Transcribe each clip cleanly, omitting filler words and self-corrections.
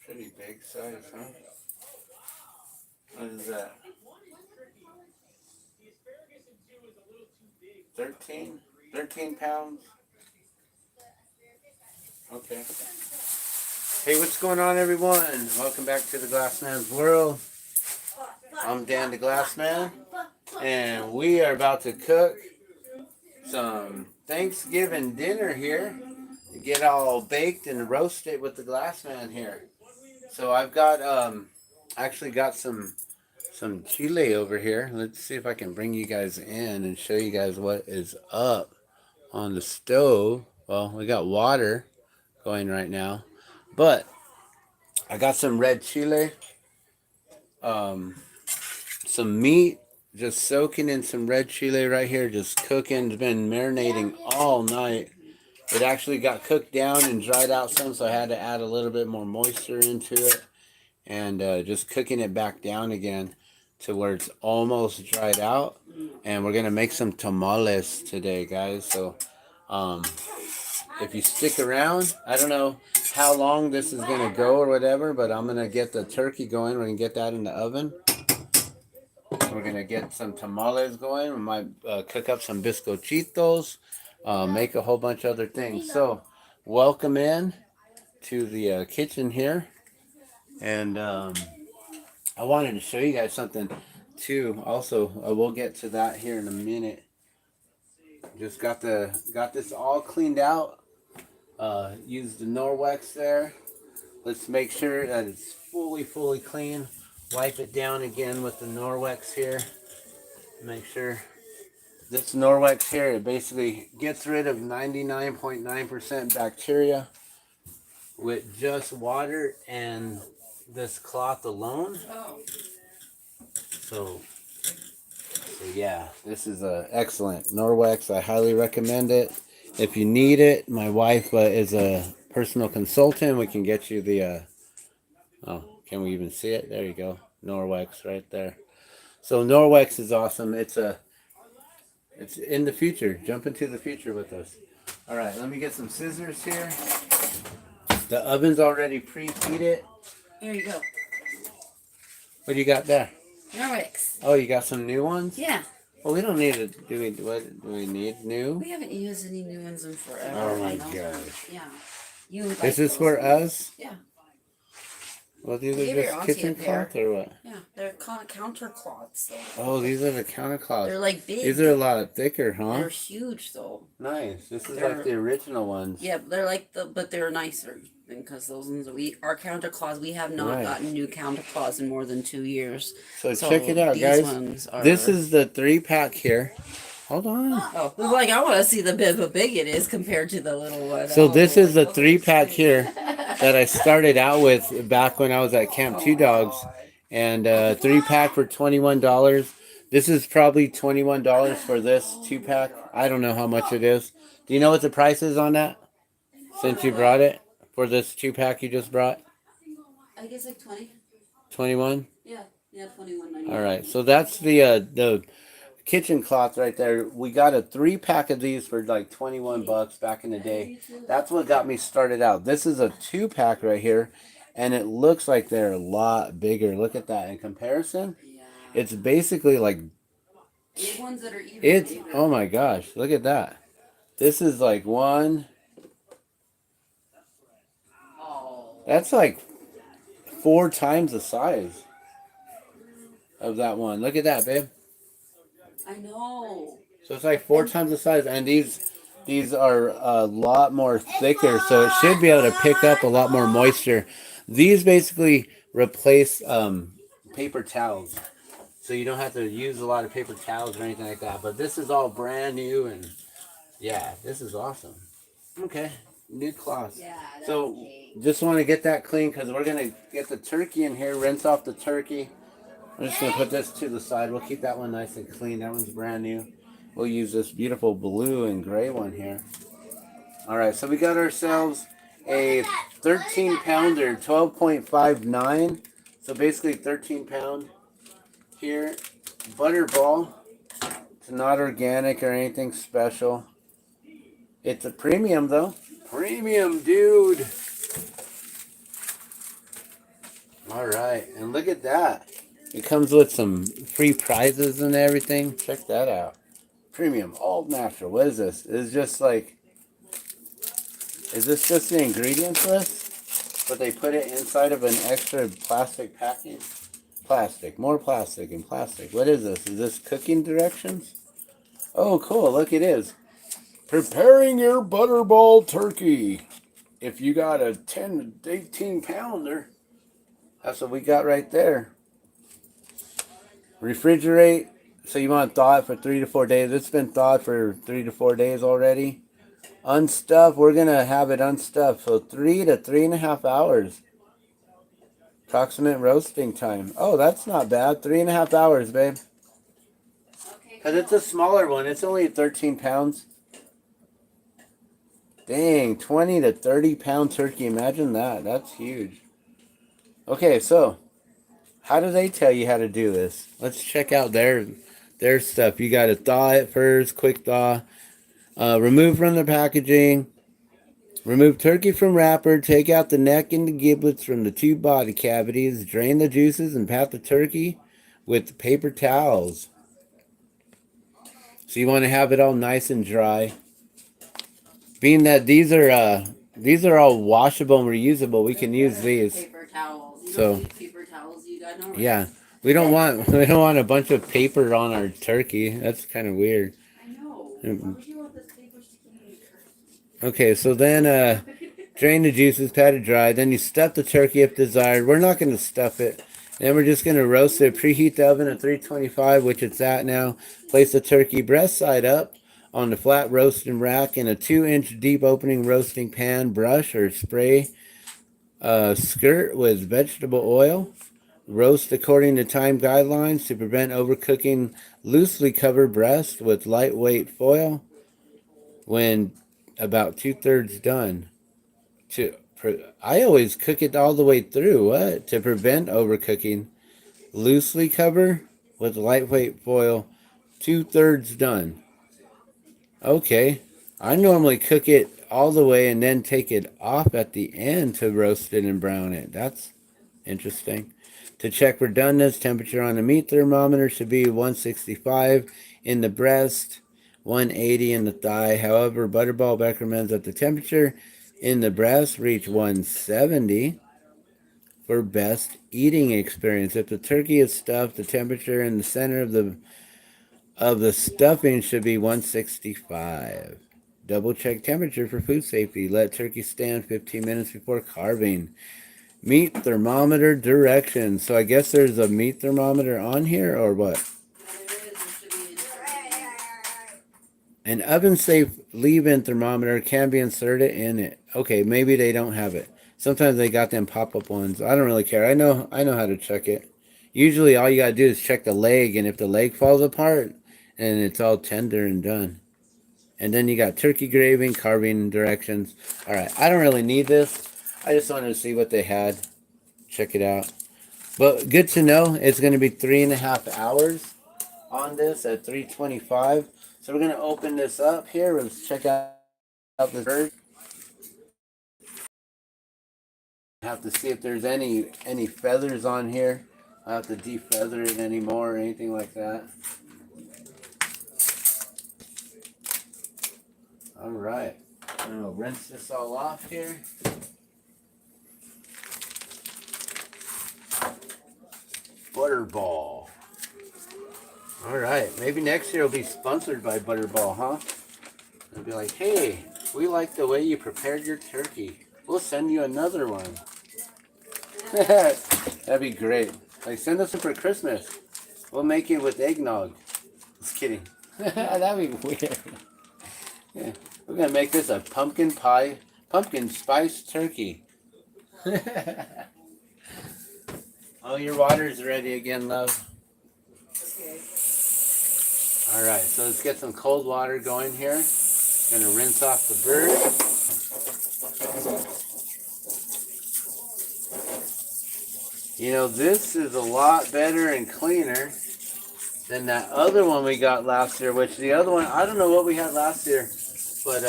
Pretty big size, huh? What is that? 13? 13 pounds? Okay. Hey, what's going on, everyone? Welcome back to the Glassman's World. I'm Dan the Glassman, and we are about to cook some Thanksgiving dinner here. Get all baked and roasted with the Glassman here. So I've got actually got some chile over here. Let's see if I can bring you guys in and show you guys what is up on the stove. Well, we got water going right now, but I got some red chile, some meat, just soaking in some red chile right here, just cooking. It's been marinating all night. It actually got cooked down and dried out some, so I had to add a little bit more moisture into it, and just cooking it back down again to where it's almost dried out. And we're gonna make some tamales today, guys. So if you stick around, I don't know how long this is gonna go or whatever, but I'm gonna get the turkey going. We're gonna get that in the oven. We're gonna get some tamales going. We might cook up some bizcochitos, make a whole bunch of other things. So welcome in to the kitchen here. And I wanted to show you guys something too. Also, we'll get to that here in a minute. Just got this all cleaned out. Used the Norwex there. Let's make sure that it's fully clean. Wipe it down again with the Norwex here. Make sure this Norwex here, it basically gets rid of 99.9% bacteria with just water and this cloth alone. So yeah, this is excellent Norwex. I highly recommend it. If you need it, my wife is a personal consultant. We can get you the oh, can we even see it? There you go, Norwex right there. So Norwex is awesome. It's in the future. Jump into the future with us. All right, let me get some scissors here. The oven's already preheated. Here you go. What do you got there? Norwex. Oh, you got some new ones? Yeah. Well, we don't need to. What do we need new? We haven't used any new ones in forever. Oh my gosh. Yeah. You like Is this for us? Yeah. Well, these are just kitchen cloth or what? Yeah, they're counter cloths though. Oh, these are the counter cloths. They're like big. These are a lot thicker, huh? They're huge though. Nice. This is like the original ones. Yeah, they're like but they're nicer because those ones our counter cloths. We have not gotten new counter cloths in more than 2 years. So check it out, guys. This is the 3-pack here. Hold on. Oh, like I want to see how big it is compared to the little one. So this is the 3-pack here that I started out with back when I was at Camp Two Dogs, and 3-pack for $21. This is probably $21 for this 2-pack. I don't know how much it is. Do you know what the price is on that? Since you brought it for this 2-pack you just brought? I guess like 20. 21? Yeah, 21.99. All right, so that's the kitchen cloth right there. We got a 3-pack of these for like 21 bucks back in the day. That's what got me started out. This is a 2-pack right here, and it looks like they're a lot bigger. Look at that in comparison. Yeah. It's basically like ones that are even it's bigger. Oh my gosh, look at that. This is like one. That's like 4 times the size of that one. Look at that, babe. I know. So it's like 4 times the size, and these are a lot more thicker, so it should be able to pick up a lot more moisture. These basically replace paper towels, so you don't have to use a lot of paper towels or anything like that. But this is all brand new, and yeah, this is awesome. Okay, new cloth. Yeah, so just want to get that clean because we're gonna get the turkey in here, rinse off the turkey. I'm just going to put this to the side. We'll keep that one nice and clean. That one's brand new. We'll use this beautiful blue and gray one here. All right, so we got ourselves a 13-pounder, 12.59. So basically 13-pound here. Butterball. It's not organic or anything special. It's a premium, though. Premium, dude. All right, and look at that. It comes with some free prizes and everything. Check that out. Premium, all natural. What is this? Is just like, is this just the ingredients list? But they put it inside of an extra plastic package? Plastic, more plastic and plastic. What is this? Is this cooking directions? Oh, cool. Look, it is. Preparing your butterball turkey. If you got a 10 to 18 pounder, that's what we got right there. Refrigerate. So you want to thaw it for 3 to 4 days. It's been thawed for 3 to 4 days already. Unstuff. We're going to have it unstuffed. So 3 to 3.5 hours. Approximate roasting time. Oh, that's not bad. 3.5 hours, babe. Because it's a smaller one. It's only 13 pounds. Dang, 20 to 30 pound turkey. Imagine that. That's huge. Okay, so how do they tell you how to do this? Let's check out their stuff. You got to thaw it first, quick thaw. Remove from the packaging. Remove turkey from wrapper. Take out the neck and the giblets from the two body cavities. Drain the juices and pat the turkey with paper towels. So you want to have it all nice and dry. Being that these are all washable and reusable, we can use these. Paper towels. You So don't need paper towels, you got no. yeah, we don't want a bunch of paper on our turkey. That's kind of weird. I know. Why would you want this paper sticking in your turkey? Okay, so then drain the juices, pat it dry. Then you stuff the turkey if desired. We're not going to stuff it. Then we're just going to roast it. Preheat the oven at 325, which it's at now. Place the turkey breast side up on the flat roasting rack in a 2-inch deep opening roasting pan. Brush or spray skirt with vegetable oil. Roast according to time guidelines to prevent overcooking. Loosely cover breast with lightweight foil when about 2/3 done. I always cook it all the way through. What? To prevent overcooking. Loosely cover with lightweight foil. 2/3 done. Okay. I normally cook it all the way and then take it off at the end to roast it and brown it. That's interesting. To check for doneness, temperature on the meat thermometer should be 165 in the breast, 180 in the thigh. However, Butterball recommends that the temperature in the breast reach 170 for best eating experience. If the turkey is stuffed, the temperature in the center of the stuffing should be 165. Double check temperature for food safety. Let turkey stand 15 minutes before carving. Meat thermometer directions. So I guess there's a meat thermometer on here or what? An oven safe leave-in thermometer can be inserted in it. Okay, maybe they don't have it. Sometimes they got them pop-up ones. I don't really care. I know how to check it. Usually all you gotta do is check the leg, and if the leg falls apart, and it's all tender and done. And then you got turkey graving, carving directions. Alright, I don't really need this. I just wanted to see what they had. Check it out. But good to know. It's going to be 3.5 hours on this at 325. So we're going to open this up here. Let's check out the bird. Have to see if there's any feathers on here. I have to defeather it anymore or anything like that. All right. I'm going to rinse this all off here. Butterball. All right. Maybe next year it'll be sponsored by Butterball, huh? They'll be like, hey, we like the way you prepared your turkey. We'll send you another one. That'd be great. Like, send us one for Christmas. We'll make it with eggnog. Just kidding. That'd be weird. Yeah. We're going to make this a pumpkin spice turkey. Oh, your water's ready again, love. Okay. All right, so let's get some cold water going here. Gonna rinse off the bird. You know, this is a lot better and cleaner than that other one we got last year, which the other one, I don't know what we had last year, but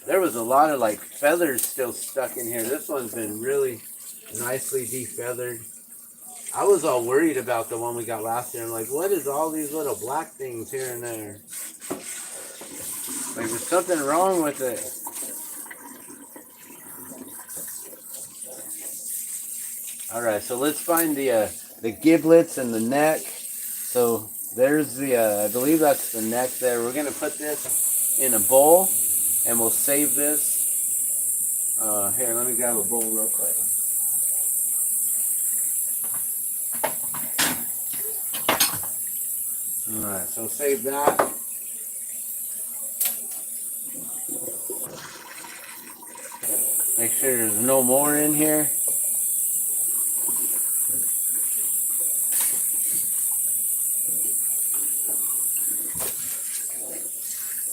there was a lot of like feathers still stuck in here. This one's been really nicely defeathered. I was all worried about the one we got last year. I'm like, what is all these little black things here and there? Like, there's something wrong with it. All right, so let's find the giblets and the neck. So there's the, I believe that's the neck there. We're gonna put this in a bowl, and we'll save this. Here, let me grab a bowl real quick. All right, so save that. Make sure there's no more in here.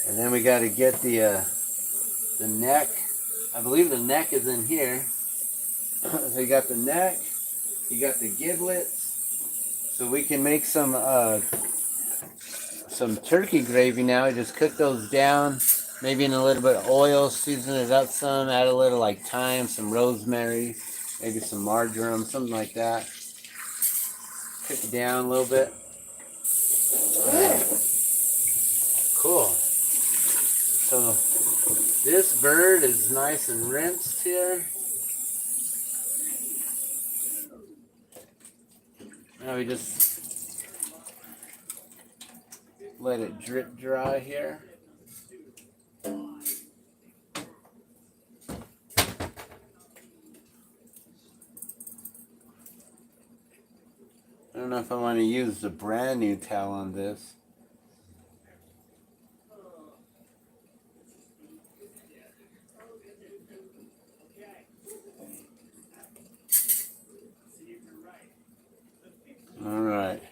And then we got to get the neck. I believe the neck is in here. So you got the neck, you got the giblets. So we can make some turkey gravy now. Just cook those down, maybe in a little bit of oil, season it up some, add a little like thyme, some rosemary, maybe some marjoram, something like that. Cook it down a little bit. Cool. So this bird is nice and rinsed here. Now we just let it drip dry here. I don't know if I want to use the brand new towel on this. All right.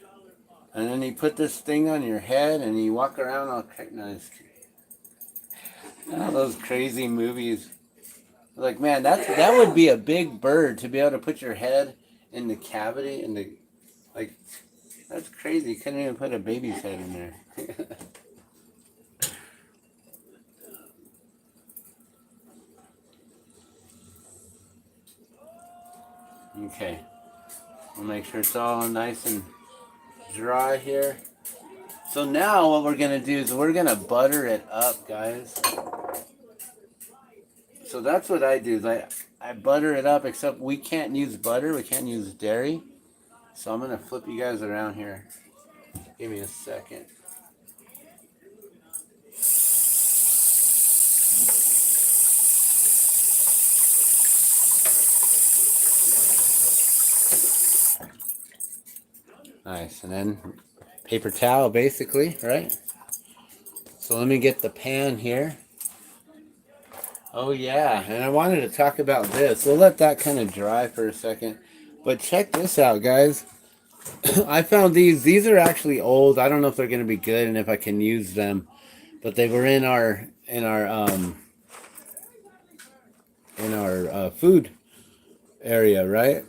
And then you put this thing on your head and you walk around all nice. All those crazy movies. Like, man, that would be a big bird to be able to put your head in the cavity and the, like, that's crazy. You couldn't even put a baby's head in there. Okay. We'll make sure it's all nice and dry here. So now what we're going to do is we're going to butter it up, guys. So that's what I do. Is I butter it up, except we can't use butter. We can't use dairy. So I'm going to flip you guys around here. Give me a second. Nice. And then paper towel, basically, right? So let me get the pan here. Oh yeah, and I wanted to talk about this. We'll let that kind of dry for a second. But check this out, guys. I found these. These are actually old. I don't know if they're going to be good and if I can use them. But they were in our food area, right?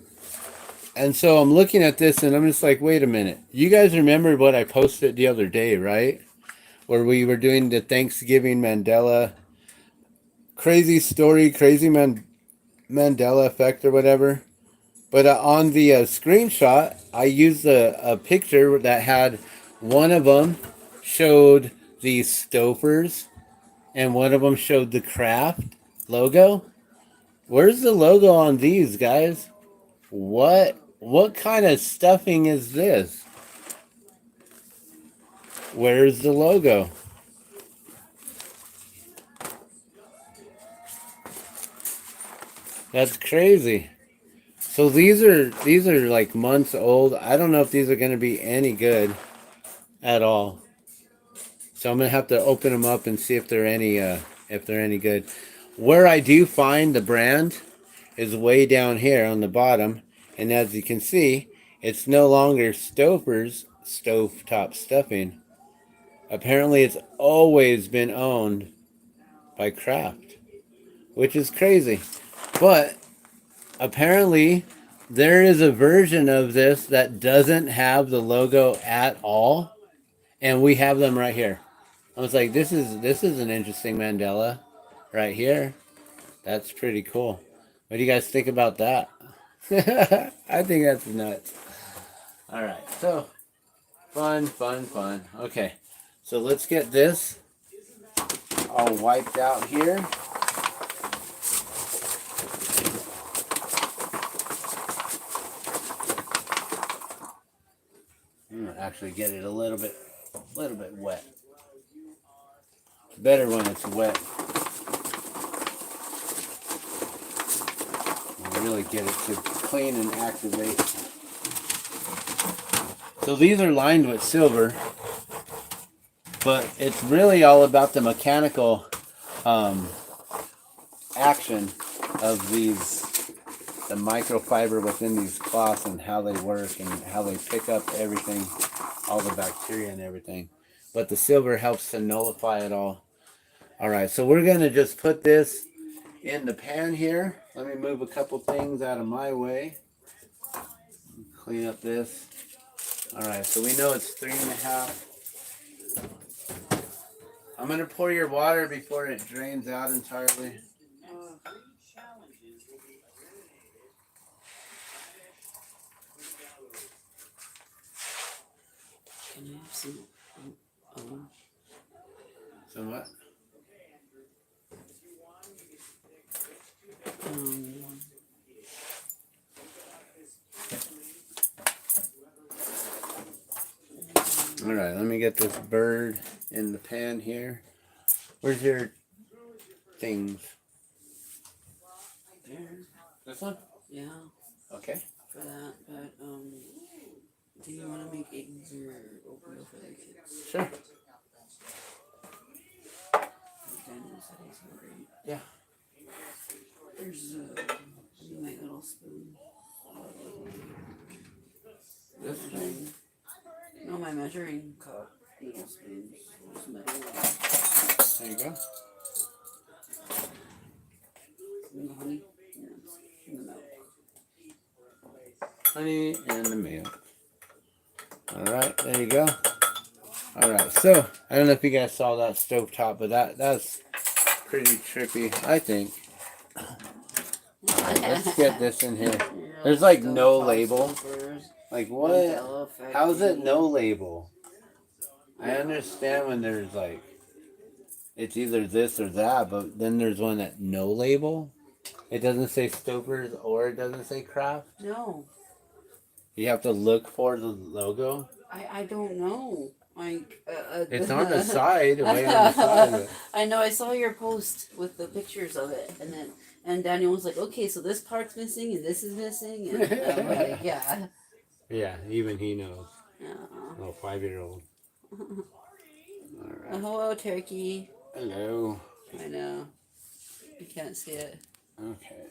And so I'm looking at this and I'm just like, wait a minute. You guys remember what I posted the other day, right? Where we were doing the Thanksgiving Mandela crazy story, crazy Mandela effect or whatever. But on the screenshot, I used a picture that had one of them showed the Stouffer's and one of them showed the Kraft logo. Where's the logo on these, guys? What kind of stuffing is this? Where's the logo? That's crazy. So these are like months old. I don't know if these are going to be any good at all. So I'm going to have to open them up and see if they're any good. Where I do find the brand is way down here on the bottom, and as you can see, it's no longer Stouffer's stovetop stuffing. Apparently it's always been owned by Kraft, which is crazy. But apparently there is a version of this that doesn't have the logo at all, and we have them right here. I was like, this is an interesting Mandela right here. That's pretty cool. What do you guys think about that? I think that's nuts. All right, so fun. Okay, so let's get this all wiped out here. I'm gonna actually get it a little bit wet. It's better when it's wet. You really get it to clean and activate. So these are lined with silver, but it's really all about the mechanical action of the microfiber within these cloths and how they work and how they pick up everything, all the bacteria and everything. But the silver helps to nullify it all. All right, so we're gonna just put this in the pan here. Let me move a couple things out of my way. Clean up this. All right, so we know it's 3.5. I'm gonna pour your water before it drains out entirely. Can I have some? Some what? All right, let me get this bird in the pan here. Where's your things? There. This one? Yeah. Okay. For that, but do you want to make eggs or oatmeal for the kids? Sure. Daniel said he's hungry. Yeah. There's my little spoon. This thing? No, my measuring cup. Little spoons. Just metal. There you go. And the honey. Yes. And the milk. Honey and the milk. All right, there you go. All right, so I don't know if you guys saw that stovetop, but that's pretty trippy, I think. All right, let's get this in here. There's like no label. Like what? How is it no label? I understand when there's like, it's either this or that, but then there's one that no label. It doesn't say Stouffer's or it doesn't say Kraft. No. You have to look for the logo. I don't know. Like it's on the side, way on the side. I know. I saw your post with the pictures of it, and Daniel was like, "Okay, so this part's missing and this is missing," and I'm like, "Yeah." Yeah, even he knows. Yeah. Oh, 5-year-old. All right. Hello, turkey. Hello. I know. You can't see it. Okay.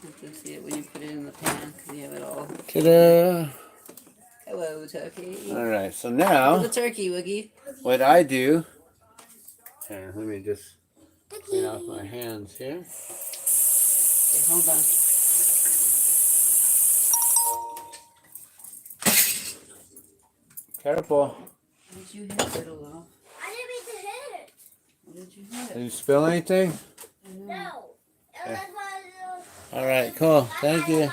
You can see it when you put it in the pan because you have it all. Ta-da! Hello, turkey. All right, so now the turkey, Woogie. What I do. Here, let me just clean off my hands here. Okay, hold on. Careful. What did you hit, Little Love? I didn't mean to hit it. What did you hit? Did you spill anything? No. Okay. All right, cool. Thank you.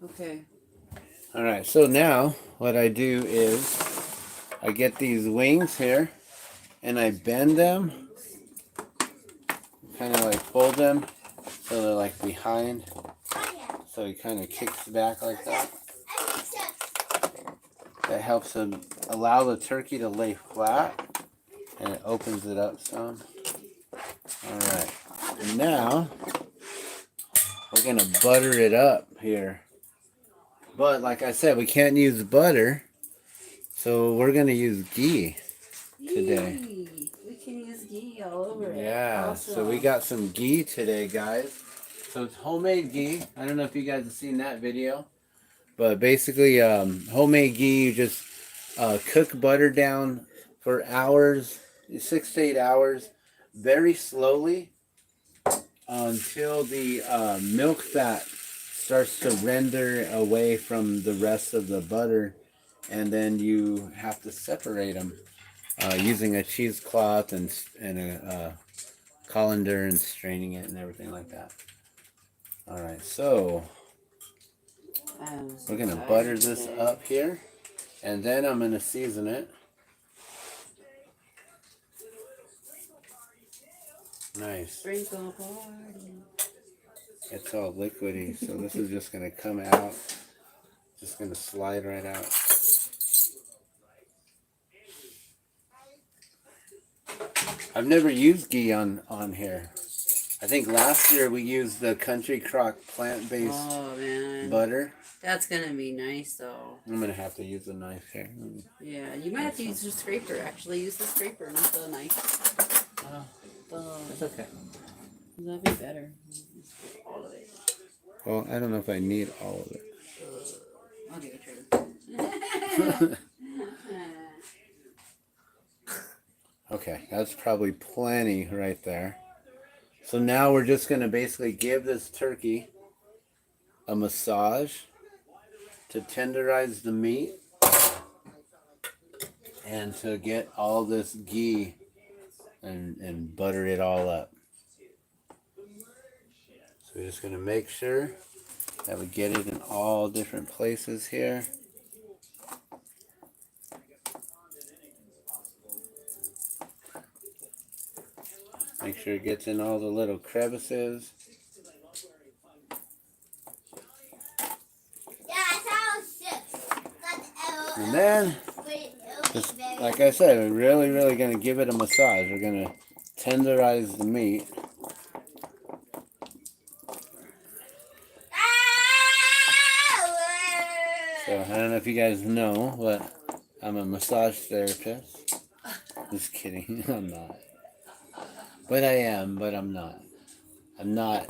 Okay. All right, so now what I do is I get these wings here and I bend them, kind of like fold them so they're like behind. So it kind of kicks back like that. That helps to allow the turkey to lay flat and it opens it up some. All right, and now we're gonna butter it up here. But like I said, we can't use butter, so we're gonna use ghee today. Yee. We can use ghee all over it. Yeah, Awesome. so we got some ghee today, guys. So it's homemade ghee. I don't know if you guys have seen that video, but basically, homemade ghee. You just cook butter down for hours, 6 to 8 hours, very slowly until the milk fat starts to render away from the rest of the butter, and then you have to separate them using a cheesecloth and a colander and straining it and everything like that. All right, so We're going to butter this up here. And then I'm going to season it. Nice. Sprinkle party. It's all liquidy, so this is just going to come out. Just going to slide right out. I've never used ghee on here. I think last year we used the Country Crock plant-based butter. That's going to be nice, though. I'm going to have to use a knife here. Yeah, you might have to use the scraper. Actually, use the scraper, not the knife. It's okay. That'd be better. All of it. Well, I don't know if I need all of it. I'll give it a try. Okay, that's probably plenty right there. So now we're just going to basically give this turkey a massage to tenderize the meat and to get all this ghee and butter it all up. So we're just going to make sure that we get it in all different places here. Make sure it gets in all the little crevices. And then, just like I said, we're really going to give it a massage. We're going to tenderize the meat. So, I don't know if you guys know, but I'm a massage therapist. Just kidding, I'm not. But I am, but I'm not. I'm not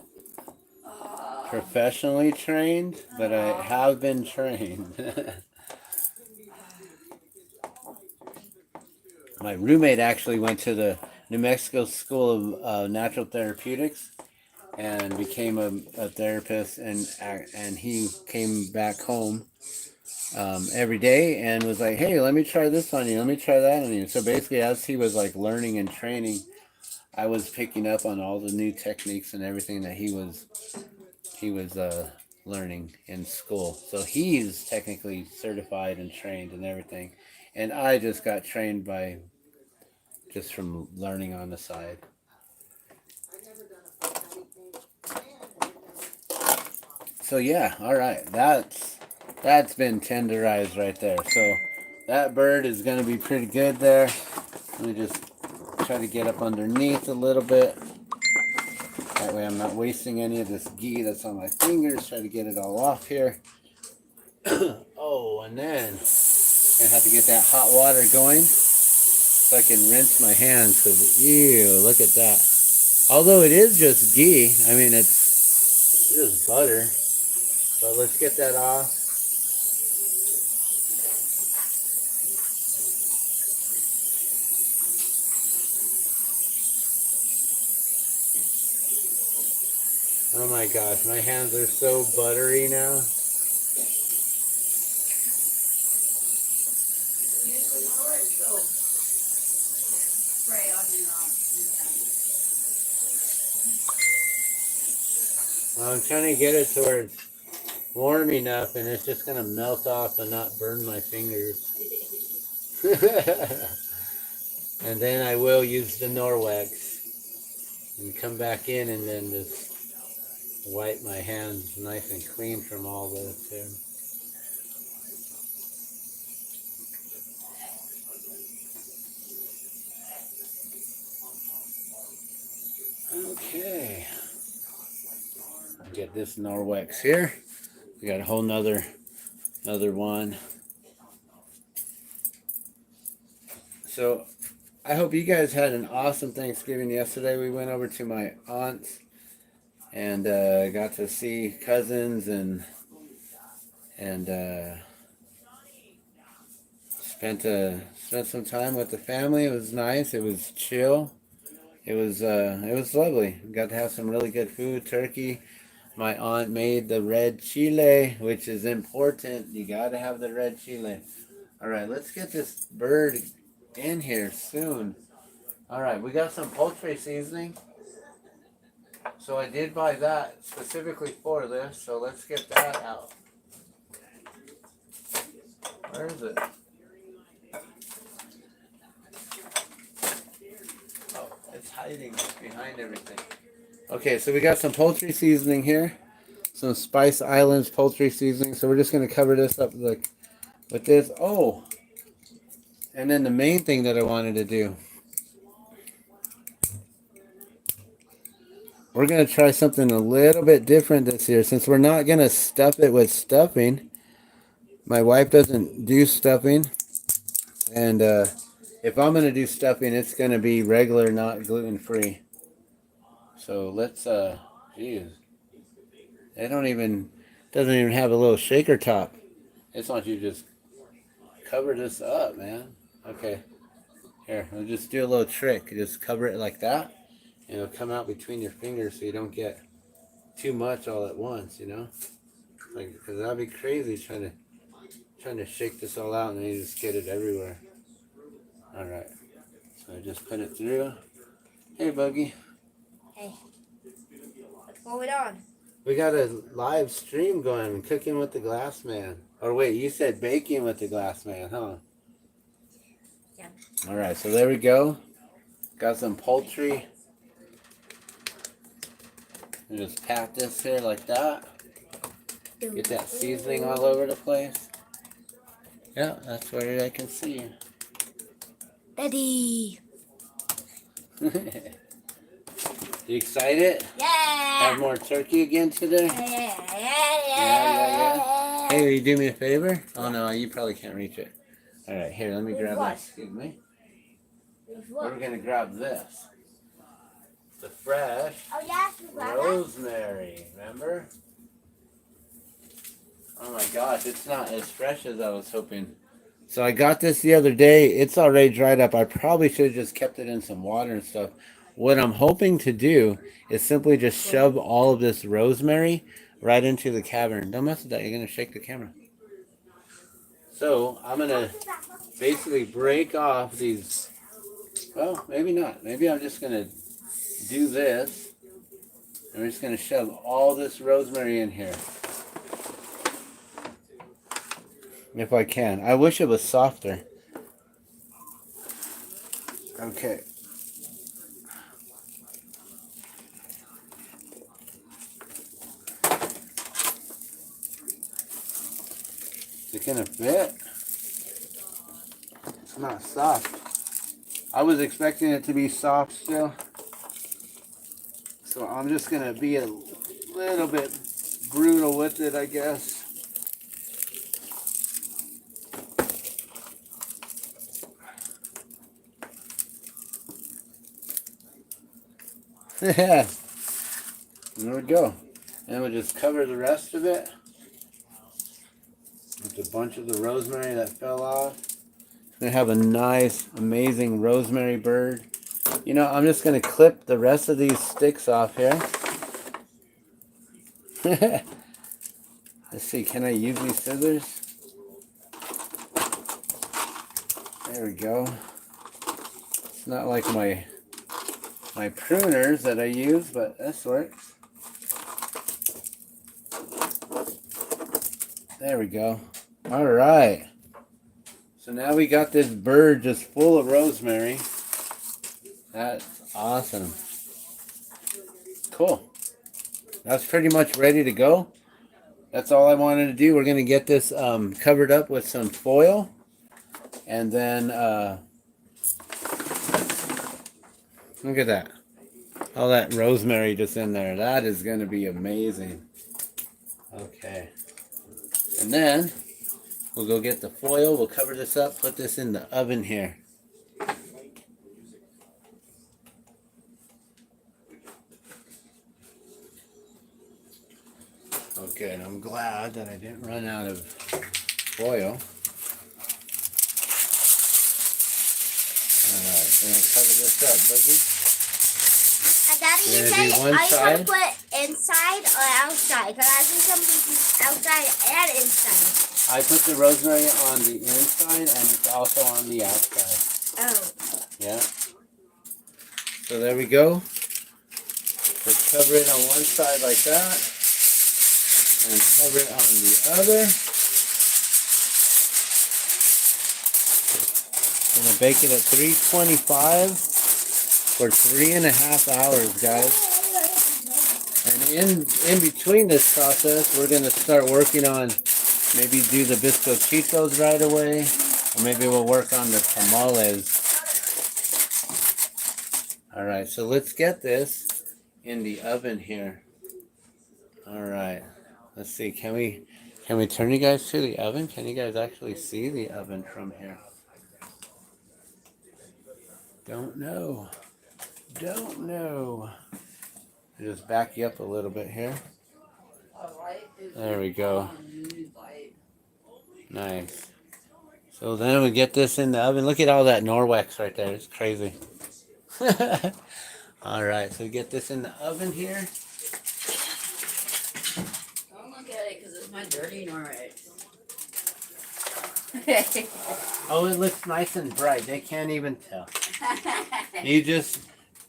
professionally trained, but I have been trained. My roommate actually went to the New Mexico School of Natural Therapeutics and became a therapist, and he came back home every day and was like, hey, let me try this on you, let me try that on you. So basically, as he was like learning and training, I was picking up on all the new techniques and everything that he was learning in school. So he's technically certified and trained and everything, and I just got trained by just from learning on the side. So yeah, all right, that's been tenderized right there. So that bird is going to be pretty good there. Let me just try to get up underneath a little bit. That way I'm not wasting any of this ghee that's on my fingers. Try to get it all off here. Oh, and then I'm going to have to get that hot water going so I can rinse my hands, because, ew, look at that. Although it is just ghee, I mean, it's just butter. But let's get that off. Oh my gosh, my hands are so buttery now. Well, I'm trying to get it to where it's warm enough and it's just going to melt off and not burn my fingers. And then I will use the Norwex and come back in and then just wipe my hands nice and clean from all this here. Okay. Get this Norwex here. We got a whole another one. So I hope you guys had an awesome Thanksgiving yesterday. We went over to my aunt's and got to see cousins and spent some time with the family. It was nice. It was chill. It was lovely. We got to have some really good food. Turkey. My aunt made the red chile, which is important. You got to have the red chile. All right, let's get this bird in here soon. All right, we got some poultry seasoning. So I did buy that specifically for this. So let's get that out. Where is it? Oh, it's hiding behind everything. Okay, so we got some poultry seasoning here. Some Spice Islands poultry seasoning. So we're just going to cover this up with this. Oh, and then the main thing that I wanted to do. We're going to try something a little bit different this year. Since we're not going to stuff it with stuffing. My wife doesn't do stuffing. And if I'm going to do stuffing, it's going to be regular, not gluten-free. So let's, geez. It doesn't even have a little shaker top. I just want you to just cover this up, man. Okay. Here, I'll just do a little trick. Just cover it like that. And it'll come out between your fingers so you don't get too much all at once, you know? Like, because that'd be crazy trying to shake this all out and then you just get it everywhere. Alright. So I just put it through. Hey, Buggy. Hey. What's going on? We got a live stream going, Cooking with the Glass Man. Or wait, you said Baking with the Glass Man, huh? Yeah. Alright, so there we go. Got some poultry. And just pat this here like that. Get that seasoning all over the place. Yeah, that's where I can see you. Ready. You excited? Yeah. Have more turkey again today? Yeah. Hey, will you do me a favor? Oh no, you probably can't reach it. Alright, here, let me grab what? this. Excuse me. We're gonna grab this. The fresh Oh, yeah, rosemary, remember? Oh my gosh, it's not as fresh as I was hoping. So I got this the other day. It's already dried up. I probably should have just kept it in some water and stuff. What I'm hoping to do is simply just shove all of this rosemary right into the cavern. Don't mess with that. You're going to shake the camera. So I'm going to basically break off these. Well, maybe not. Maybe I'm just going to do this. And we're just going to shove all this rosemary in here. If I can. I wish it was softer. Okay. Is it gonna fit? It's not soft. I was expecting it to be soft still. So I'm just gonna be a little bit brutal with it, I guess. Yeah, there we go. And we'll just cover the rest of it with a bunch of the rosemary that fell off. We have a nice, amazing rosemary bird. You know, I'm just going to clip the rest of these sticks off here. Let's see, can I use these scissors? There we go. It's not like my pruners that I use, but this works. There we go. All right. So now we got this bird just full of rosemary. That's awesome. Cool. That's pretty much ready to go. That's all I wanted to do. We're going to get this covered up with some foil. And then, look at that. All that rosemary just in there. That is going to be amazing. Okay. And then we'll go get the foil. We'll cover this up. Put this in the oven here. Okay, and I'm glad that I didn't run out of foil. Alright, so I'm going to cover this up, Boogie. Daddy, you Gonna do said one I side. should put inside or outside? Because I think something's outside and inside. I put the rosemary on the inside and it's also on the outside. Oh. Yeah. So there we go. Let's cover it on one side like that. And cover it on the other. Gonna bake it at 325 for 3.5 hours, guys. And in between this process, we're gonna start working on maybe do the bizcochitos right away, or maybe we'll work on the tamales. All right, so let's get this in the oven here. All right, let's see. Can we turn you guys to the oven? Can you guys actually see the oven from here? Don't know. Don't know. I'll just back you up a little bit here. There we go. Nice. So then we get this in the oven. Look at all that Norwex right there. It's crazy. All right, so we get this in the oven here. Don't look at it because it's my dirty Norwex. Oh, it looks nice and bright. They can't even tell. You just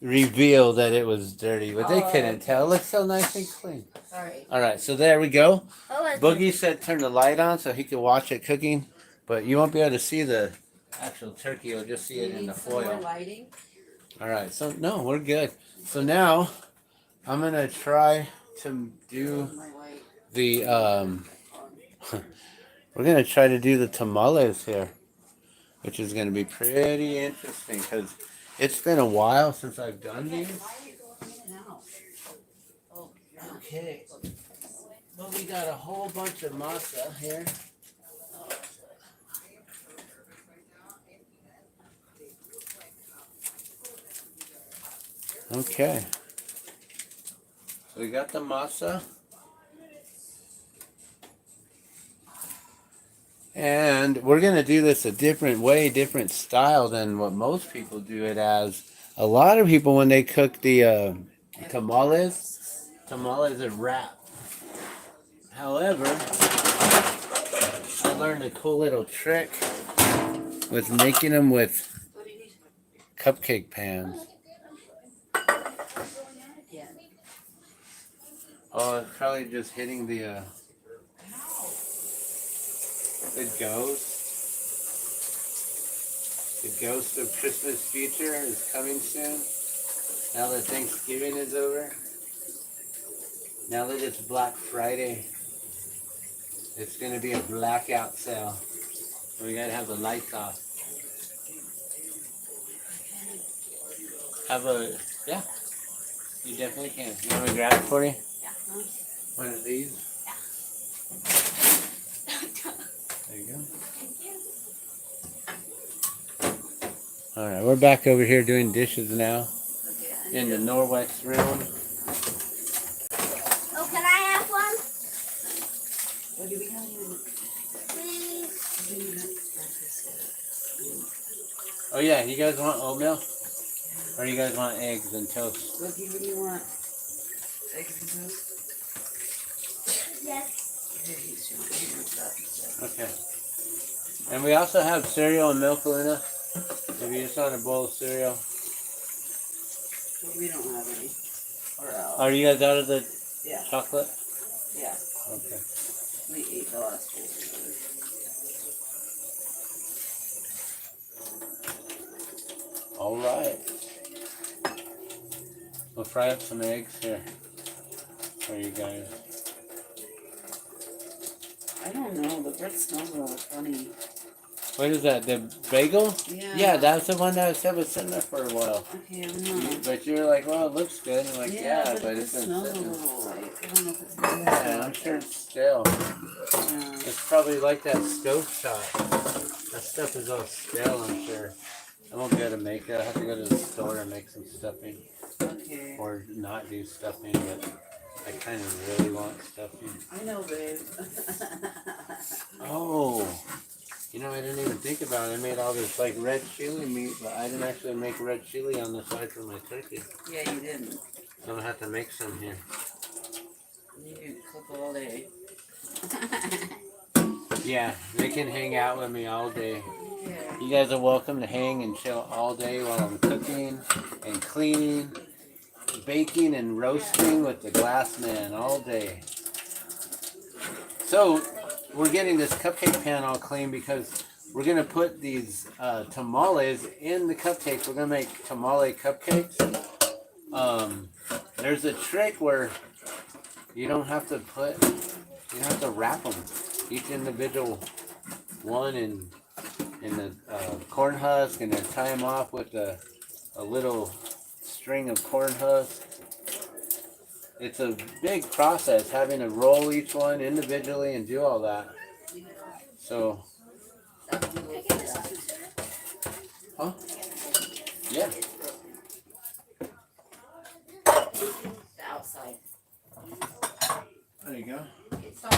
revealed that it was dirty, but they couldn't tell. It looks so nice and clean. Sorry. All right, so there we go. Oh, Boogie said turn the light on so he could watch it cooking, but you won't be able to see the actual turkey. You'll just see it in the foil. Lighting? All right, so no, we're good. So now I'm gonna try to do the we're gonna try to do the tamales here, which is gonna be pretty interesting because it's been a while since I've done these. Okay, well, we got a whole bunch of masa here. Okay, so we got the masa, and we're gonna do this a different way, different style than what most people do it as. A lot of people, when they cook the tamales are wrapped. However, I learned a cool little trick with making them with cupcake pans. Oh, it's probably just hitting the ghost. The ghost of Christmas future is coming soon. Now that Thanksgiving is over. Now that it's Black Friday. It's going to be a blackout sale. We got to have the lights off. Yeah. You definitely can. You want me to grab it for you? One of these. There you go. All right, we're back over here doing dishes now in the Norwex room. Oh, can I have one? What do we have? Please. Oh yeah, you guys want oatmeal? Or you guys want eggs and toast? What do you want? Eggs and toast? Yes. Okay. And we also have cereal and milk, Luna. If you just want a bowl of cereal. We don't have any. We're out. Are you guys out of the Yeah. chocolate? Yeah. Okay. We ate the last bowl. All right. We'll fry up some eggs here for you guys. I don't know. The bread smells a little funny. What is that? The bagel? Yeah. Yeah, that's the one that I said was sitting there for a while. Okay, I'm not. But you were like, well, it looks good. I'm like, yeah, but it it's been smells a sitting. little like, I don't know if it's Yeah, I'm sure it's stale. Yeah. It's probably like that stove top. That stuff is all stale, I'm sure. I won't be able to make it. I'll have to go to the store and make some stuffing. Okay. Or not do stuffing, but I kind of really want stuffing. I know, babe. Oh, you know, I didn't even think about it. I made all this like red chili meat, but I didn't actually make red chili on the side for my turkey. Yeah, you didn't. I'm gonna have to make some here. You can cook all day. Yeah, they can hang out with me all day. Yeah. You guys are welcome to hang and chill all day while I'm cooking and cleaning, baking and roasting with the glass man all day. So we're getting this cupcake pan all clean because we're gonna put these tamales in the cupcakes. We're gonna make tamale cupcakes. There's a trick where you don't have to wrap them. Each individual one in the corn husk, and then tie them off with a little string of corn husk. It's a big process having to roll each one individually and do all that. So, huh? Yeah. Outside. There you go. Stop.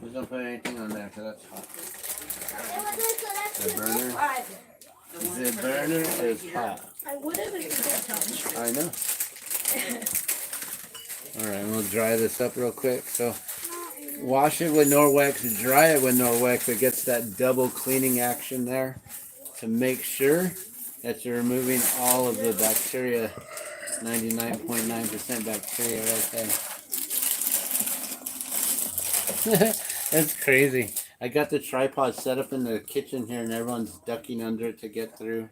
Just don't put anything on there because that's hot. The burner. The burner is hot. I would have if you didn't tell me. I know. All right, we'll dry this up real quick. So, wash it with Norwex, dry it with Norwex. It gets that double cleaning action there to make sure that you're removing all of the bacteria, 99.9% bacteria right there. That's crazy. I got the tripod set up in the kitchen here and everyone's ducking under it to get through.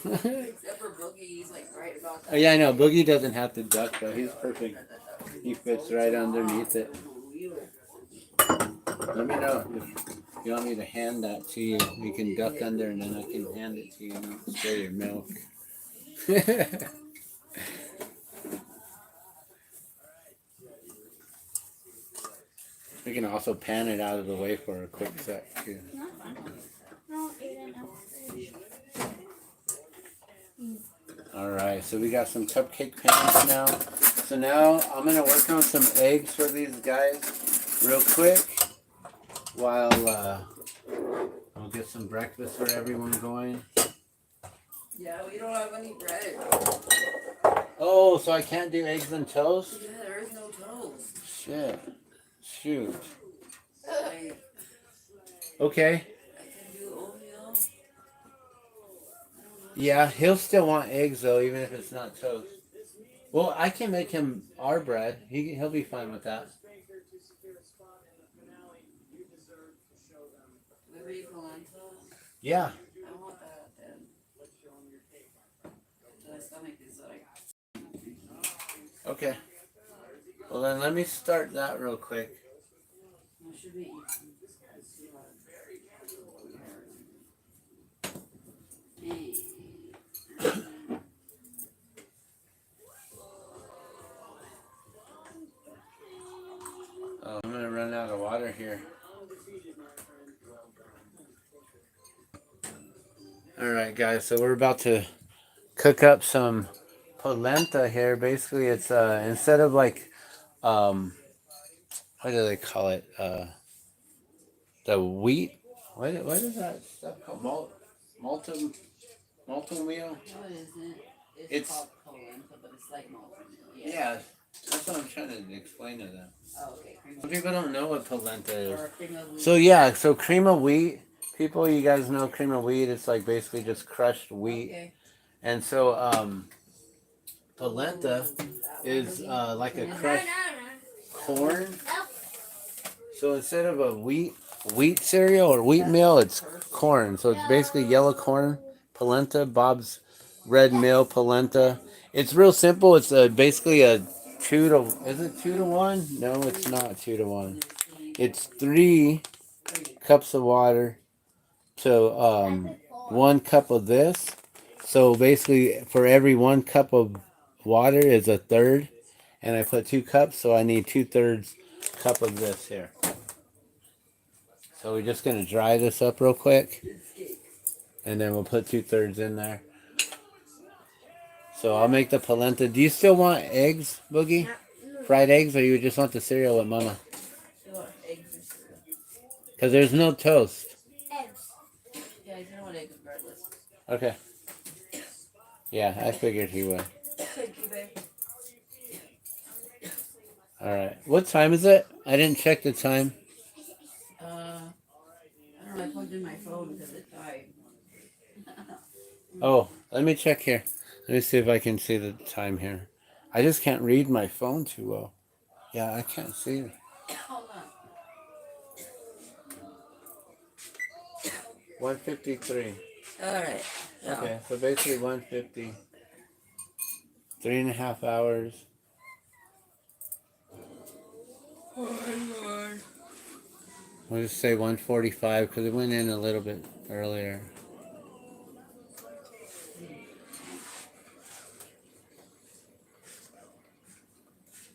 Except for Boogie, he's like right about that. Yeah, I know. Boogie doesn't have to duck though. He's perfect. He fits right underneath it. Let me know if you want me to hand that to you. You can duck under and then I can hand it to you and I'll spray your milk. We can also pan it out of the way for a quick sec too. No, Aiden, no. Alright, so we got some cupcake pans now. So now I'm going to work on some eggs for these guys real quick while I'll get some breakfast for everyone going. Yeah, we don't have any bread. Oh, so I can't do eggs and toast? Yeah, there is no toast. Shit. Shoot. Like, Okay. I can do oatmeal. Yeah, he'll still want eggs though, even if it's not toast. Well, I can make him our bread. He'll be fine with that. Maybe polenta. Yeah. I want that then. My stomach is like. Okay. Well then let me start that real quick. What should we eat? Oh, I'm gonna run out of water here. Alright guys, so we're about to cook up some polenta here. Basically it's instead of like what do they call it? The wheat. What is that stuff called? Molten wheal? No, it isn't. It's It's- called polenta, but it's like molten meal. Yeah, that's what I'm trying to explain to them. Oh, okay. Cream Some people don't know what polenta is. or cream of wheat. So yeah, so cream of wheat. People, you guys know cream of wheat. It's like basically just crushed wheat. Okay. And so polenta is like a crushed corn. So instead of a wheat cereal or wheat meal, it's corn. So it's basically yellow corn, polenta, Bob's red meal, polenta. It's real simple. It's basically a 2 to, is it 2 to 1? No, it's not 2 to 1. It's 3 cups of water to 1 cup of this. So basically for every 1 cup of water is a third. And I put 2 cups, so I need 2/3 cup of this here. So we're just going to dry this up real quick. And then we'll put 2/3 in there. So I'll make the polenta. Do you still want eggs, Boogie? Fried eggs, or you just want the cereal with Mama? You want eggs or cereal? Because there's no toast. Eggs. Yeah, you don't want eggs regardless. Okay. Yeah, I figured he would. Thank you, babe. Alright. What time is it? I didn't check the time. I don't know. I plugged in my phone because it died. Oh, let me check here. Let me see if I can see the time here. I just can't read my phone too well. Yeah, I can't see it. Hold on. 153. All right. So, Okay, so basically 150. 3.5 hours. We'll just say 145 because it went in a little bit earlier.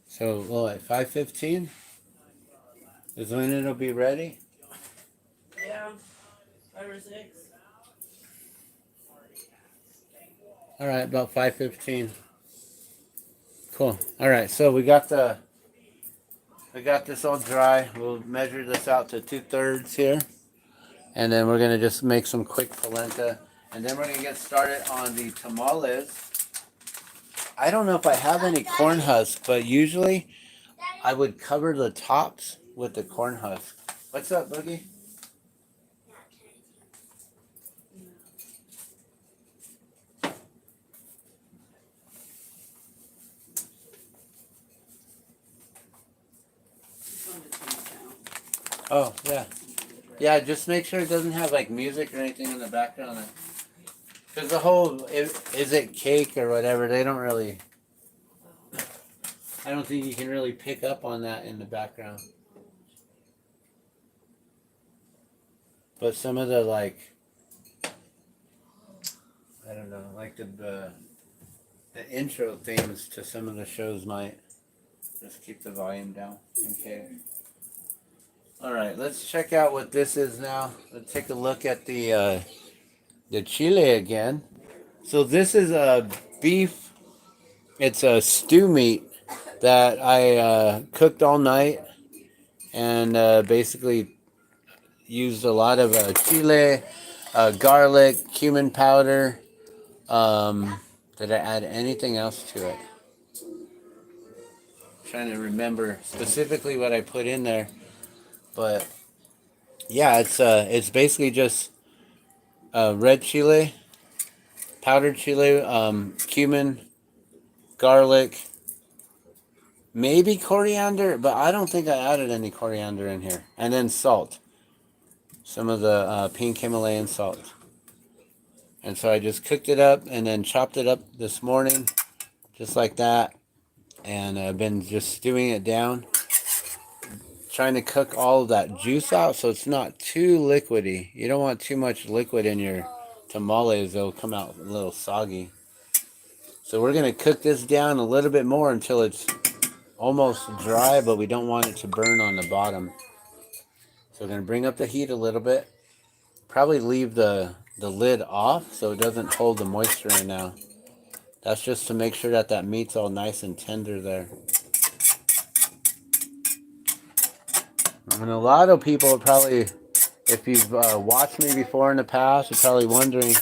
So, well, at 5:15 is when it'll be ready. yeah, 5 or 6. All right, about 5:15. Cool. All right, so we got this all dry. We'll measure this out to 2/3 here, and then we're gonna just make some quick polenta, and then we're gonna get started on the tamales. I don't know if I have any corn husks, but usually I would cover the tops with the corn husk. What's up, Boogie? Oh, yeah. Yeah, just make sure it doesn't have like music or anything in the background. Because the whole, is it cake or whatever, they don't really, I don't think you can really pick up on that in the background. But some of the like, I don't know, like the intro themes to some of the shows might just keep the volume down. Okay. All right, let's check out what this is now. Let's take a look at the chile again. So this is a beef. It's a stew meat that I cooked all night and basically used a lot of chile, garlic, cumin powder. Did I add anything else to it? Trying to remember specifically what I put in there, but yeah, it's basically just red chile, powdered chile, cumin, garlic, maybe coriander, but I don't think I added any coriander in here, and then salt, some of the pink Himalayan salt. And so I just cooked it up and then chopped it up this morning, just like that, and I've been just stewing it down, trying to cook all of that juice out so it's not too liquidy. You don't want too much liquid in your tamales, they'll come out a little soggy. So we're going to cook this down a little bit more until it's almost dry, but we don't want it to burn on the bottom. So we're going to bring up the heat a little bit. Probably leave the lid off so it doesn't hold the moisture in now. That's just to make sure that that meat's all nice and tender there. And a lot of people are probably, if you've watched me before in the past, you're probably wondering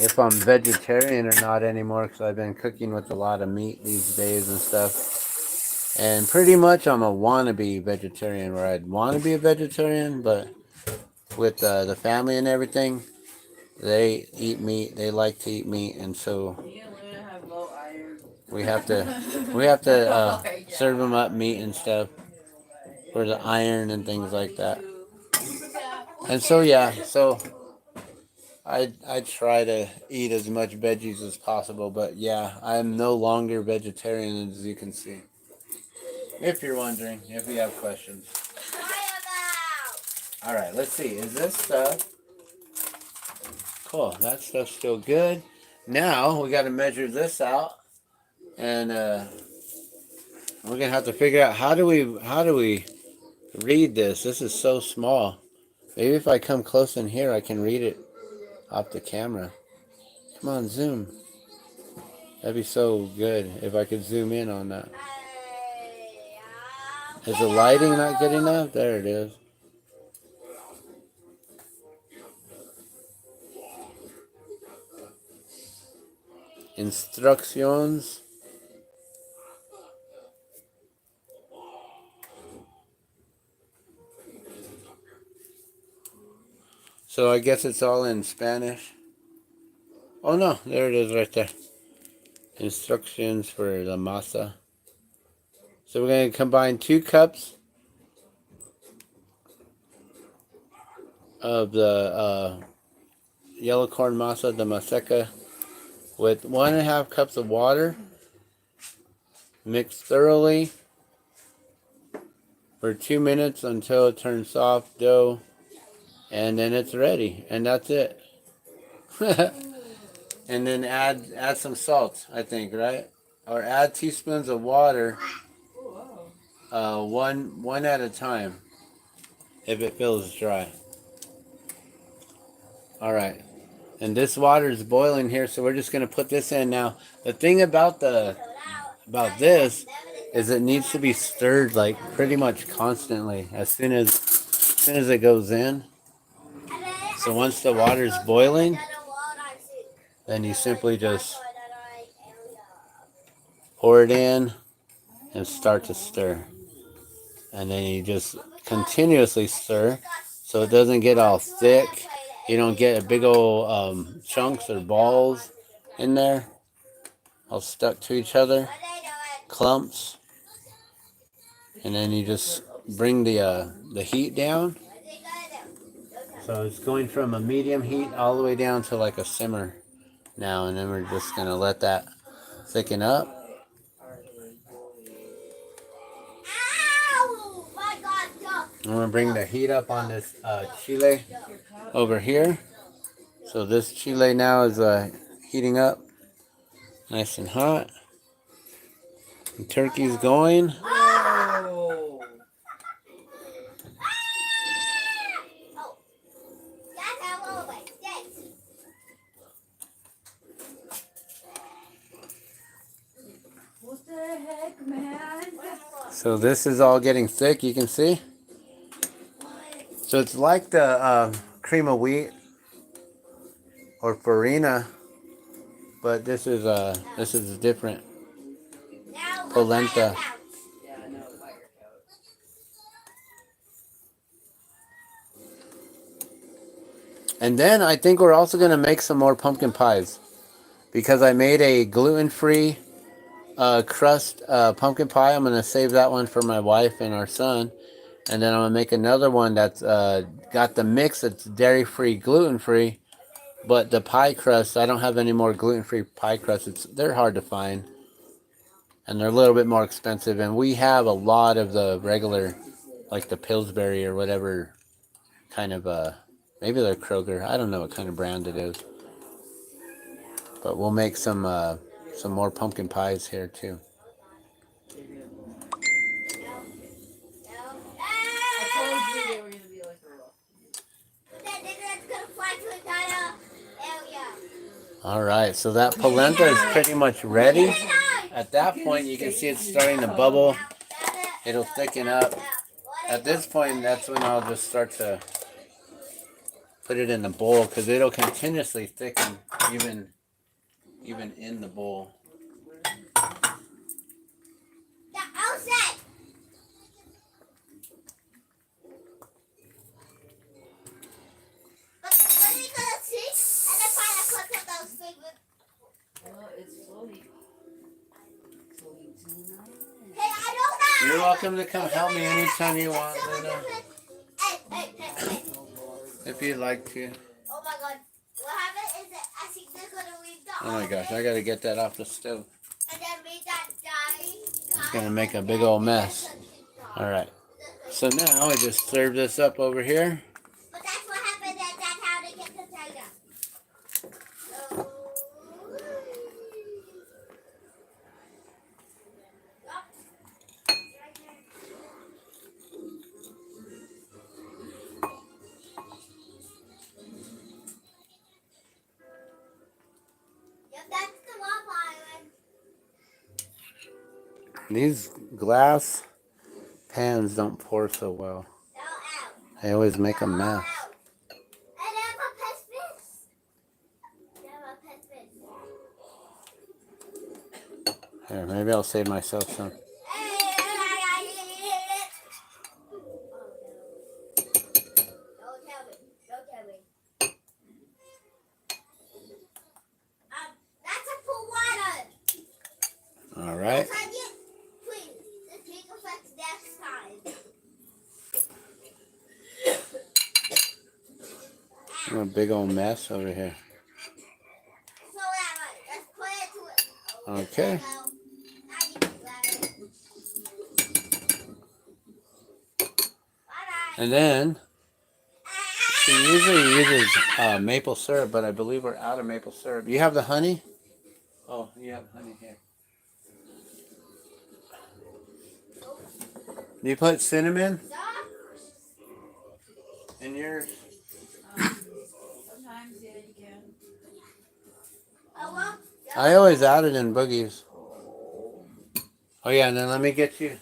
if I'm vegetarian or not anymore, because I've been cooking with a lot of meat these days and stuff. And pretty much I'm a wannabe vegetarian, where I'd want to be a vegetarian, but with the family and everything, they eat meat. They like to eat meat, and so we have to serve them up meat and stuff for the iron and things like that. And so yeah, so I try to eat as much veggies as possible, but yeah, I'm no longer vegetarian, as you can see. If you're wondering, if you have questions. All right, let's see. Is this stuff cool? That stuff's still good. Now we got to measure this out, and we're gonna have to figure out how do we read this. This is so small. Maybe if I come close in here, I can read it off the camera. Come on, zoom. That'd be so good if I could zoom in on that. Is the lighting not good enough? There it is. Instructions. So I guess it's all in Spanish. Oh no, there it is right there. Instructions for the masa. So we're going to combine 2 cups of the yellow corn masa de maseca with 1.5 cups of water. Mix thoroughly for 2 minutes until it turns soft dough, and then it's ready, and that's it. And then add some salt, I think, right? Or add teaspoons of water, one at a time, if it feels dry. All right, and this water is boiling here, so we're just gonna put this in now. The thing about this is it needs to be stirred like pretty much constantly as soon as it goes in. So once the water is boiling, then you simply just pour it in and start to stir. And then you just continuously stir so it doesn't get all thick. You don't get big old chunks or balls in there all stuck to each other, clumps. And then you just bring the heat down. So it's going from a medium heat all the way down to like a simmer now, and then we're just gonna let that thicken up. I'm gonna bring the heat up on this chile over here. So this chile now is heating up, nice and hot. The turkey's going. What the heck, man? So this is all getting thick, you can see. So it's like the cream of wheat or farina, but this is different. Polenta. And then I think we're also gonna make some more pumpkin pies because I made a gluten-free crust pumpkin pie. I'm gonna save that one for my wife and our son, and then I'm gonna make another one that's got the mix that's dairy-free, gluten-free, but the pie crust, I don't have any more gluten-free pie crusts. They're hard to find, and they're a little bit more expensive, and we have a lot of the regular, like the Pillsbury or whatever kind of maybe they're Kroger, I don't know what kind of brand it is, but we'll make some more pumpkin pies here too. All right, so that polenta is pretty much ready. At that point, you can see it's starting to bubble. It'll thicken up. At this point, that's when I'll just start to put it in the bowl because it'll continuously thicken even in the bowl. You're welcome to come help me anytime you want, Luna. If you'd like to. Oh my god. What happened is that I think they're gonna leave the Oh my gosh, I gotta get that off the stove. and then make that die. It's gonna make a big old mess. Alright. So now I just serve this up over here. But that's what happened, and that's how they get the tiger. That's the Love Island. These glass pans don't pour so well. They always make a mess. Here, maybe I'll save myself some. All right. A big old mess over here. Okay. And then she usually uses maple syrup, but I believe we're out of maple syrup. You have the honey? Oh, you have honey here. Do you put cinnamon in yours? Sometimes, yeah, you can. I always add it in boogies. Oh yeah, and then let me get you.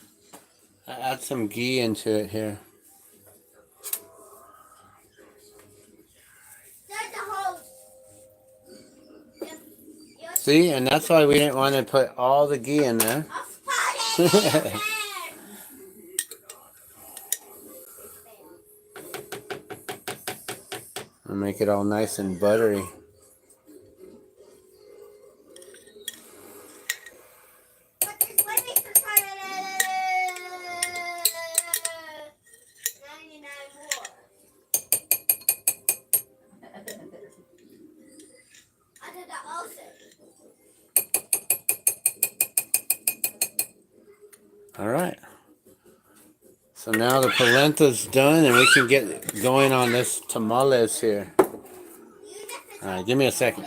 Add some ghee into it here. See, and that's why we didn't want to put all the ghee in there. And make it all nice and buttery. All right. So now the polenta's done, and we can get going on this tamales here. All right, give me a second.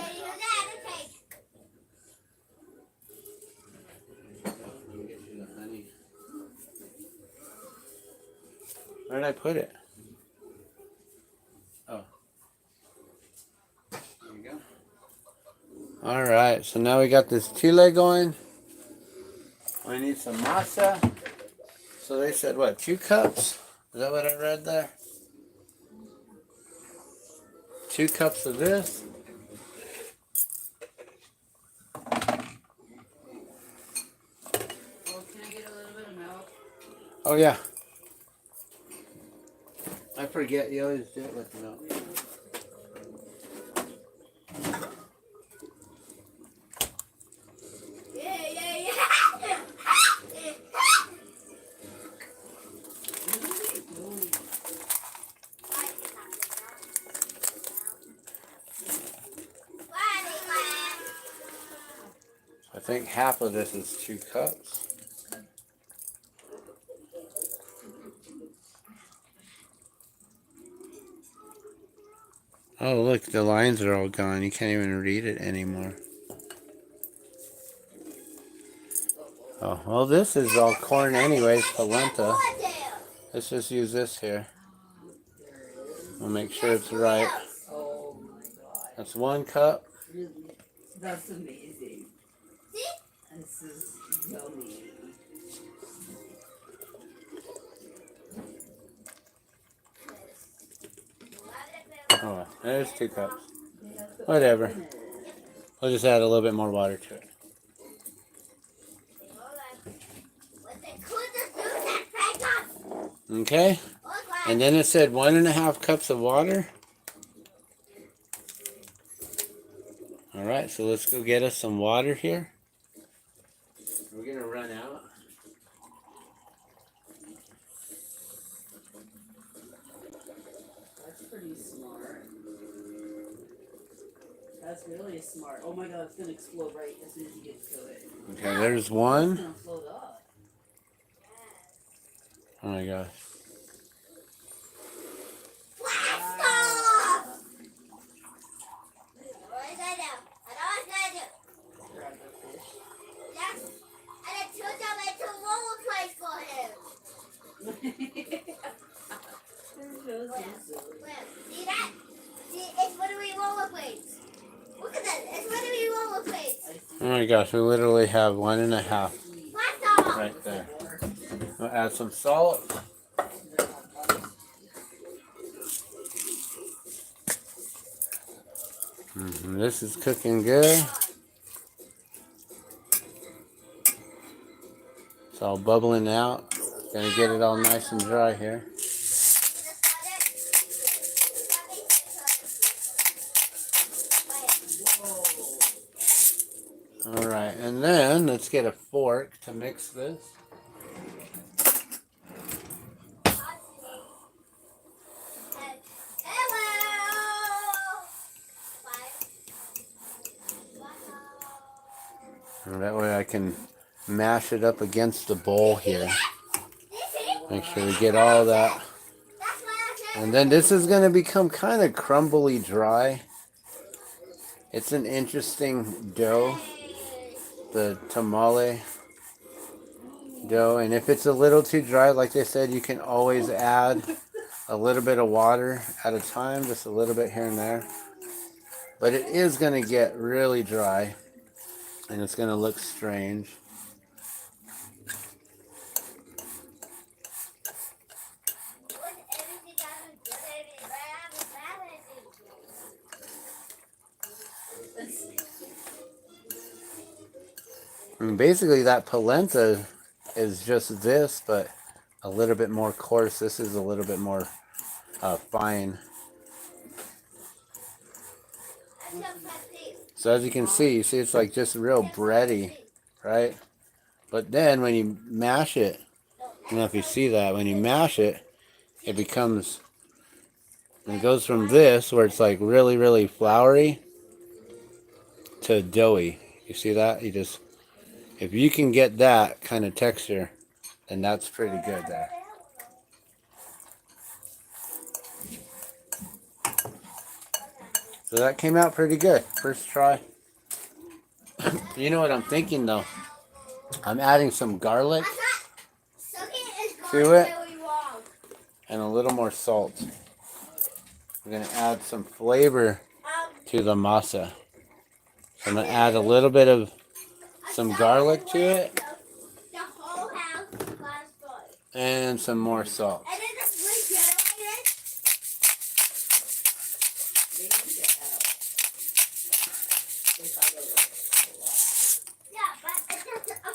Where did I put it? Oh. There you go. All right, so now we got this chile going. We need some masa. So they said, what, 2 cups? Is that what I read there? 2 cups of this. Well, can I get a little bit of milk? Oh, yeah. I forget. You always do it with milk. I think half of this is 2 cups. Oh, look, the lines are all gone. You can't even read it anymore. Oh, well, this is all corn anyways, polenta. Let's just use this here. We'll make sure it's right. Oh my god. That's 1 cup. Really? That's amazing. This is yummy. Oh, well, there's 2 cups. Whatever. We'll just add a little bit more water to it. Okay. And then it said 1.5 cups of water. All right, so let's go get us some water here. We're gonna run out. That's pretty smart. That's really smart. Oh my god, it's gonna explode right as soon as you get to it. Okay, there's It's 1. gonna float up. Oh my gosh. Grab the fish. They're so silly. See that? See, it's one of my rollerblades. Look at that. It's one of my rollerblades. Oh my gosh, we literally have 1.5 Blast off. right there. We'll add some salt. This is cooking good. It's all bubbling out. Gonna get it all nice and dry here. All right, and then let's get a fork to mix this. And that way I can mash it up against the bowl here. Make sure we get all that. And then this is going to become kind of crumbly dry. It's an interesting dough, the tamale dough. And if it's a little too dry, like they said, you can always add a little bit of water at a time, just a little bit here and there. But it is going to get really dry, and it's going to look strange. And basically that polenta is just this, but a little bit more coarse. This is a little bit more fine. So as you can see, it's like just real bready, right? But then when you mash it, I don't know if you see that, when you mash it, it becomes, it goes from this, where it's like really, really floury, to doughy. You see that? You just, if you can get that kind of texture, then that's pretty good there. So that came out pretty good. First try. You know what I'm thinking though? I'm adding some garlic to it and a little more salt. We're going to add some flavor to the masa. So I'm going to add a little bit of some garlic to it and some more salt.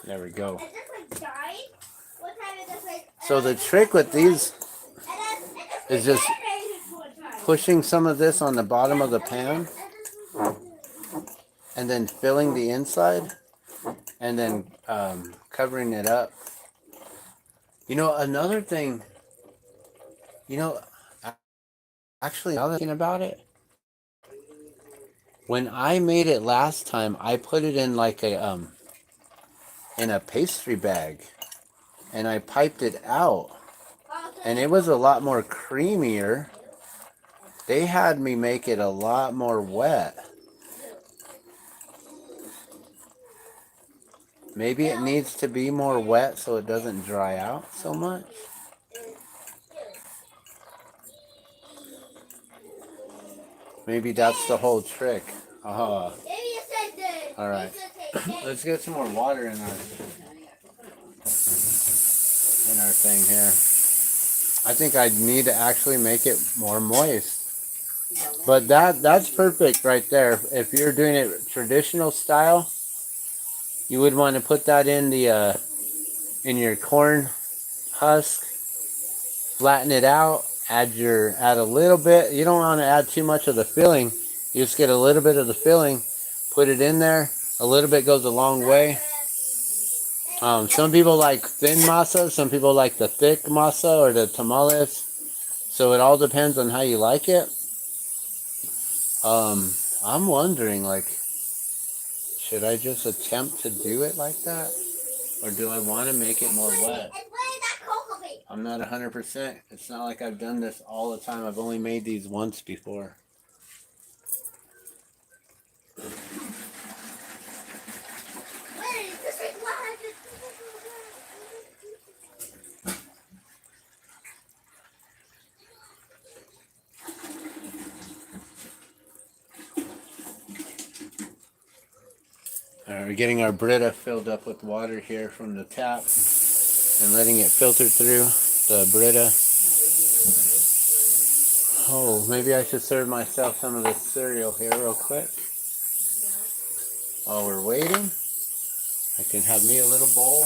There we go. So the trick with these is just pushing some of this on the bottom of the pan and then filling the inside and then covering it up. You know, another thing, you know, actually now that I'm thinking about it, when I made it last time, I put it in like a in a pastry bag and I piped it out and it was a lot more creamier. They had me make it a lot more wet. Maybe it needs to be more wet so it doesn't dry out so much. Maybe that's the whole trick. All right. Let's get some more water in our thing here. I think I need to actually make it more moist. But that's perfect right there. If you're doing it traditional style, you would want to put that in the in your corn husk, flatten it out, add a little bit. You don't want to add too much of the filling. You just get a little bit of the filling, put it in there. A little bit goes a long way. Some people like thin masa, some people like the thick masa or the tamales. So it all depends on how you like it. I'm wondering, like, should I just attempt to do it like that? Or do I want to make it more wet? I'm not 100%. It's not like I've done this all the time. I've only made these once before. We're getting our Brita filled up with water here from the tap and letting it filter through the Brita. Oh, maybe I should serve myself some of this cereal here real quick. While we're waiting, I can have me a little bowl.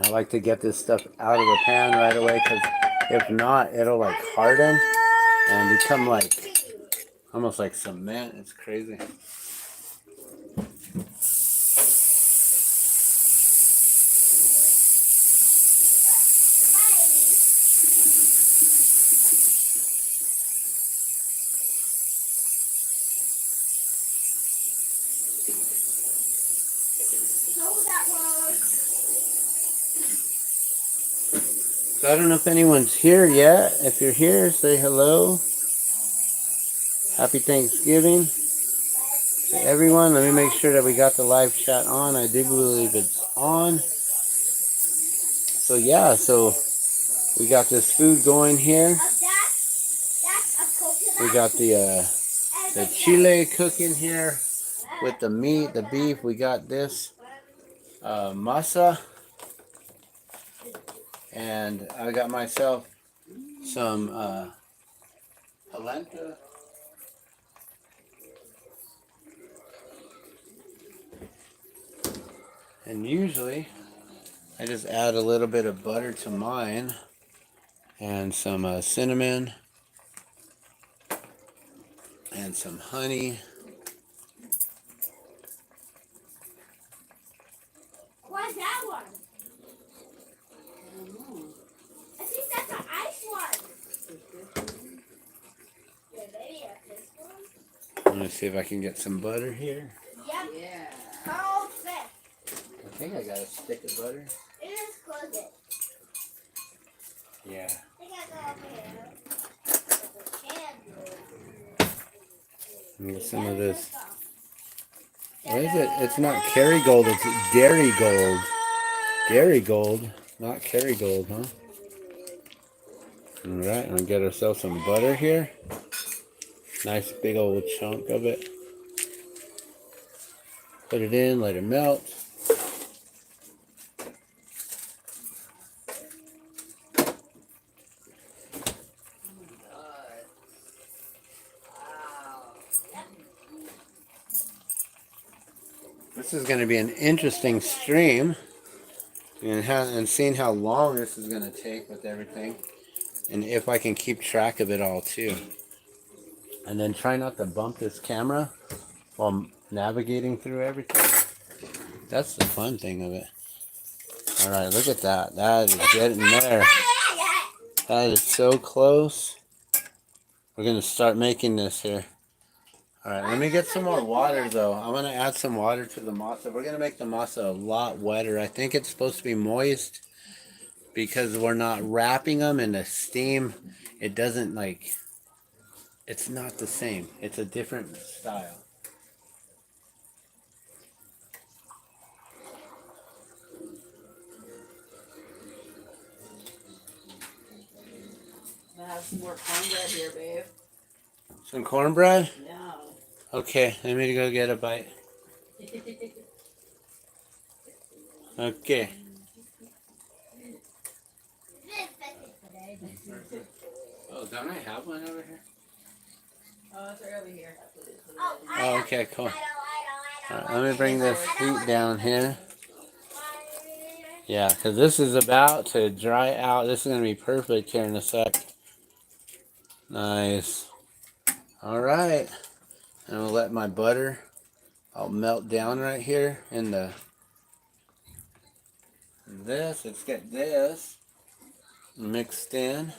I like to get this stuff out of the pan right away, because if not, it'll like harden and become like almost like cement. It's crazy. So I don't know if anyone's here yet. If you're here, say hello. Happy Thanksgiving to everyone. Let me make sure that we got the live chat on. I do believe it's on. So yeah, so we got this food going here. We got the chile cooking here with the meat, the beef. We got this masa. And I got myself some polenta. And usually I just add a little bit of butter to mine and some cinnamon and some honey. What's that one? I think that's an ice one. Yeah, maybe that's this one. I'm gonna see if I can get some butter here. Yep. Yeah. How thick? I think I got a stick of butter. It is close it. Yeah. I think I go over here. Let me get some of this. What is it? It's not Kerrygold, it's Dairygold. Dairygold, not Kerrygold, huh? Alright, I'm gonna get ourselves some butter here. Nice big old chunk of it. Put it in, let it melt. This is going to be an interesting stream, and seeing how long this is going to take with everything, and if I can keep track of it all too. And then try not to bump this camera while navigating through everything. That's the fun thing of it. Alright, look at that. That is getting there. That is so close. We're going to start making this here. Alright, let me get some more water though. I'm going to add some water to the masa. We're going to make the masa a lot wetter. I think it's supposed to be moist because we're not wrapping them in the steam. It doesn't like, it's not the same. It's a different style. I have some more cornbread here, babe. Some cornbread? Yeah. Okay, let me go get a bite. Okay. Oh, don't I have one over here? Oh, it's right over here. Oh, okay, cool. Alright, let me bring this heat down here. Yeah, because this is about to dry out. This is going to be perfect here in a sec. Nice. Alright. And I'll let my butter all melt down right here in the this. Let's get this mixed in.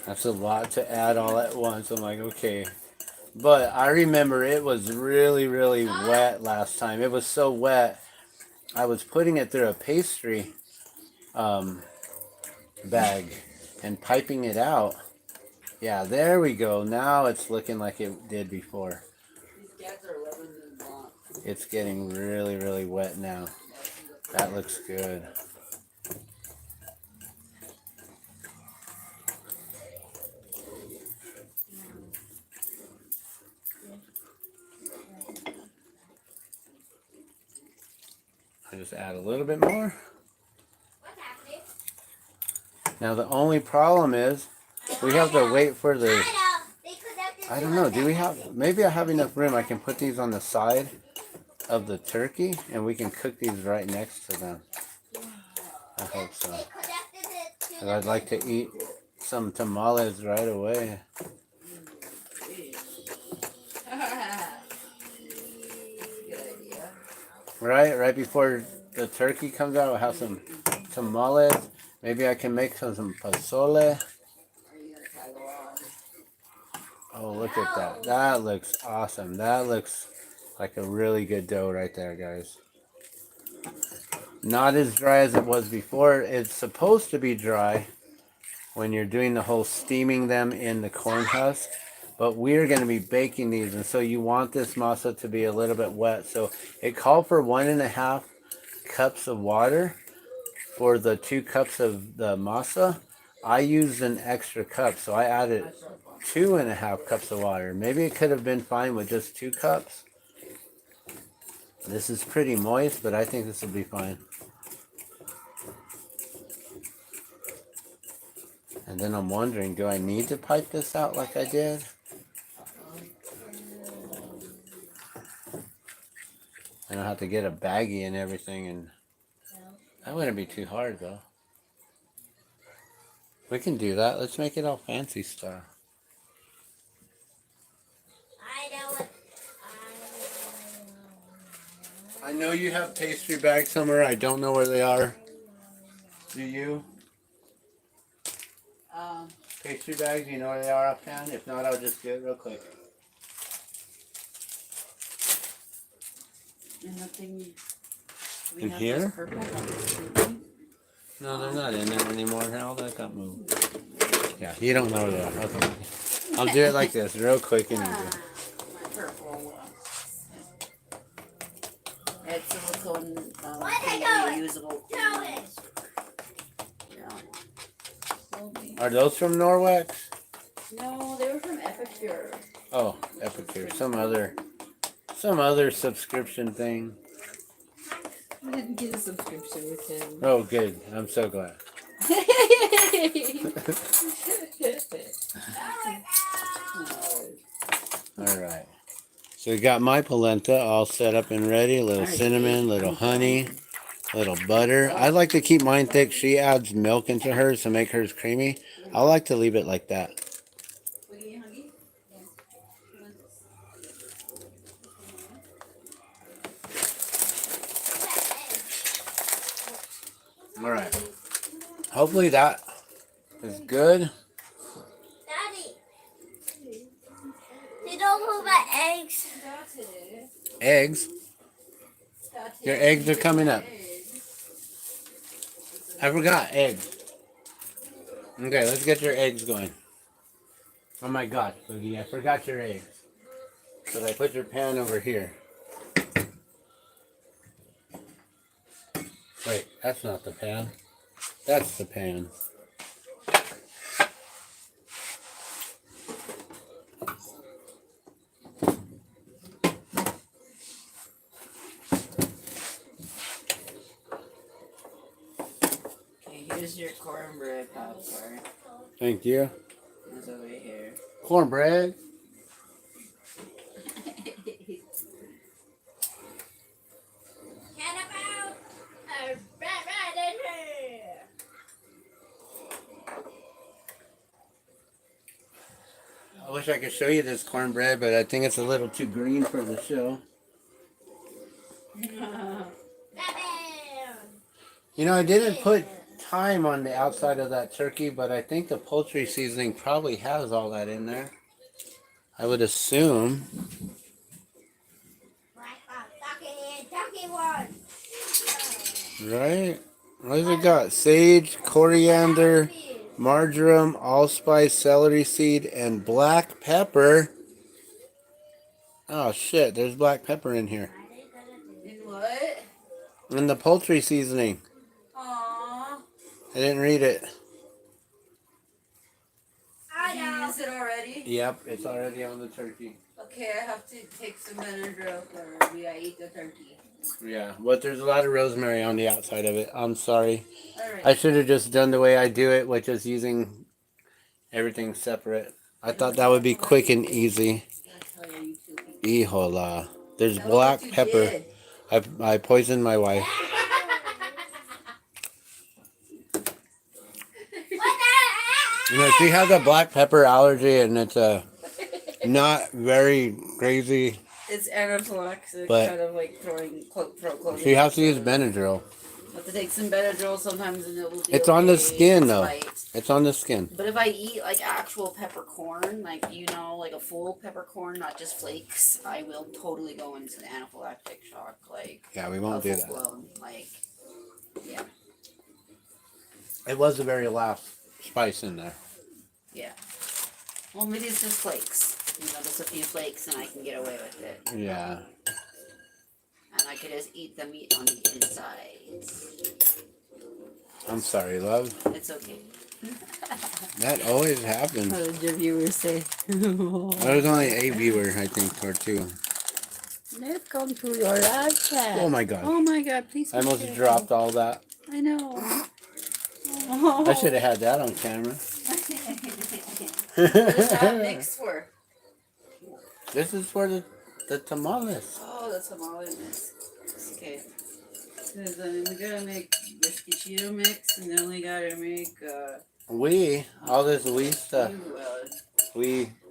That's a lot to add all at once. I'm like, okay. But I remember it was really, really wet last time. It was so wet. I was putting it through a pastry bag and piping it out. Yeah, there we go. Now it's looking like it did before. These cats are living in the block. It's getting really, really wet now. That looks good. I just add a little bit more. Now the only problem is we have to wait for the I don't know. Do we have? Maybe I have enough room. I can put these on the side of the turkey, and we can cook these right next to them. I hope so. And I'd like to eat some tamales right away. Right before the turkey comes out, we'll have some tamales. Maybe I can make some pozole. Oh, look at that. That looks awesome. That looks like a really good dough right there, guys. Not as dry as it was before. It's supposed to be dry when you're doing the whole steaming them in the corn husk. But we're going to be baking these, and so you want this masa to be a little bit wet. So it called for 1.5 cups of water for the 2 cups of the masa. I used an extra cup, so I added 2.5 cups of water. Maybe it could have been fine with just 2 cups. This is pretty moist, but I think this will be fine. And then I'm wondering, do I need to pipe this out like I did? I don't have to get a baggie and everything, and that wouldn't be too hard though. We can do that. Let's make it all fancy style. I know you have pastry bags somewhere. I don't know where they are. Do you? Pastry bags, you know where they are offhand? If not, I'll just do it real quick. And nothing. In here? No, they're not in there anymore. All that got moved. Yeah, you don't know where they are. Okay. I'll do it like this, real quick and easy. My purple ones. It's silicone reusable. Yeah. Are those from Norwex? No, they were from Epicure. Oh, Epicure. Some other subscription thing. I didn't get a subscription with him. Oh, good. I'm so glad. All right. So we got my polenta all set up and ready. A little cinnamon, little honey, little butter. I like to keep mine thick. She adds milk into hers to make hers creamy. I like to leave it like that. All right. Hopefully that is good. Daddy, you don't put my eggs. Eggs? Your eggs are coming up. I forgot eggs. Okay, let's get your eggs going. Oh my gosh, Boogie, I forgot your eggs. So I put your pan over here. Wait, that's not the pan. That's the pan. Okay, here's your cornbread popcorn. Thank you. It's over here. Cornbread. I wish I could show you this cornbread, but I think it's a little too green for the show. You know, I didn't put thyme on the outside of that turkey, but I think the poultry seasoning probably has all that in there. I would assume. Right? What has it got? Sage, coriander, marjoram, allspice, celery seed, and black pepper. Oh shit, there's black pepper in here. In what? In the poultry seasoning. Aww. I didn't read it. Did you use it already? Yep, it's already on the turkey. Okay, I have to take some Benadryl for we eat the turkey. Yeah, but there's a lot of rosemary on the outside of it. I'm sorry. All right. I should have just done the way I do it, which is using everything separate. I thought that would be quick and easy. Hijola. There's black pepper. I poisoned my wife. You know, she has a black pepper allergy, and it's not very crazy. It's anaphylaxis, But kind of like throwing throat closing. She has to use Benadryl. Have to take some Benadryl sometimes, and it will be It's on the skin, though. Spite. It's on the skin. But if I eat like actual peppercorn, like like a full peppercorn, not just flakes, I will totally go into the anaphylactic shock. Like Yeah, we won't do that. Blown, like, yeah. It was the very last spice in there. Yeah. Well, maybe it's just flakes. Just a few flakes, and I can get away with it. Yeah. And I could just eat the meat on the inside. I'm sorry, love. It's okay. That always happens. What did your viewers say? There was only a viewer, I think, or two. Welcome to your live chat. Oh my god. Oh my god, please. I almost dropped all that. I know. I should have had that on camera. What is that mix for? This is for the tamales. Oh, the tamale mix. Okay. Because we gotta make risky Cheeto mix, and then we gotta make All this stuff.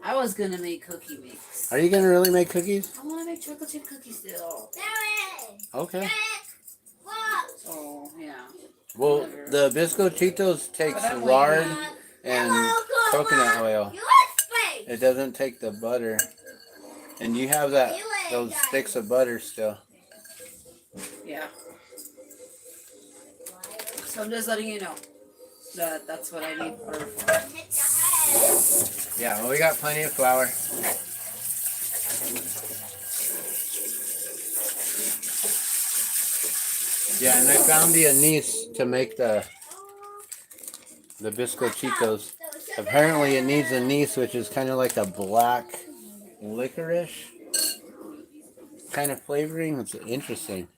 I was gonna make cookie mix. Are you gonna really make cookies? I wanna make chocolate chip cookies still. Okay. Oh yeah. Well, the bizcochitos takes lard and coconut oil. It doesn't take the butter. And you have those sticks of butter still. Yeah. So I'm just letting you know that that's what I need for. Yeah, well, we got plenty of flour. Yeah, and I found the anise to make the bizcochitos. Apparently it needs anise, which is kind of like a black licorice kind of flavoring. It's interesting.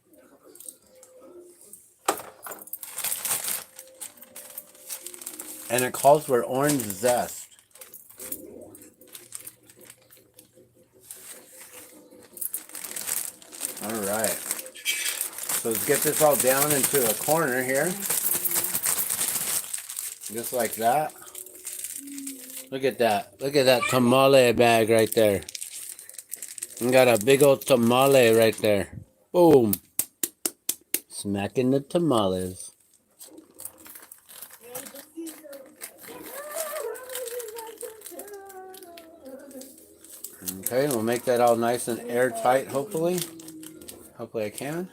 And it calls for orange zest. All right. So let's get this all down into a corner here. Just like that. Look at that. Look at that tamale bag right there. We got a big old tamale right there. Boom. Smacking the tamales. Okay, we'll make that all nice and airtight, hopefully. Hopefully I can.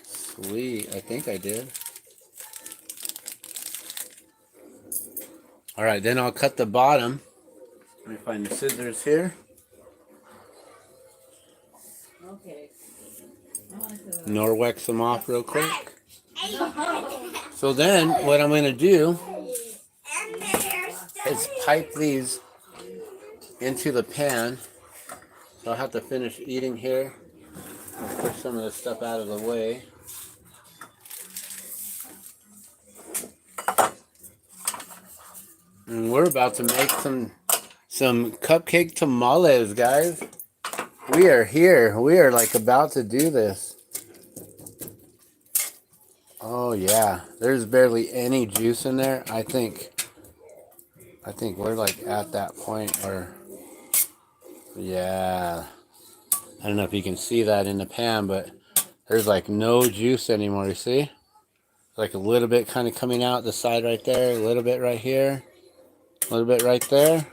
Sweet. I think I did. Alright, then I'll cut the bottom. Let me find the scissors here. Okay. Norwex them off real quick. So then, what I'm going to do is pipe these into the pan. So I'll have to finish eating here. I'll push some of this stuff out of the way. And we're about to make some cupcake tamales, guys. We are here. We are like about to do this. Oh yeah, there's barely any juice in there. I think we're like at that point where, yeah. I don't know if you can see that in the pan, but there's like no juice anymore. You see? Like a little bit kind of coming out the side right there, a little bit right here, a little bit right there.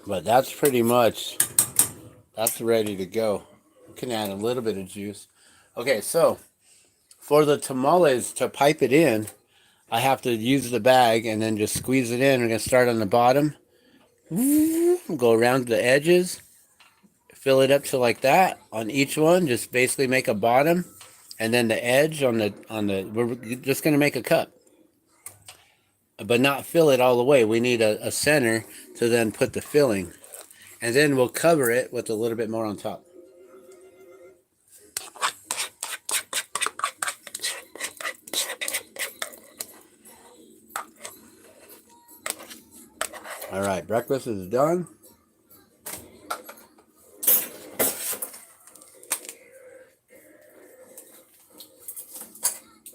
But that's pretty much, that's ready to go. You can add a little bit of juice. Okay, so for the tamales to pipe it in, I have to use the bag and then just squeeze it in. We're going to start on the bottom, go around the edges, fill it up to like that on each one. Just basically make a bottom, and then the edge on the we're just going to make a cup, but not fill it all the way. We need a center to then put the filling, and then we'll cover it with a little bit more on top. All right, breakfast is done.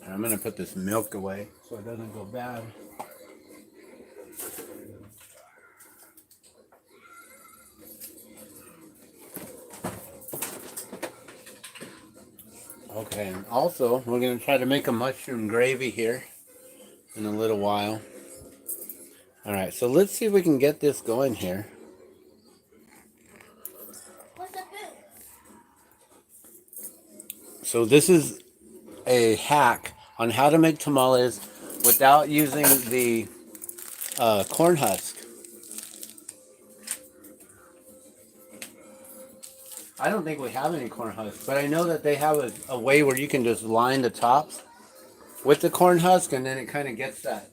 And I'm gonna put this milk away so it doesn't go bad. Okay, and also we're gonna try to make a mushroom gravy here in a little while. All right, so let's see if we can get this going here. What's the food? So this is a hack on how to make tamales without using the corn husk. I don't think we have any corn husks, but I know that they have a way where you can just line the tops with the corn husk, and then it kind of gets that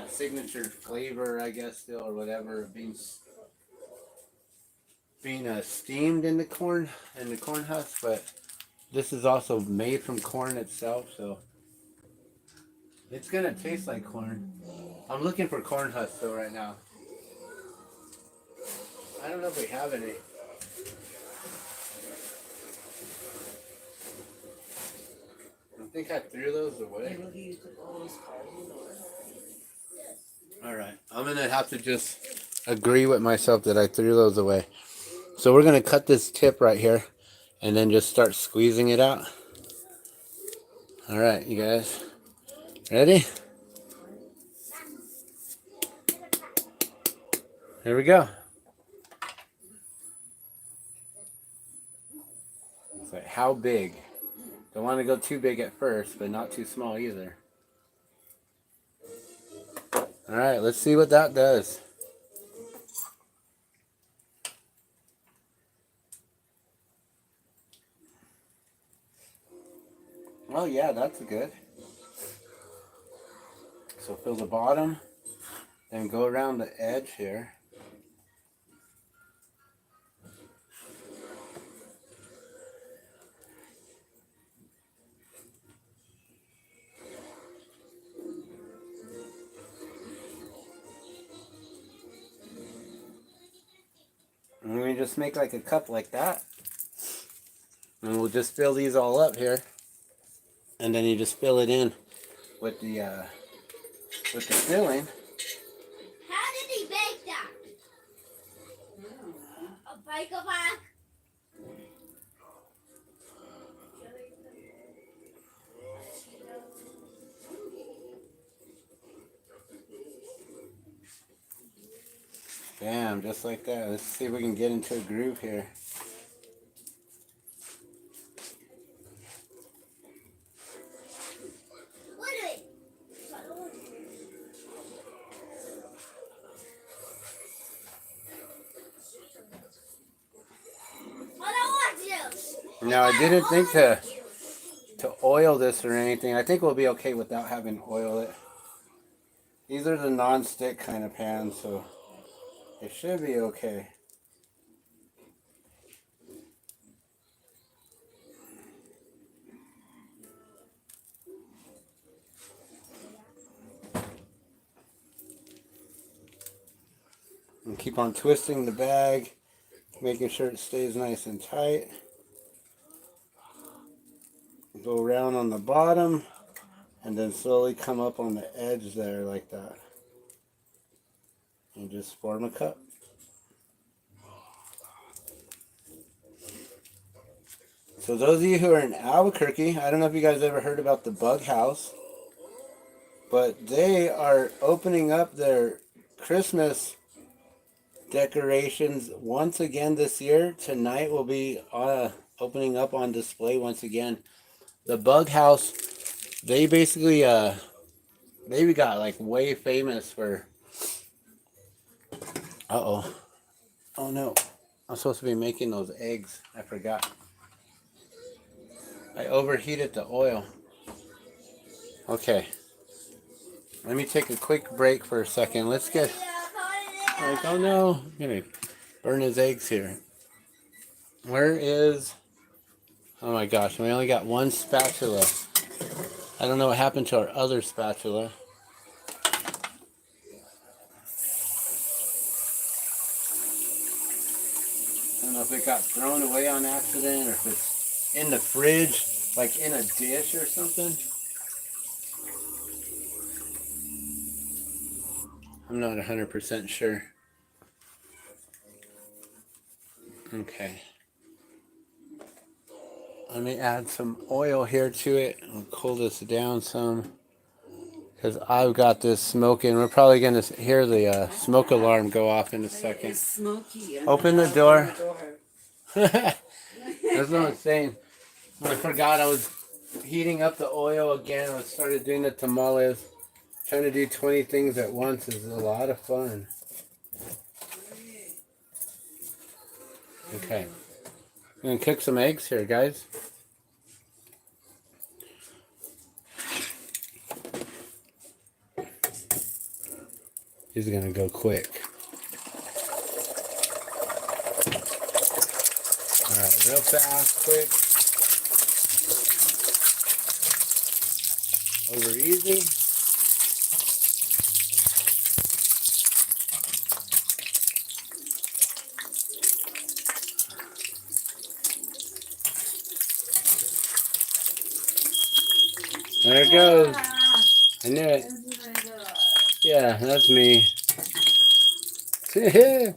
signature flavor, I guess, still, or whatever, being steamed in the corn husk. But this is also made from corn itself, so it's gonna taste like corn. I'm looking for corn husks though right now. I don't know if we have any. I think I threw those away. Alright, I'm gonna have to just agree with myself that I threw those away. So we're gonna cut this tip right here and then just start squeezing it out. Alright, you guys. Ready? Here we go. It's like, how big? Don't want to go too big at first, but not too small either. Alright, let's see what that does. Oh yeah, that's good. So fill the bottom, then go around the edge here. And we just make like a cup like that. And we'll just fill these all up here. And then you just fill it in with the filling. How did he bake that? A bake a pack? Bam, just like that. Let's see if we can get into a groove here. Now I didn't think to oil this or anything. I think we'll be okay without having oil it. These are the non-stick kind of pans, so it should be okay. And keep on twisting the bag, making sure it stays nice and tight. Go around on the bottom and then slowly come up on the edge there like that. And just form a cup. So those of you who are in Albuquerque, I don't know if you guys ever heard about the Bug House, but they are opening up their Christmas decorations once again this year. Tonight will be opening up on display once again. The Bug House, they basically they got like way famous for oh no, I'm supposed to be making those eggs. I forgot. I overheated the oil. Okay, let me take a quick break for a second. Let's get like, oh no, I'm gonna burn his eggs here. Where is, oh my gosh, we only got one spatula. I don't know what happened to our other spatula. know if it got thrown away on accident or if it's in the fridge, like in a dish or something. I'm not 100% sure. Okay. Let me add some oil here to it. I'll cool this down some. Because I've got this smoking. We're probably going to hear the smoke alarm go off in a second. It's smoky. Open the door. That's what I'm saying. I forgot I was heating up the oil again. I started doing the tamales. Trying to do 20 things at once is a lot of fun. Okay. I'm going to cook some eggs here, guys. These are going to go quick. Alright, real fast, quick. Over easy. There it goes. I knew it. Yeah, that's me. Because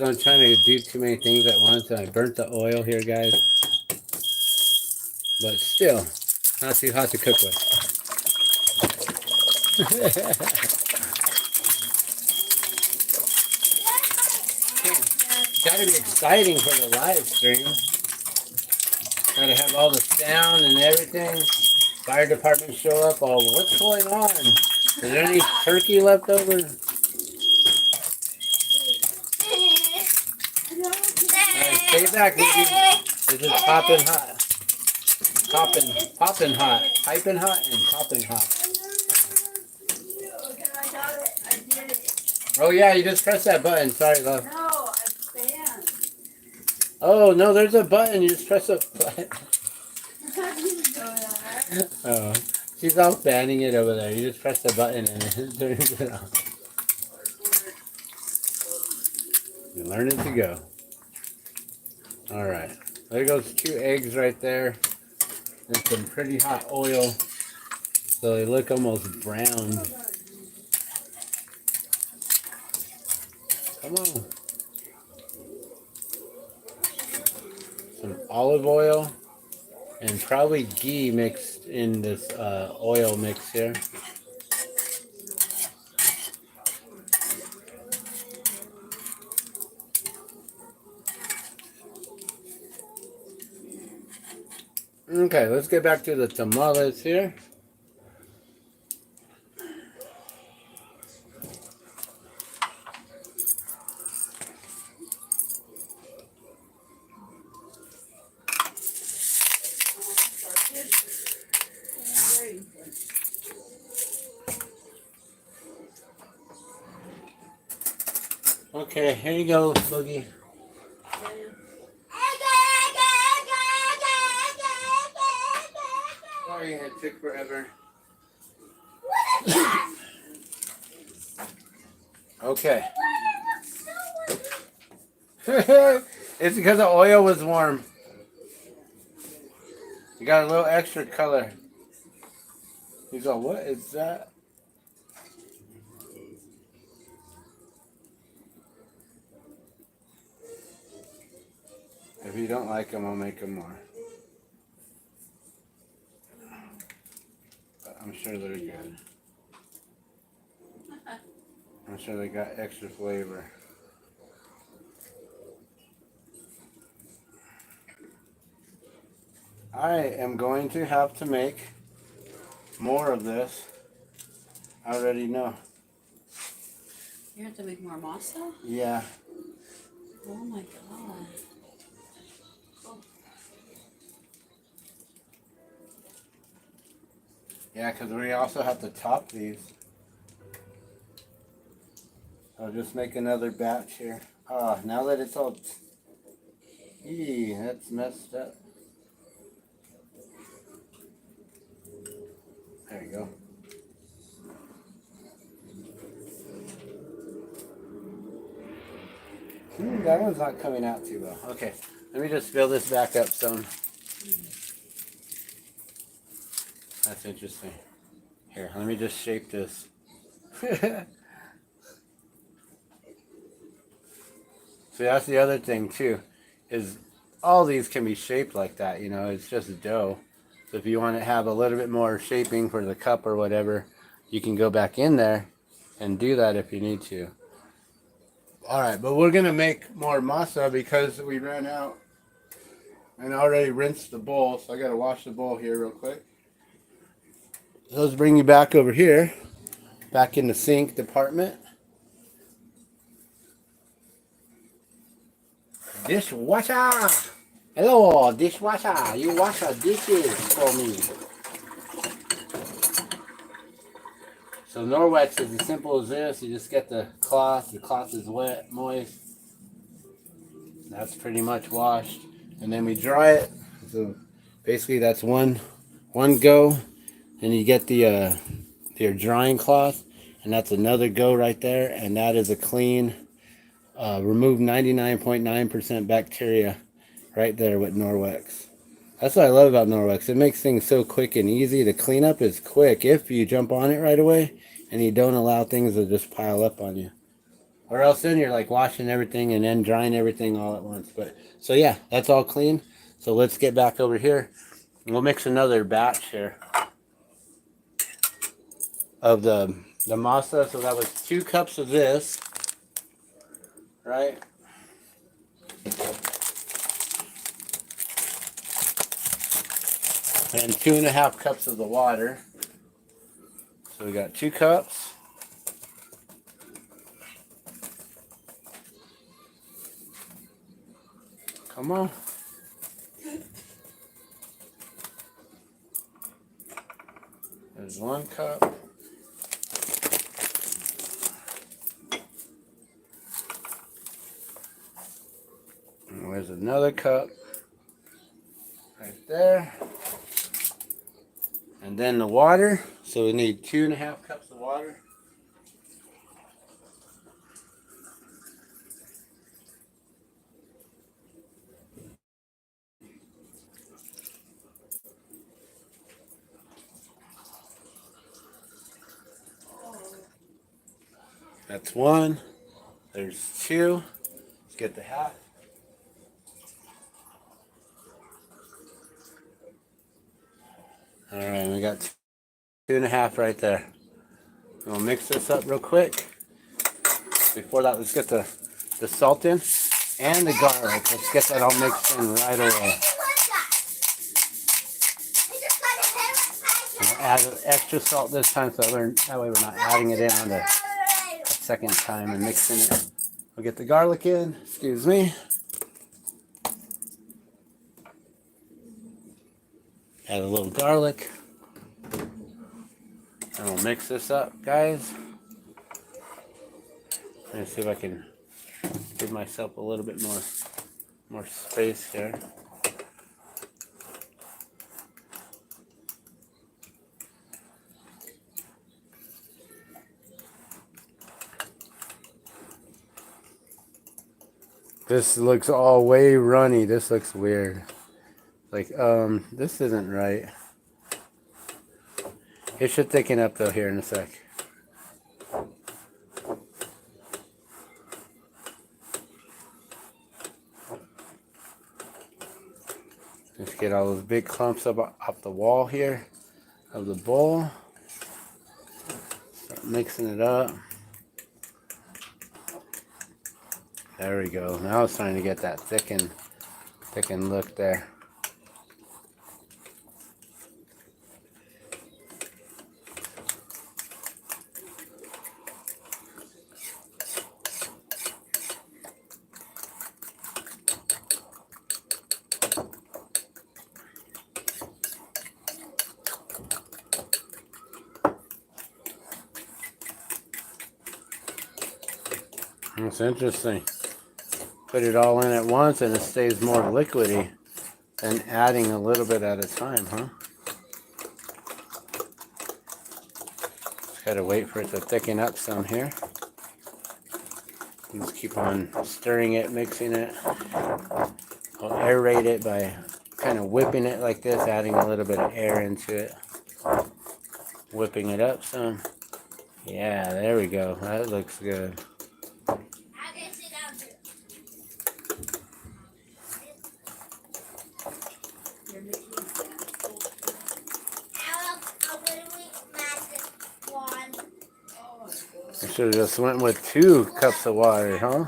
I'm trying to do too many things at once and I burnt the oil here, guys. But still, not too hot to cook with. Gotta be exciting for the live stream. Gotta have all the sound and everything. Fire department show up. Oh, what's going on? Is there any turkey left over? Alright, stay back, baby. This is popping hot. Popping hot. Piping hot and popping hot. Oh yeah, you just press that button. Sorry, love. No, I stand. Oh no, there's a button. You just press a button. Oh, she's all fanning it over there. You just press the button and it turns it on. You're learning to go. Alright. There goes 2 eggs right there. And some pretty hot oil. So they look almost browned. Come on. Some olive oil. And probably ghee mixed in this oil mix here. Okay, let's get back to the tamales here. Okay, here you go, Boogie. Sorry it took forever. Okay. It's because the oil was warm. You got a little extra color. You go, what is that? If you don't like them, I'll make them more. But I'm sure they're good. I'm sure they got extra flavor. I am going to have to make more of this. I already know. You have to make more masa? Yeah. Oh my god. Yeah, because we also have to top these. I'll just make another batch here. Ah, now that it's all... Eee, that's messed up. There you go. That one's not coming out too well. Okay, let me just fill this back up some. That's interesting. Here, let me just shape this. See, that's the other thing too, is all these can be shaped like that, you know, it's just dough. So if you want to have a little bit more shaping for the cup or whatever, you can go back in there and do that if you need to. Alright, but we're going to make more masa because we ran out and already rinsed the bowl, so I got to wash the bowl here real quick. So let's bring you back over here, back in the sink department. Dishwasher! Hello, dishwasher. You wash our dishes for me. So Norwex is as simple as this. You just get the cloth. The cloth is wet, moist. That's pretty much washed. And then we dry it. So basically that's one go. And you get your drying cloth. And that's another go right there. And that is a clean, remove 99.9% bacteria right there with Norwex. That's what I love about Norwex. It makes things so quick and easy. The cleanup is quick if you jump on it right away and you don't allow things to just pile up on you. Or else then you're like washing everything and then drying everything all at once. But so yeah, that's all clean. So let's get back over here. We'll mix another batch here of the masa. So that was 2 cups of this, right? And 2.5 cups of the water. So we got 2 cups. Come on. There's 1 cup. And there's another cup right there. And then the water. So we need 2.5 cups of water. That's 1. There's 2. Let's get the half. All right, we got 2.5 right there. We'll mix this up real quick. Before that, let's get the salt in and the garlic. Let's get that all mixed in right away. We'll add extra salt this time, so that way we're not adding it in on the second time and mixing it. We'll get the garlic in. Excuse me. Add a little garlic. And we'll mix this up, guys. Let me see if I can give myself a little bit more space here. This looks all way runny. This looks weird. Like, this isn't right. It should thicken up though here in a sec. Just get all those big clumps up off the wall here of the bowl. Start mixing it up. There we go. Now it's starting to get that thickened look there. That's interesting. Put it all in at once and it stays more liquidy than adding a little bit at a time, huh? Just gotta wait for it to thicken up some here. Just keep on stirring it, mixing it. I'll aerate it by kind of whipping it like this, adding a little bit of air into it. Whipping it up some. Yeah, there we go. That looks good. I can sit down too. I'm gonna make one. I should have just went with 2 cups of water, huh?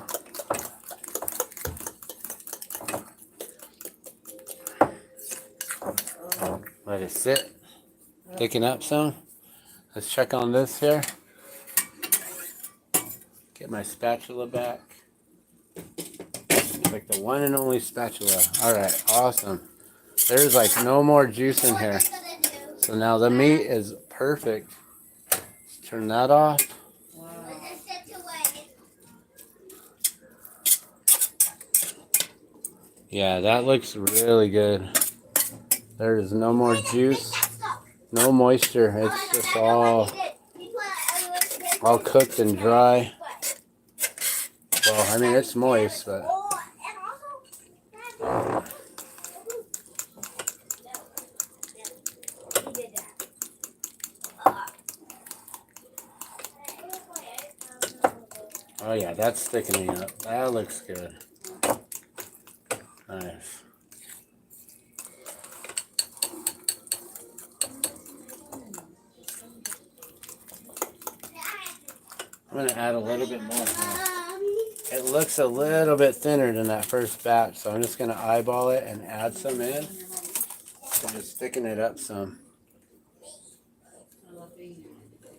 Let it sit. Thicken up some. Let's check on this here. Get my spatula back. Like the one and only spatula. Alright, awesome. There's like no more juice in here. So now the meat is perfect. Let's turn that off. Yeah, that looks really good. There is no more juice, no moisture. It's just all cooked and dry. Well, I mean, it's moist, but oh yeah, that's thickening up. That looks good. Nice. I'm going to add a little bit more. It looks a little bit thinner than that first batch, so I'm just going to eyeball it and add some in. So just thicken it up some.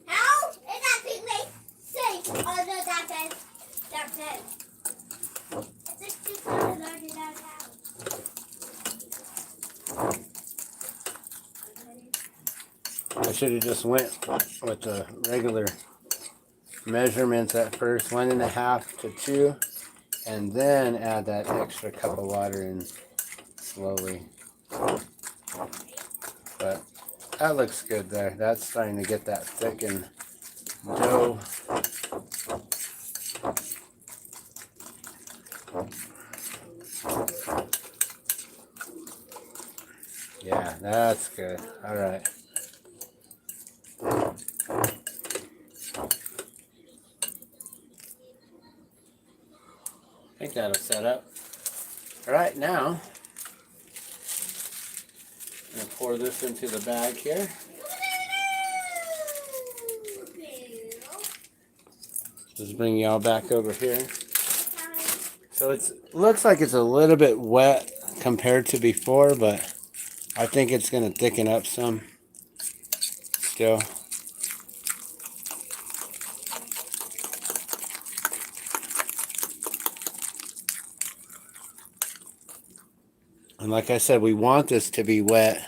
How? Is that big way? Say, oh no, that's it. That's it. It's just learning that how. I should have just went with the regular measurements at first, 1.5 to 2, and then add that extra cup of water in slowly. But that looks good there. That's starting to get that thickened dough. Yeah, that's good. All right. I think that'll set up. All right, now I'm going to pour this into the bag here. Just bring y'all back over here. So it looks like it's a little bit wet compared to before, but I think it's going to thicken up some still. And like I said, we want this to be wet.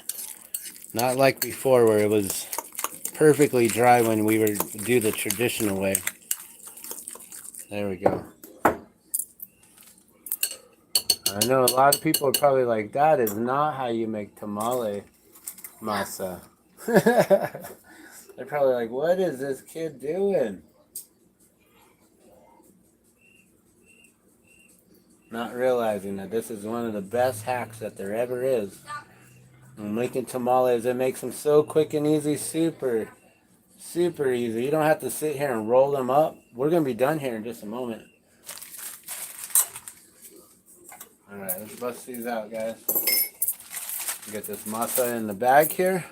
Not like before where it was perfectly dry when we were do the traditional way. There we go. I know a lot of people are probably like, that is not how you make tamale masa. They're probably like, what is this kid doing? Not realizing that this is one of the best hacks that there ever is. And making tamales, it makes them so quick and easy, super easy. You don't have to sit here and roll them up. We're going to be done here in just a moment. Alright, let's bust these out, guys. Get this masa in the bag here.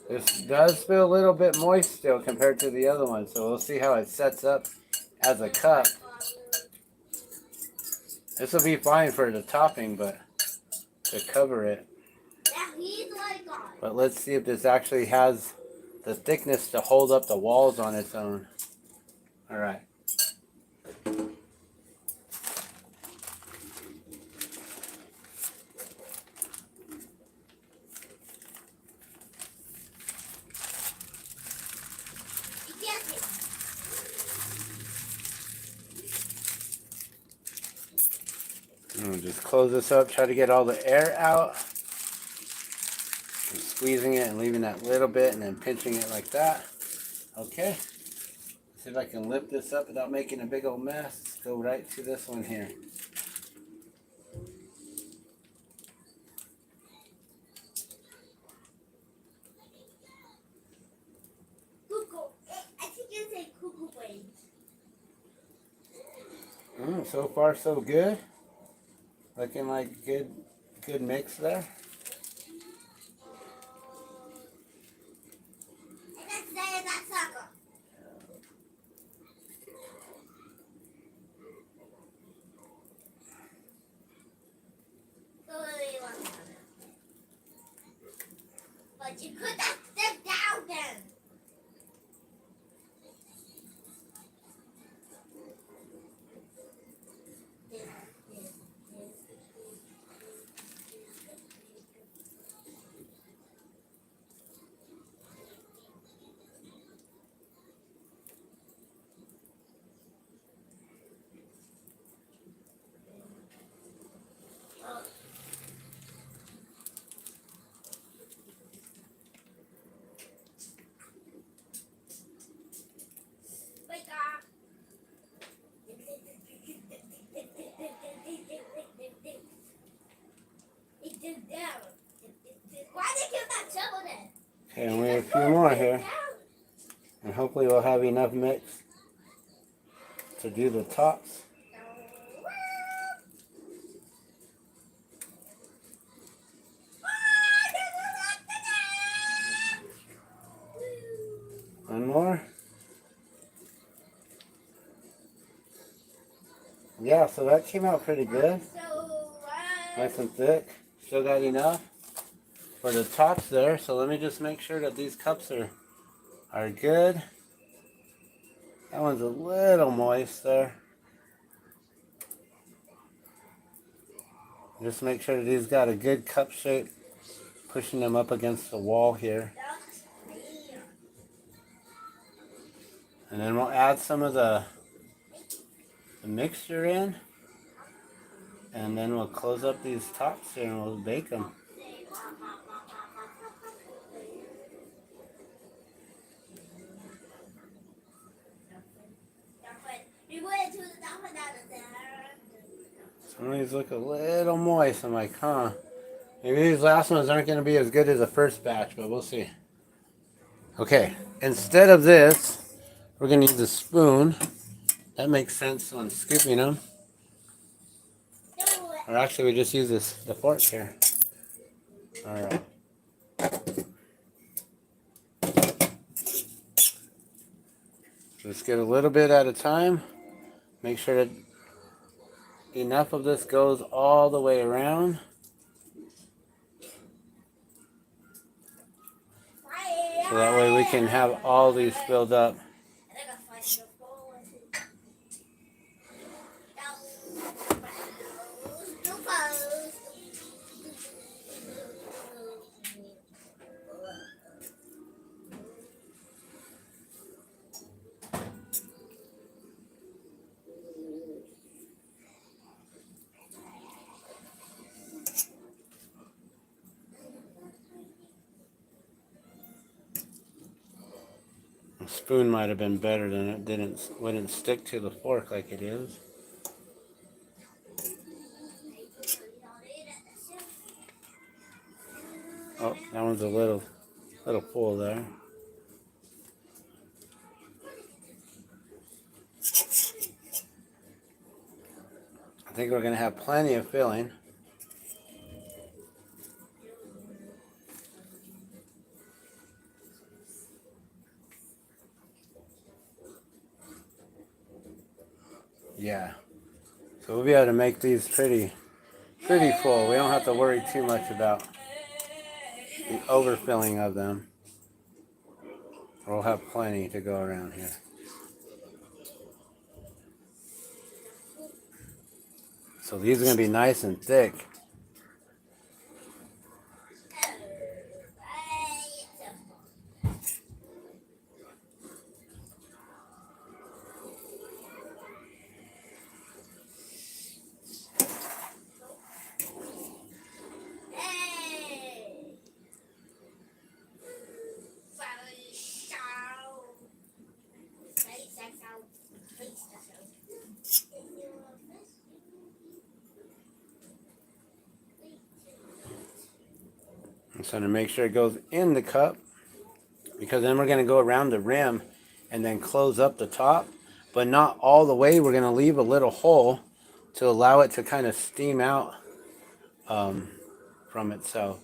This does feel a little bit moist still compared to the other one, so we'll see how it sets up as a cup. This will be fine for the topping, but to cover it. But let's see if this actually has the thickness to hold up the walls on its own. Alright. just close this up, try to get all the air out. And squeezing it and leaving that little bit and then pinching it like that. Okay. See if I can lift this up without making a big old mess. Let's go right to this one here. I think you say cuckoo brains. So far so good. Looking like good mix there. And that's that sucker. But you could have stepped down then. Why did you give that shovel then? Okay, and we have a few more here. And hopefully we'll have enough mix to do the tops. One more. Yeah, so that came out pretty good. Nice and thick. Still got enough for the tops there. So let me just make sure that these cups are good. That one's a little moist there. Just make sure that these got a good cup shape, pushing them up against the wall here. And then we'll add some of the mixture in. And then we'll close up these tops here and we'll bake them. Some of these look a little moist. I'm like, huh. Maybe these last ones aren't going to be as good as the first batch, but we'll see. Okay, instead of this, we're going to use a spoon. That makes sense when scooping them. Or actually, we just use the fork here. Alright. Just get a little bit at a time. Make sure that enough of this goes all the way around. So that way we can have all these filled up. A spoon might have been better than it wouldn't stick to the fork like it is. Oh, that one's a little full there. I think we're going to have plenty of filling. Yeah. So we'll be able to make these pretty full. We don't have to worry too much about the overfilling of them. We'll have plenty to go around here. So these are going to be nice and thick. So to make sure it goes in the cup, because then we're going to go around the rim and then close up the top, but not all the way. We're going to leave a little hole to allow it to kind of steam out from itself.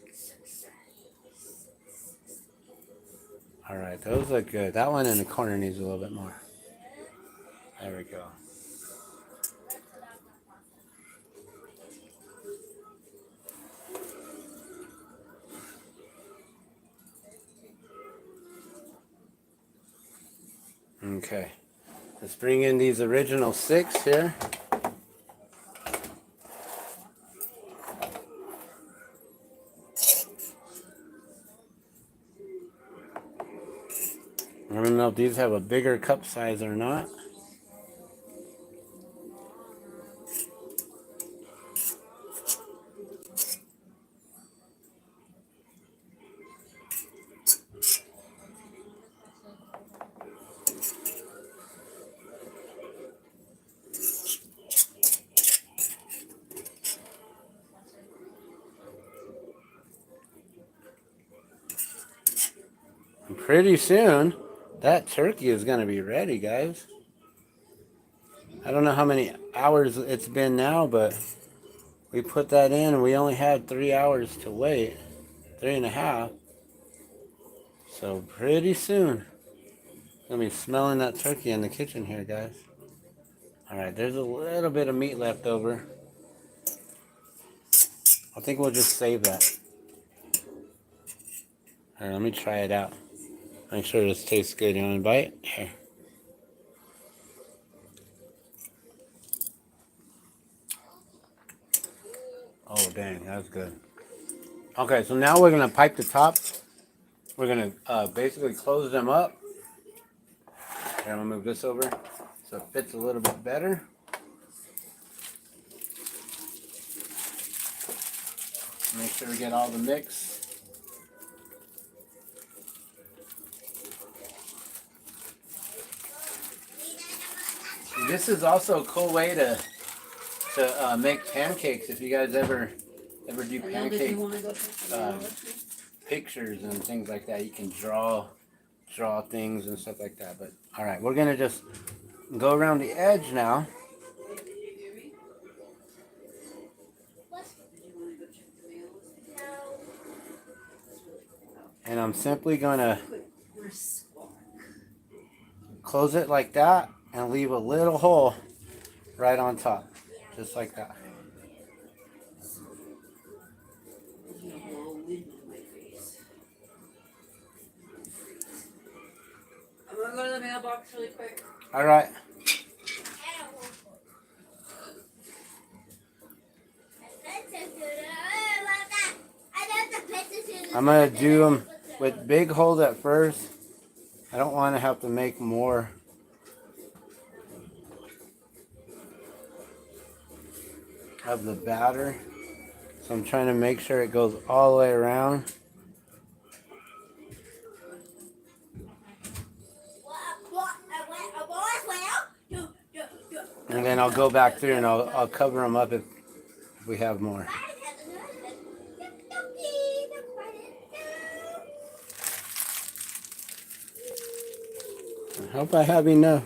All right, those look good. That one in the corner needs a little bit more. There we go. Okay, let's bring in these original 6 here. I don't know if these have a bigger cup size or not. And pretty soon, that turkey is going to be ready, guys. I don't know how many hours it's been now, but we put that in and we only had 3 hours to wait. 3.5. So pretty soon, gonna be smelling that turkey in the kitchen here, guys. All right, there's a little bit of meat left over. I think we'll just save that. All right, let me try it out. Make sure this tastes good. You want to bite? Here. Oh, dang, that's good. Okay, so now we're gonna pipe the top. We're gonna basically close them up. Here, I'm gonna move this over so it fits a little bit better. Make sure we get all the mix. This is also a cool way to make pancakes. If you guys ever do pancake pictures and things like that, you can draw things and stuff like that. But all right, we're gonna just go around the edge now. And I'm simply gonna close it like that and leave a little hole right on top, just like that. I'm gonna go to the mailbox really quick. All right. I'm gonna do them with big holes at first. I don't want to have to make more. Of the batter. So I'm trying to make sure it goes all the way around. And then I'll go back through and I'll cover them up if we have more. I hope I have enough.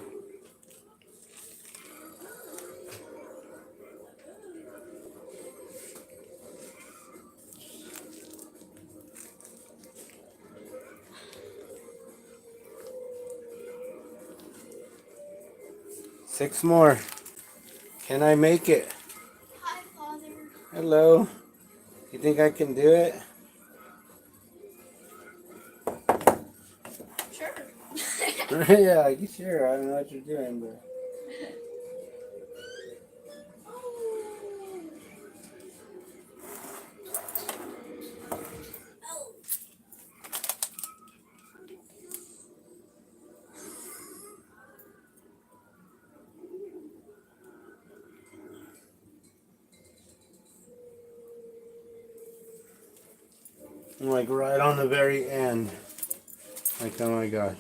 Six more. Can I make it? Hi, Father. Hello. You think I can do it? Sure. Yeah, sure. I don't know what you're doing, but. Like right on the very end. Like, oh my gosh.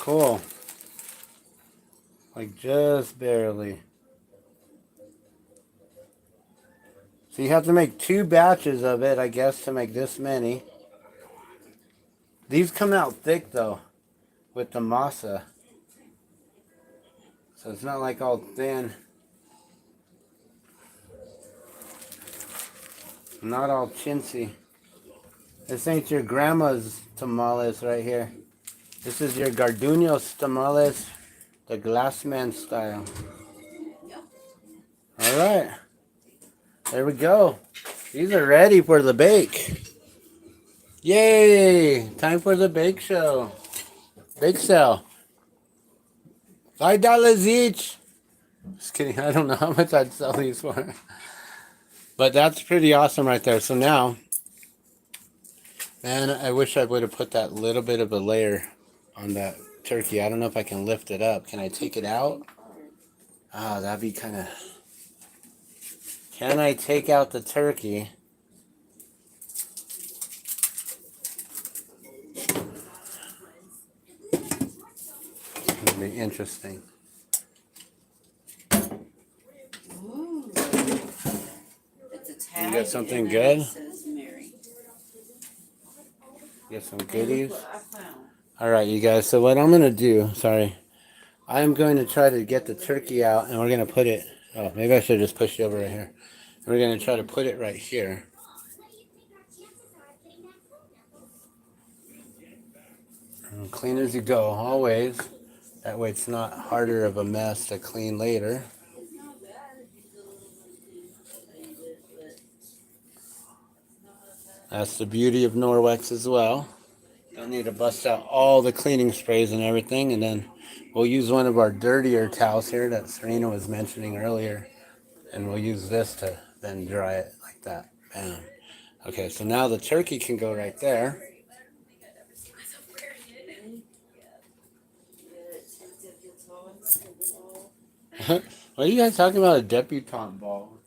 Cool. Like just barely. So you have to make 2 batches of it, I guess, to make this many. These come out thick though, with the masa. So it's not like all thin. Not all chintzy. This ain't your grandma's tamales right here. This is your Garduño's tamales, the Glassman style. Yep. Alright. There we go. These are ready for the bake. Yay! Time for the bake show. Bake sale. $5 each. Just kidding. I don't know how much I'd sell these for. But that's pretty awesome right there. So now, man, I wish I would have put that little bit of a layer on that turkey. I don't know if I can lift it up. Can I take it out? Ah, that'd be kind of... Can I take out the turkey? It'll be interesting. Ooh. It's a tag. You got something and good? It says Mary. You got some And goodies? look what I found. Alright, you guys. So what I'm going to do, sorry. I'm going to try to get the turkey out and we're going to put it... Oh, maybe I should have just pushed it over right here. We're going to try to put it right here. And clean as you go, always. That way it's not harder of a mess to clean later. That's the beauty of Norwex as well. Don't need to bust out all the cleaning sprays and everything. And then we'll use one of our dirtier towels here that Serena was mentioning earlier. And we'll use this to then dry it like that. Bam. Okay, so now the turkey can go right there. What are you guys talking about? A debutante ball?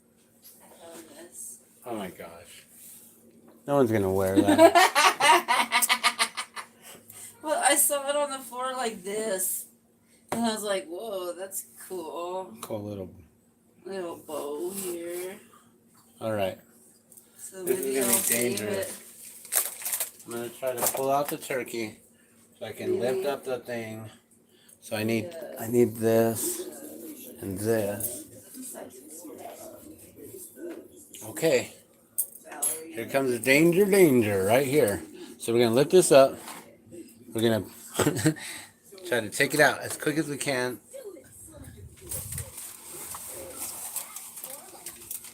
Oh my gosh. No one's gonna wear that. Well, I saw it on the floor like this. And I was like, whoa, that's cool. Cool Little bow here. Alright. So This is maybe gonna I'll be save dangerous. it. I'm gonna try to pull out the turkey so I can lift up the thing. So I need this and this. Okay. Here comes the danger right here. So we're gonna lift this up. We're gonna try to take it out as quick as we can.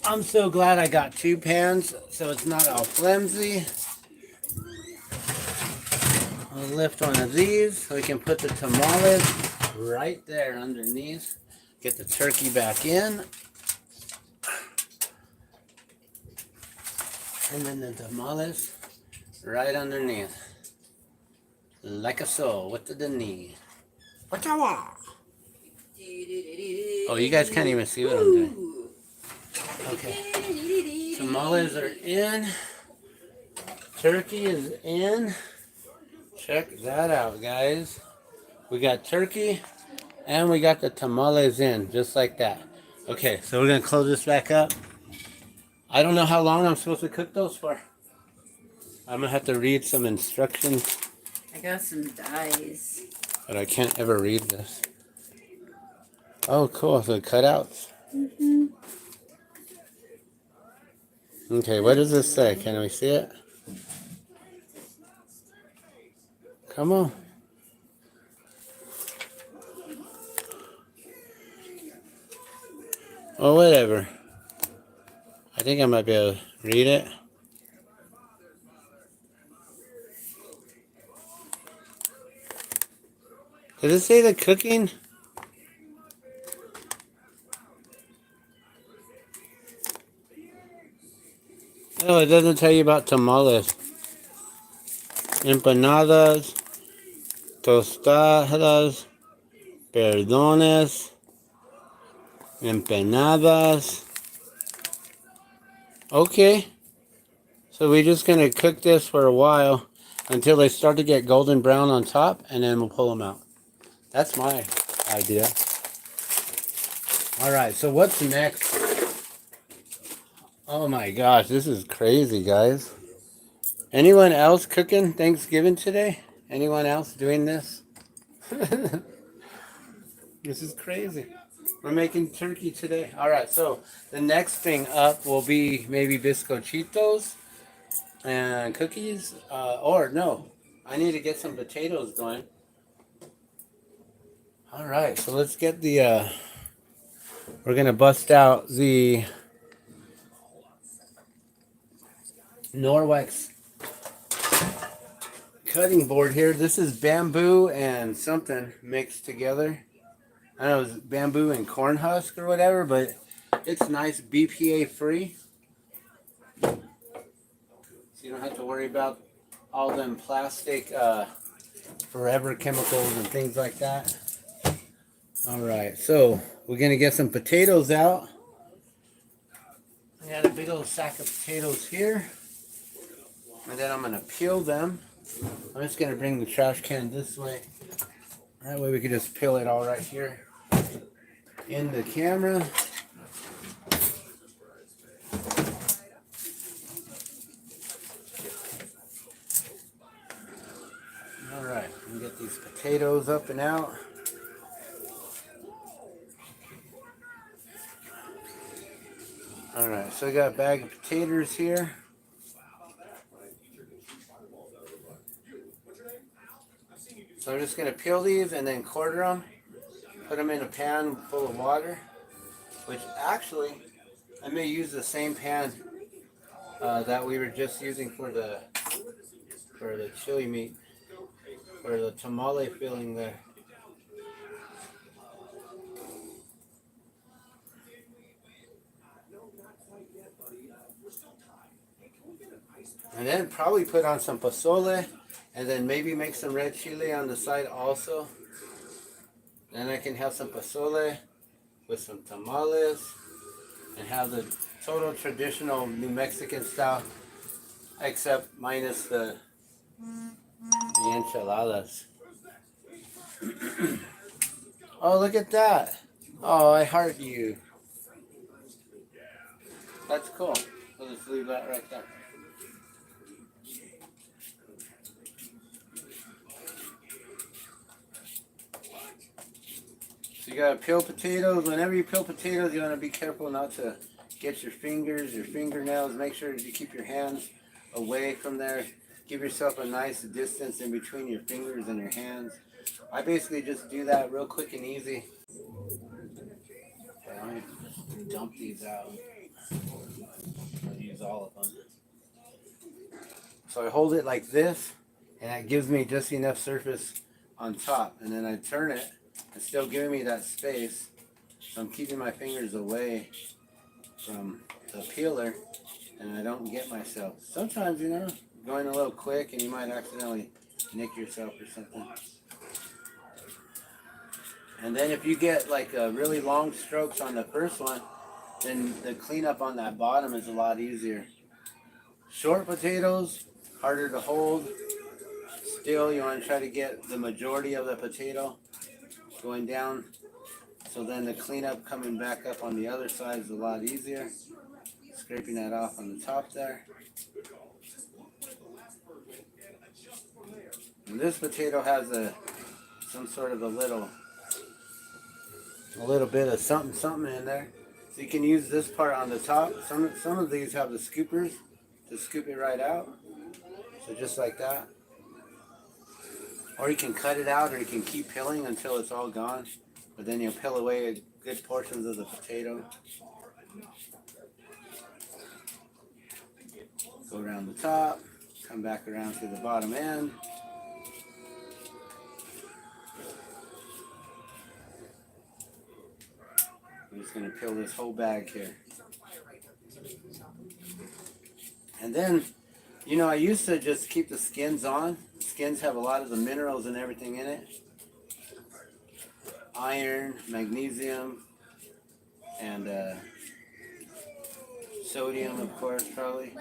I'm so glad I got 2 pans so it's not all flimsy. I'll lift one of these so we can put the tamales right there underneath. Get the turkey back in. And then the tamales right underneath. Like a soul with the knee. Oh, you guys can't even see what I'm doing. Okay. Tamales are in. Turkey is in. Check that out, guys. We got turkey and we got the tamales in, just like that. Okay, so we're going to close this back up. I don't know how long I'm supposed to cook those for. I'm going to have to read some instructions. I got some dies. But I can't ever read this. Oh, cool. So cutouts. Mm-hmm. Okay, what does this say? Can we see it? Come on. Oh, whatever. I think I might be able to read it. Does it say the cooking? No, it doesn't tell you about tamales. Empanadas, tostadas, perdones, empanadas. Okay. So we're just going to cook this for a while until they start to get golden brown on top, and then we'll pull them out. That's my idea. All right, so what's next? Oh my gosh, this is crazy, guys. Anyone else cooking Thanksgiving today? Anyone else doing this? This is crazy. We're making turkey today. All right, so the next thing up will be maybe bizcochitos and cookies. Or no, I need to get some potatoes going. All right, so let's get the. We're gonna bust out the Norwex cutting board here. This is bamboo and something mixed together. I don't know, it's bamboo and corn husk or whatever, but it's nice, BPA free. So you don't have to worry about all them plastic forever chemicals and things like that. All right, so we're gonna get some potatoes out. I got a big old sack of potatoes here. And then I'm gonna peel them. I'm just gonna bring the trash can this way. That way we can just peel it all right here in the camera. All right, we get these potatoes up and out. All right, so I got a bag of potatoes here. So I'm just gonna peel these and then quarter them. Put them in a pan full of water, which actually I may use the same pan that we were just using for the chili meat, for the tamale filling there. And then probably put on some pozole, and then maybe make some red chili on the side also. Then I can have some pozole with some tamales and have the total traditional New Mexican style, except minus the enchiladas. Oh, look at that. Oh, I heart you. That's cool. We'll just leave that right there. So you gotta peel potatoes. Whenever you peel potatoes, you wanna be careful not to get your fingers, your fingernails. Make sure that you keep your hands away from there. Give yourself a nice distance in between your fingers and your hands. I basically just do that real quick and easy. Okay, let me just dump these out. I'll use all of them. So I hold it like this, and that gives me just enough surface on top. And then I turn it, it's still giving me that space. So I'm keeping my fingers away from the peeler, and I don't get myself. Sometimes, going a little quick, and you might accidentally nick yourself or something. And then if you get like really long strokes on the first one, then the cleanup on that bottom is a lot easier. Short potatoes, harder to hold. Still, you want to try to get the majority of the potato going down. So then the cleanup coming back up on the other side is a lot easier. Scraping that off on the top there. And this potato has some sort of a little bit of something in there. So you can use this part on the top. Some of these have the scoopers to scoop it right out. So just like that. Or you can cut it out, or you can keep peeling until it's all gone. But then you'll peel away good portions of the potato. Go around the top, come back around to the bottom end. I'm just going to peel this whole bag here. And then, I used to just keep the skins on. The skins have a lot of the minerals and everything in it. Iron, magnesium, and sodium, of course, probably.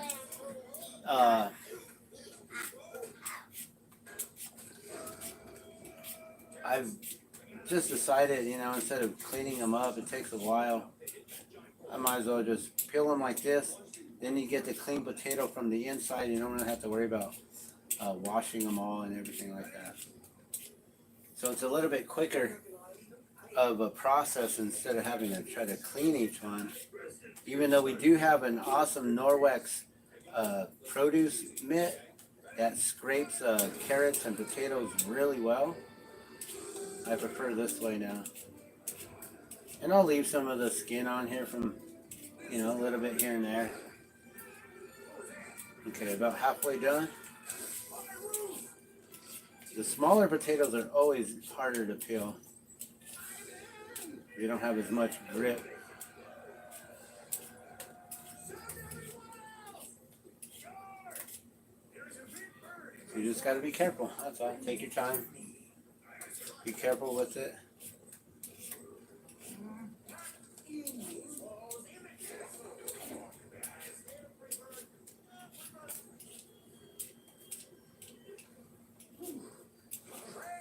just decided, you know, instead of cleaning them up, it takes a while. I might as well just peel them like this. Then you get the clean potato from the inside. You don't really have to worry about washing them all and everything like that. So it's a little bit quicker of a process instead of having to try to clean each one. Even though we do have an awesome Norwex produce mitt that scrapes carrots and potatoes really well, I prefer this way now. And I'll leave some of the skin on here from, you know, a little bit here and there. Okay, about halfway done. The smaller potatoes are always harder to peel. You don't have as much grip. You just got to be careful. That's all. Take your time. Be careful with it.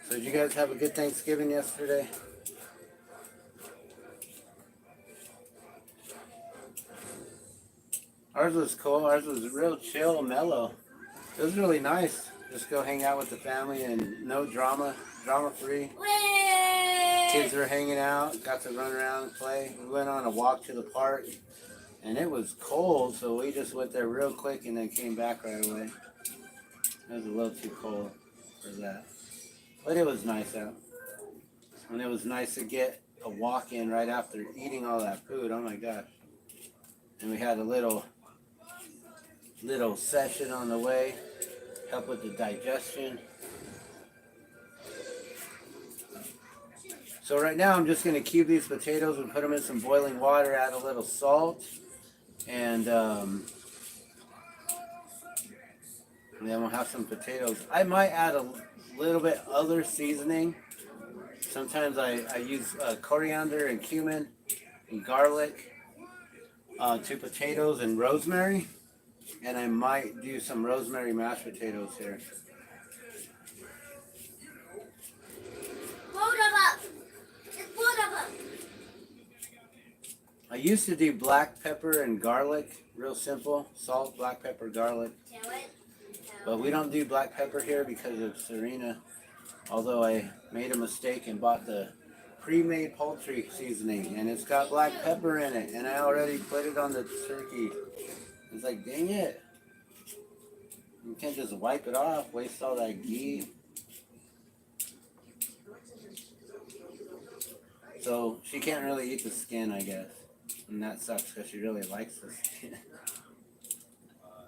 So did you guys have a good Thanksgiving yesterday? Ours was cool. Ours was real chill, mellow. It was really nice. Just go hang out with the family and no drama, drama-free. Kids were hanging out, got to run around and play. We went on a walk to the park, and it was cold, so we just went there real quick and then came back right away. It was a little too cold for that. But it was nice out. And it was nice to get a walk in right after eating all that food. Oh my gosh. And we had a little session on the way, help with the digestion. So right now I'm just going to cube these potatoes and put them in some boiling water, add a little salt, and then we'll have some potatoes. I might add a little bit other seasoning. Sometimes I use coriander and cumin and garlic to potatoes and rosemary. And I might do some rosemary mashed potatoes here. Load them up. Just load them up. I used to do black pepper and garlic, real simple. Salt, black pepper, garlic. But we don't do black pepper here because of Serena. Although I made a mistake and bought the pre-made poultry seasoning. And it's got black pepper in it. And I already put it on the turkey. It's like, dang it. You can't just wipe it off, waste all that ghee. So she can't really eat the skin, I guess. And that sucks because she really likes the skin.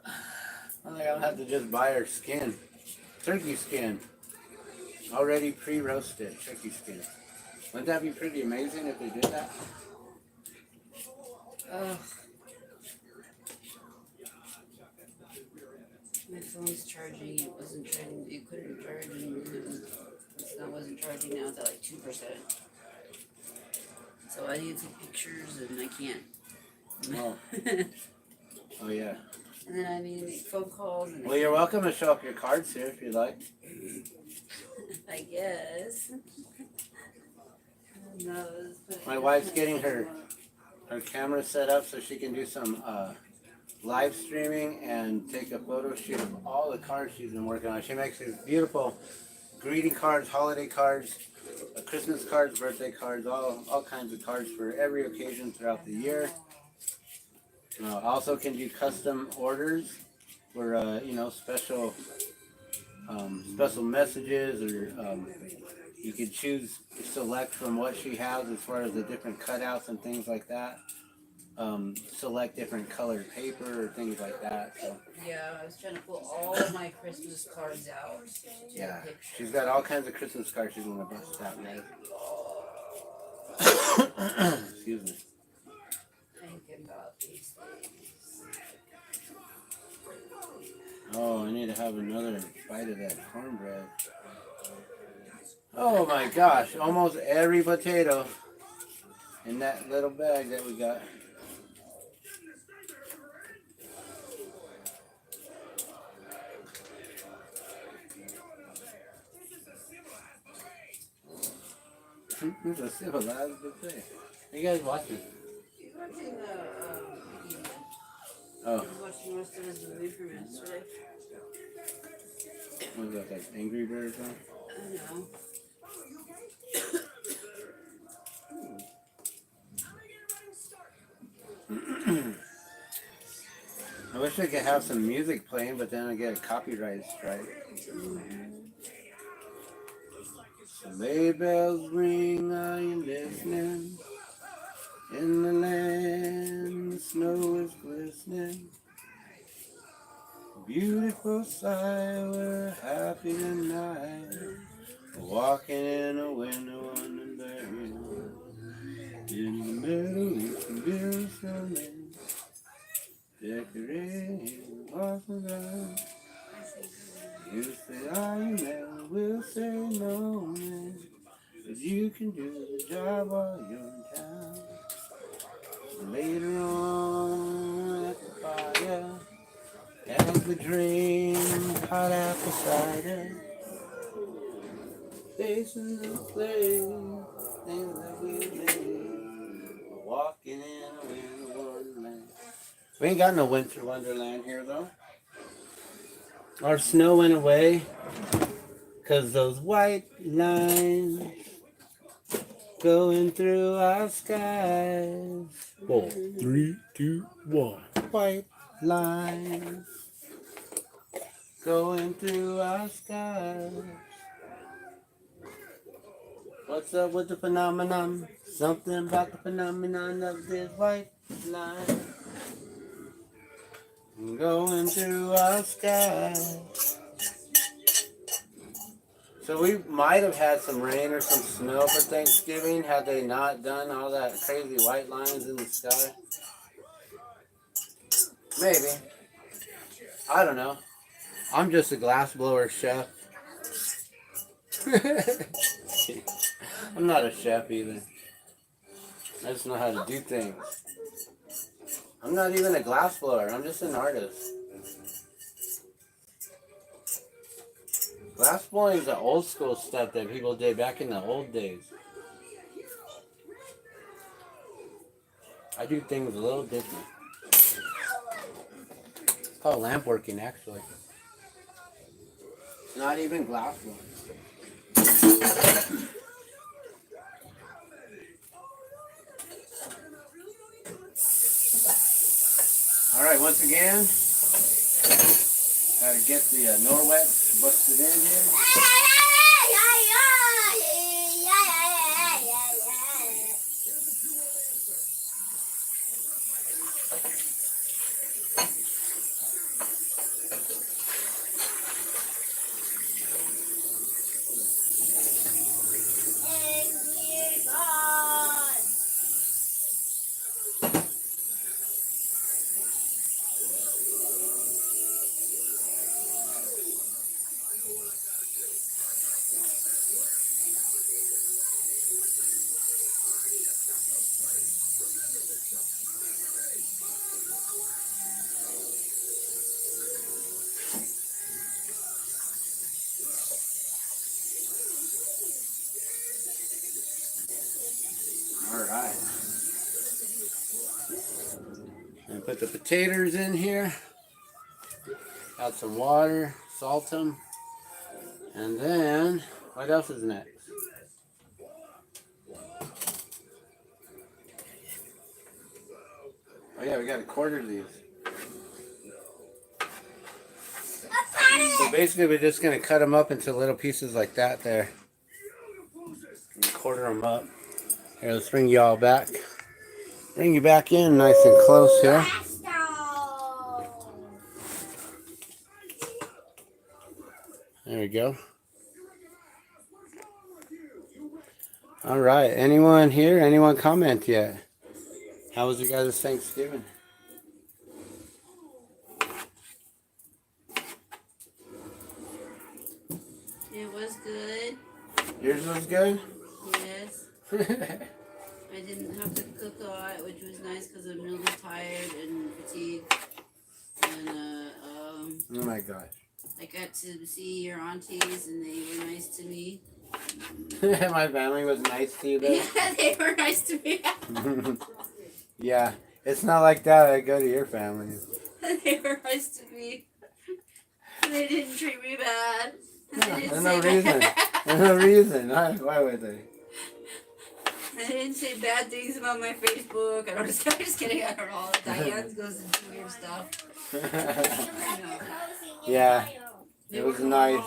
I think I'll have to just buy her skin. Turkey skin. Already pre-roasted turkey skin. Wouldn't that be pretty amazing if they did that? My phone's charging. It wasn't charging. It couldn't charge, and it wasn't charging now. It's at like 2%. So I need to take pictures, and I can't. Oh. Oh yeah. And then I need to make phone calls. And Well, you're welcome to show up your cards here if you'd like. I guess. No, My wife's getting her camera set up so she can do some live streaming and take a photo shoot of all the cards she's been working on. She makes these beautiful greeting cards, holiday cards, Christmas cards, birthday cards, all kinds of cards for every occasion throughout the year. Also can do custom orders for you know, special messages, or you could select from what she has as far as the different cutouts and things like that. Select different colored paper or things like that. So yeah, I was trying to pull all of my Christmas cards out. yeah, she's got all kinds of Christmas cards she's gonna bust out now. Excuse me. Thinking about these things. Oh, I need to have another bite of that cornbread. Oh my gosh, almost every potato in that little bag that we got. It's a civilized buffet. What you guys watching? He's watching Oh, he's watching the rest of his movie from yesterday. what was that, like Angry Birds on? I know. I wish I could have some music playing, but then I get a copyright strike. Sleigh bells ring, are you listening? In the land, the snow is glistening. Beautiful sight, we're happy tonight. Walking in a winter wonderland. In the meadow, we can build snowmen. Decorating awesome ground. You say, are you man? We'll say no, man. But you can do the job while you're in town. Later on at the fire, as we drink hot apple cider, facing the flame, things that we made, walking in a winter wonderland. We ain't got no winter wonderland here though. Our snow went away because those white lines going through our skies. 4, 3, 2, 1. White lines going through our skies. What's up with the phenomenon? Something about the phenomenon of this white line going through our skies. So we might have had some rain or some snow for Thanksgiving had they not done all that crazy white lines in the sky. Maybe. I don't know. I'm just a glassblower chef. I'm not a chef either. I just know how to do things. I'm not even a glassblower. I'm just an artist. Glassblowing is the old school stuff that people did back in the old days. I do things a little different. It's called lamp working, actually. It's not even glassblowing. All right, once again, gotta get the Norwex busted in here. All right. And put the potatoes in here. Add some water, salt them. And then, what else is next? Oh yeah, we got to quarter these. So basically we're just going to cut them up into little pieces like that there. And quarter them up. Here, let's bring you all back. Bring you back in nice and close here. There we go. All right. Anyone here? Anyone comment yet? How was your guys' Thanksgiving? It was good. Yours was good? Yes. I didn't have to cook a lot, which was nice because I'm really tired and fatigued. And oh my gosh. I got to see your aunties and they were nice to me. My family was nice to you, though. Yeah, they were nice to me. Yeah, it's not like that. I go to your family. They were nice to me. They didn't treat me bad. No, They didn't there's say no reason. bad. There's no reason. Why would they? They didn't say bad things about my Facebook. I'm just kidding. I don't know. Diane goes into weird stuff. Yeah, They it were was cool. nice.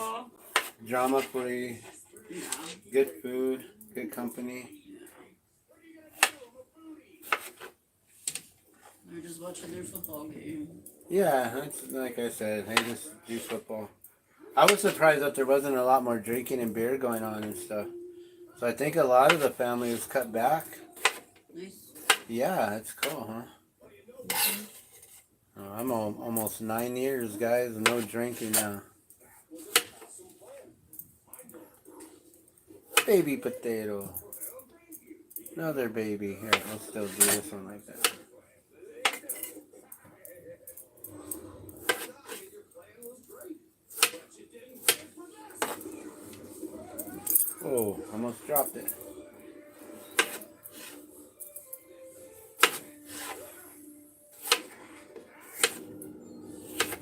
Drama free. Yeah. Good food. Good company. They're just watching their football game. Yeah, that's like I said. They just do football. I was surprised that there wasn't a lot more drinking and beer going on and stuff. So I think a lot of the family was cut back. Nice. Yeah, that's cool, huh? Oh, I'm almost 9 years, guys. No drinking now. Baby potato. Another baby. Here, let's still do this one like that. Oh, almost dropped it.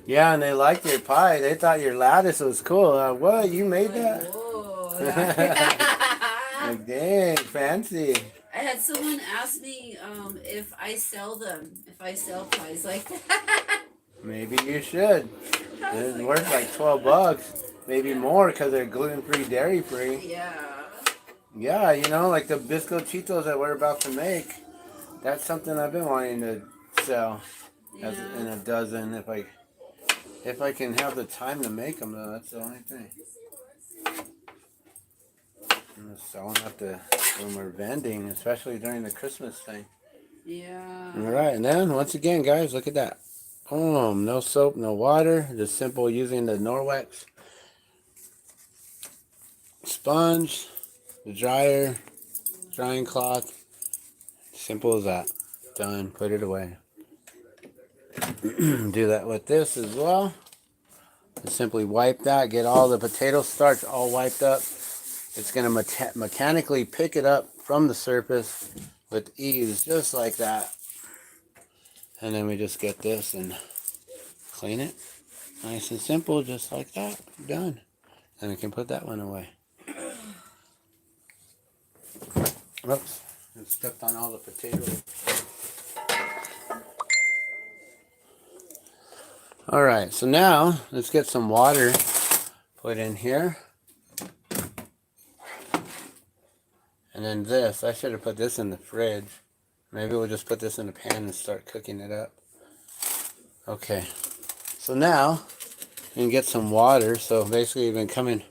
Yeah, and they liked your pie. They thought your lattice was cool. What? You made that? Whoa. Like, dang, fancy. I had someone ask me if I sell them, if I sell pies like that. Maybe you should. It's worth like $12, maybe more, because they're gluten-free, dairy-free. Yeah. Yeah, you know, like the biscochitos that we're about to make. That's something I've been wanting to sell as in a dozen. If I can have the time to make them, though, that's the only thing. I'm just selling at when we're vending, especially during the Christmas thing. Yeah. All right, and then once again, guys, look at that. No soap, no water. Just simple using the Norwex sponge, the dryer, drying cloth. Simple as that. Done. Put it away. Do that with this as well. Just simply wipe that. Get all the potato starch all wiped up. It's going to mechanically pick it up from the surface with ease, just like that. And then we just get this and clean it. Nice and simple, just like that. Done. And we can put that one away. Oops. I stepped on all the potatoes. Alright, so now let's get some water put in here. And then this, I should have put this in the fridge. Maybe we'll just put this in a pan and start cooking it up. Okay, so now we can get some water. So basically we've been coming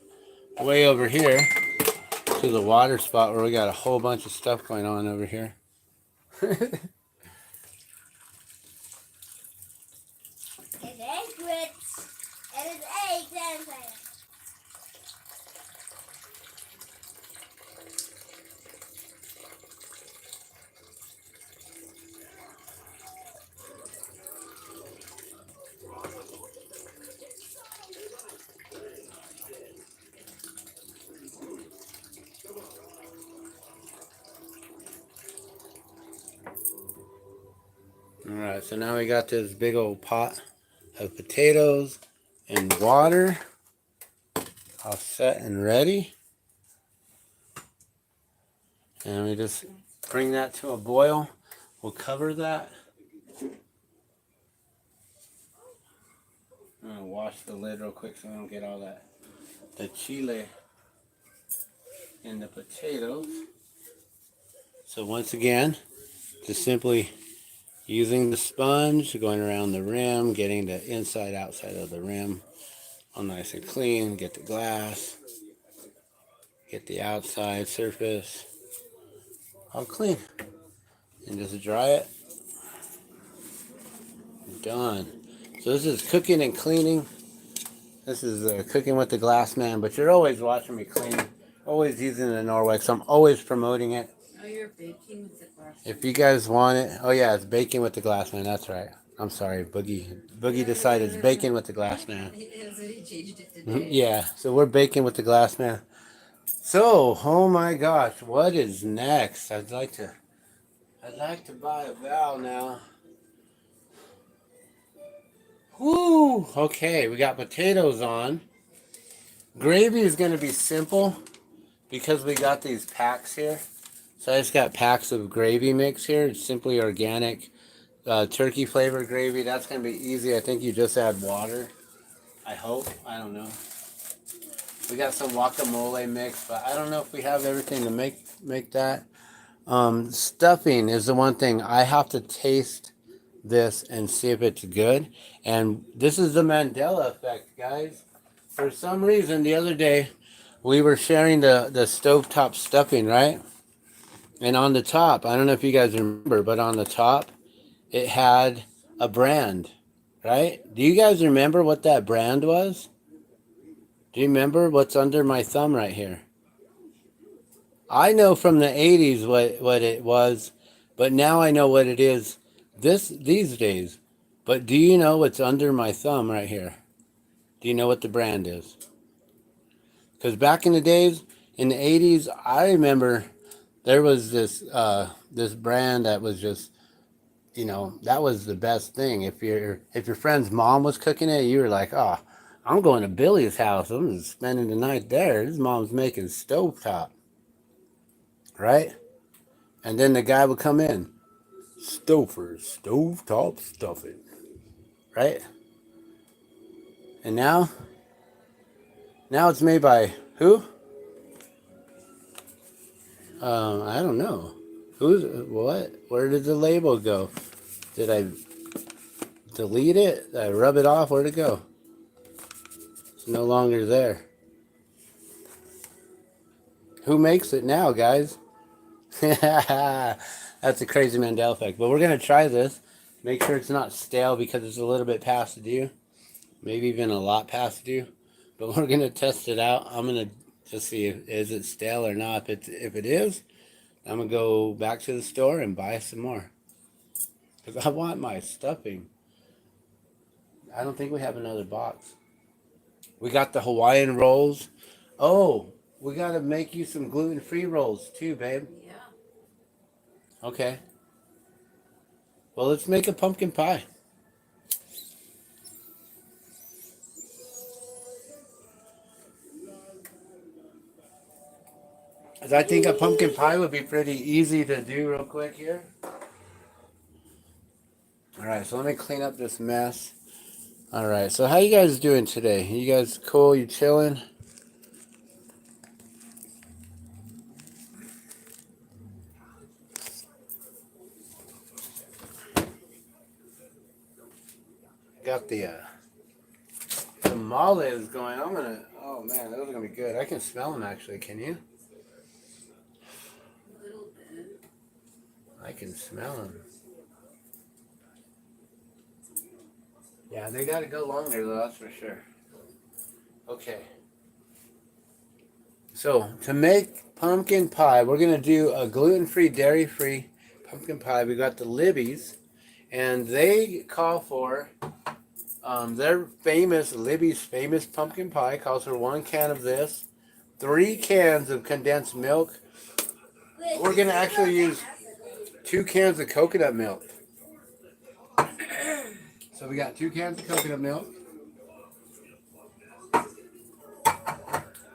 way over here to the water spot where we got a whole bunch of stuff going on over here. Alright, so now we got this big old pot of potatoes and water all set and ready. And we just bring that to a boil. We'll cover that. I'm gonna wash the lid real quick so I don't get all the chile in the potatoes. So once again, just simply using the sponge, going around the rim, getting the inside, outside of the rim all nice and clean. Get the glass, get the outside surface all clean, and just dry it. Done. So this is cooking and cleaning. This is cooking with the glass man, but you're always watching me clean. Always using the Norwex. I'm always promoting it. Oh, you're baking with the glass. If you guys want it, oh yeah, it's baking with the glass man. That's right. I'm sorry, Boogie decided it's baking with the glass man. He changed it today. Yeah, so we're baking with the glass man. So, oh my gosh, what is next? I'd like to buy a valve now. Woo! Okay, we got potatoes on. Gravy is going to be simple because we got these packs here. So I just got packs of gravy mix here. It's simply organic turkey flavored gravy. That's going to be easy. I think you just add water. I hope. I don't know. We got some guacamole mix, but I don't know if we have everything to make that. Stuffing is the one thing I have to taste this and see if it's good. And this is the Mandela effect, guys. For some reason, the other day, we were sharing the stovetop stuffing, right? And on the top, I don't know if you guys remember, but on the top, it had a brand, right? Do you guys remember what that brand was? Do you remember what's under my thumb right here? I know from the 80s what it was, but now I know what it is these days. But do you know what's under my thumb right here? Do you know what the brand is? Because back in the days, in the 80s, I remember there was this brand that was just, that was the best thing. If your friend's mom was cooking it, you were like, oh, I'm going to Billy's house. I'm just spending the night there. His mom's making stovetop, right? And then the guy would come in, Stouffer's stovetop stuffing, right? And now it's made by who? I don't know. Who's what? Where did the label go? Did I delete it? Did I rub it off? Where'd it go? It's no longer there. Who makes it now, guys? That's a crazy Mandela effect. But we're going to try this. Make sure it's not stale because it's a little bit past due. Maybe even a lot past due. But we're going to test it out. I'm going to just see is it stale or not. If it is, I'm going to go back to the store and buy some more. Because I want my stuffing. I don't think we have another box. We got the Hawaiian rolls. Oh, we got to make you some gluten-free rolls too, babe. Yeah. Okay. Well, let's make a pumpkin pie. Because I think a pumpkin pie would be pretty easy to do real quick here. All right, so let me clean up this mess. All right, so how you guys doing today? You guys cool? You chilling? Got the tamales going. Oh man, those are gonna be good. I can smell them actually. Can you? A little bit. I can smell them. Yeah, they gotta go longer though, that's for sure. Okay. So, to make pumpkin pie, we're gonna do a gluten-free, dairy-free pumpkin pie. We got the Libby's, and they call for their famous Libby's famous pumpkin pie calls for 1 can of this, 3 cans of condensed milk. We're gonna actually use 2 cans of coconut milk. So we got 2 cans of coconut milk.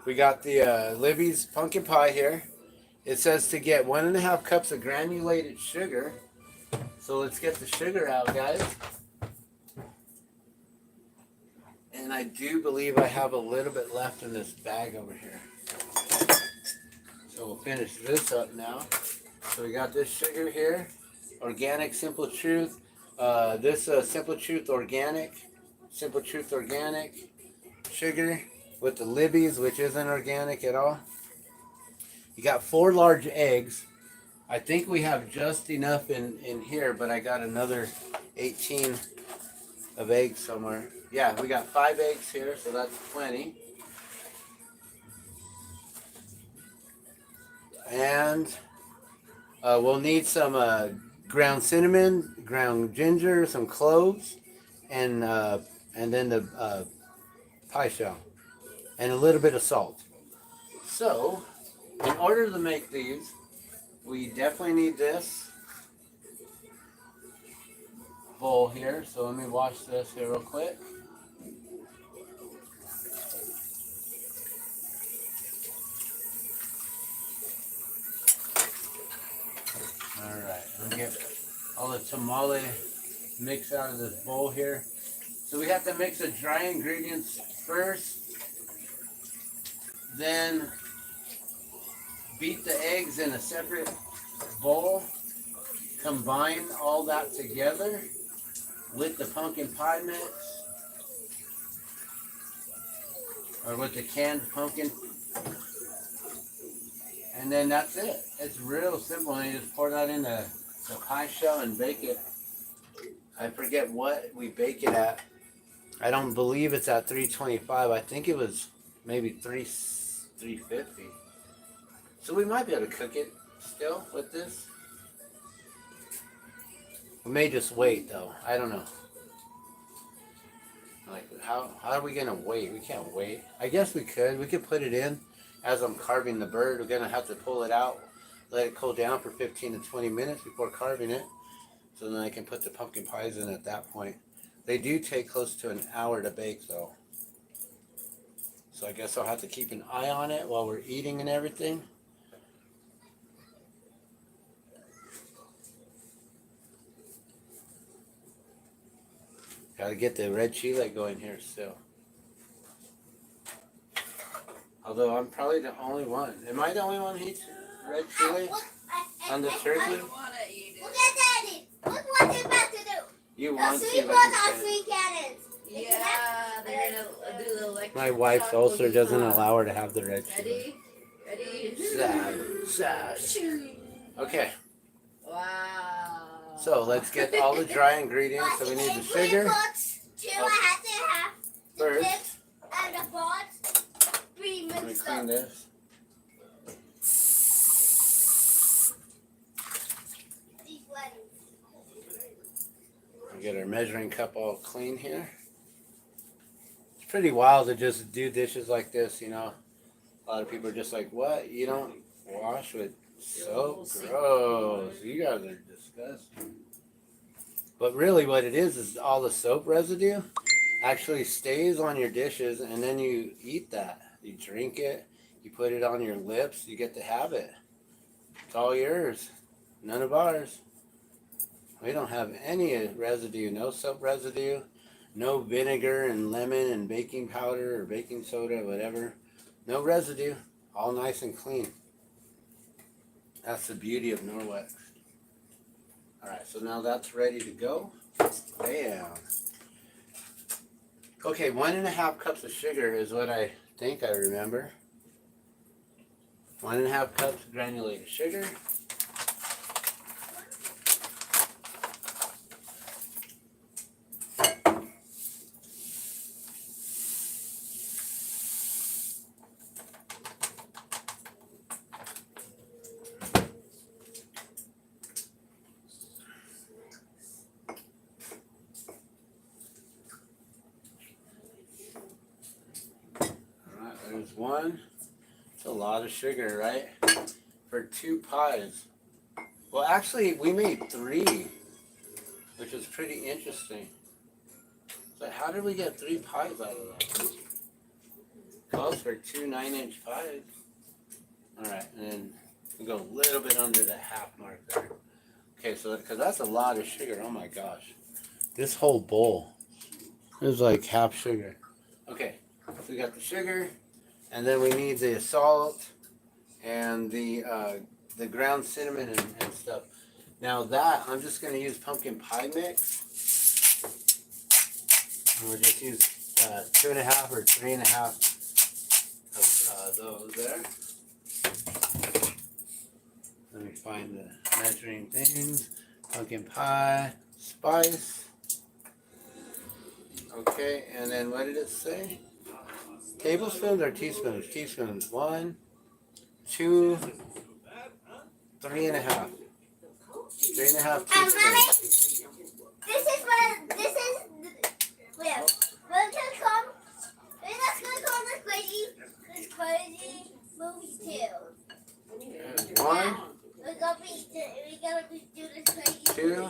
We got the Libby's pumpkin pie here. It says to get 1.5 cups of granulated sugar. So let's get the sugar out, guys. And I do believe I have a little bit left in this bag over here. So we'll finish this up now. So we got this sugar here. Organic Simple Truth. This Simple Truth Organic sugar with the Libby's, which isn't organic at all. You got 4 large eggs. I think we have just enough in here, but I got another 18 of eggs somewhere. Yeah, we got 5 eggs here, so that's plenty. And we'll need some ground cinnamon, ground ginger, some cloves, and then the pie shell, and a little bit of salt. So In order to make these, we definitely need this bowl here. So let me wash this here real quick. Alright, I'm gonna get all the tamale mix out of this bowl here. So we have to mix the dry ingredients first, then beat the eggs in a separate bowl, combine all that together with the pumpkin pie mix, or with the canned pumpkin, and then that's it. It's real simple, and you just pour that in the pie shell and bake it. I forget what we bake it at. I don't believe it's at 325. I think it was maybe 350. So we might be able to cook it still with this. We may just wait though. I don't know. Like how are we gonna wait? We can't wait. I guess we could. We could put it in as I'm carving the bird. We're gonna have to pull it out, let it cool down for 15 to 20 minutes before carving it. So then I can put the pumpkin pies in at that point. They do take close to an hour to bake though. So I guess I'll have to keep an eye on it while we're eating and everything. Gotta get the red chile going here still. Although I'm probably the only one. Am I the only one who eats red chili on the turkey? I don't want to eat Look it. at Daddy. Look what they're about to do. You The want three to, boys like you are said. three cannons. Yeah, they're gonna do the electric. My wife's shock ulcer will be doesn't fun. allow her to have the red chili. Ready? Sad. Okay, Wow. so let's get all the dry ingredients. So we need the sugar Two, I have to have the first. chips and the balls. Three Let me mixed clean up. this. These weddings. We get our measuring cup all clean here. It's pretty wild to just do dishes like this, you know. A lot of people are just like, what? You don't wash with soap? Gross. You guys are disgusting. But really what it is all the soap residue actually stays on your dishes, and then you eat that. You drink it, you put it on your lips, you get to have it. It's all yours. None of ours. We don't have any residue, no soap residue, no vinegar and lemon and baking powder or baking soda, whatever. No residue, all nice and clean. That's the beauty of Norwex. Alright, so now that's ready to go. Bam. Okay, 1.5 cups of sugar is what I think I remember. 1.5 cups of granulated sugar. There's one. It's a lot of sugar, right? For 2 pies. Well, actually, we made 3, which is pretty interesting. So how did we get 3 pies out of that? Calls for 2 9-inch pies. Alright, and then we go a little bit under the half mark there. Okay, so, because that's a lot of sugar. Oh my gosh. This whole bowl is like half sugar. Okay, so we got the sugar. And then we need the salt and the ground cinnamon and stuff. Now that, I'm just going to use pumpkin pie mix. And we'll just use 2.5 or 3.5 of those there. Let me find the measuring things. Pumpkin pie, spice. Okay, and then what did it say? Tablespoons or teaspoons? Teaspoons. 1, 2, 3.5. 3.5 teaspoons. This is what, this is, wait, we're gonna come, we're just gonna come this crazy movie too. One, We're gonna be doing this crazy. two,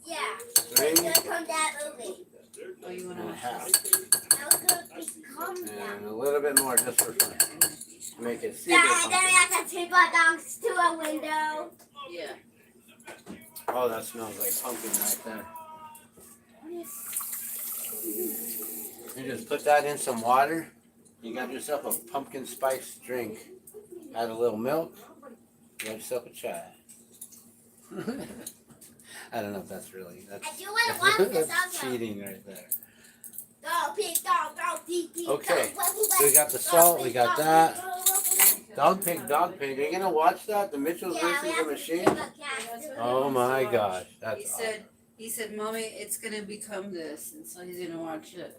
Yeah. three, We're gonna come that movie. Oh, you and a wanna? half. Now we're gonna become that. And a little bit more just for fun. Make it super Yeah, and then we pumpkin. have to take our dogs to a window. Yeah. Oh, that smells like pumpkin right there. You just put that in some water. You got yourself a pumpkin spice drink. Add a little milk. You got yourself a chai. I don't know if that's really I do what I want because that's I'm cheating right there. dog, pig, dog, pig, pig. Okay, so we got the salt, we got that. Dog pig, dog pig. Are you gonna watch that? The Mitchells versus the Machines? Oh my gosh, that's awesome. He said, Mommy, it's gonna become this, and so he's gonna watch it.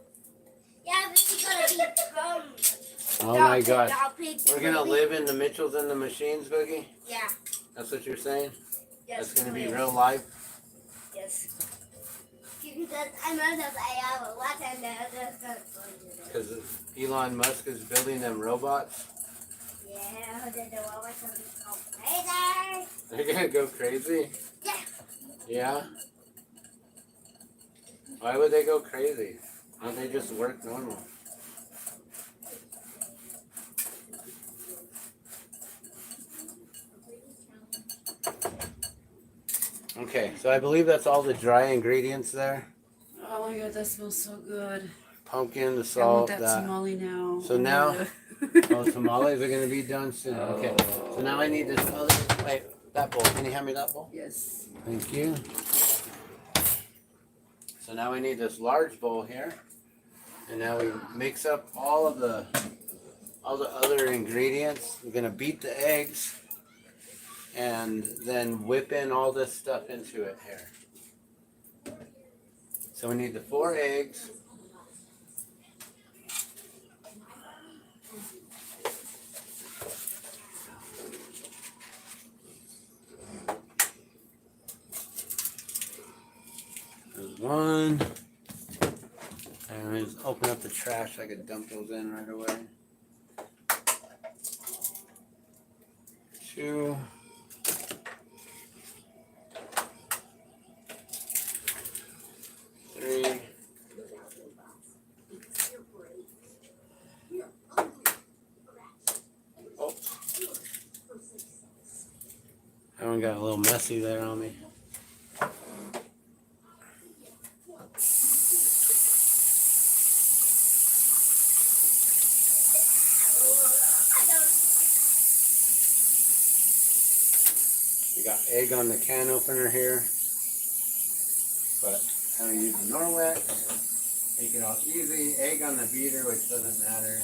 Yeah, we're gonna become. Oh my gosh. Dog, pig, We're gonna live in the Mitchells and the Machines, Boogie? Yeah. That's what you're saying? Yes. That's gonna be real life? Yes. Because I'm not just I watch and then Because Elon Musk is building them robots? yeah, then the robots will go crazy. They're gonna go crazy? Yeah. Yeah? Why would they go crazy? Why don't they just work normal? Okay, so I believe that's all the dry ingredients there. Oh my god, that smells so good. Pumpkin, the I want salt, that that. tamale now. So Oh, now- yeah. Oh, tamales are gonna be done soon. Okay, so now I need this other, wait, that bowl. Can you hand me that bowl? Yes. Thank you. So now we need this large bowl here. And now we mix up all the other ingredients. We're gonna beat the eggs and then whip in all this stuff into it here. So we need the 4 eggs. There's 1. And we just open up the trash so I can dump those in right away. 2. 3. 4. That one got a little messy there on me. We got egg on the can opener here, but I'm gonna use the Norwex. Make it all easy. Egg on the beater, which doesn't matter.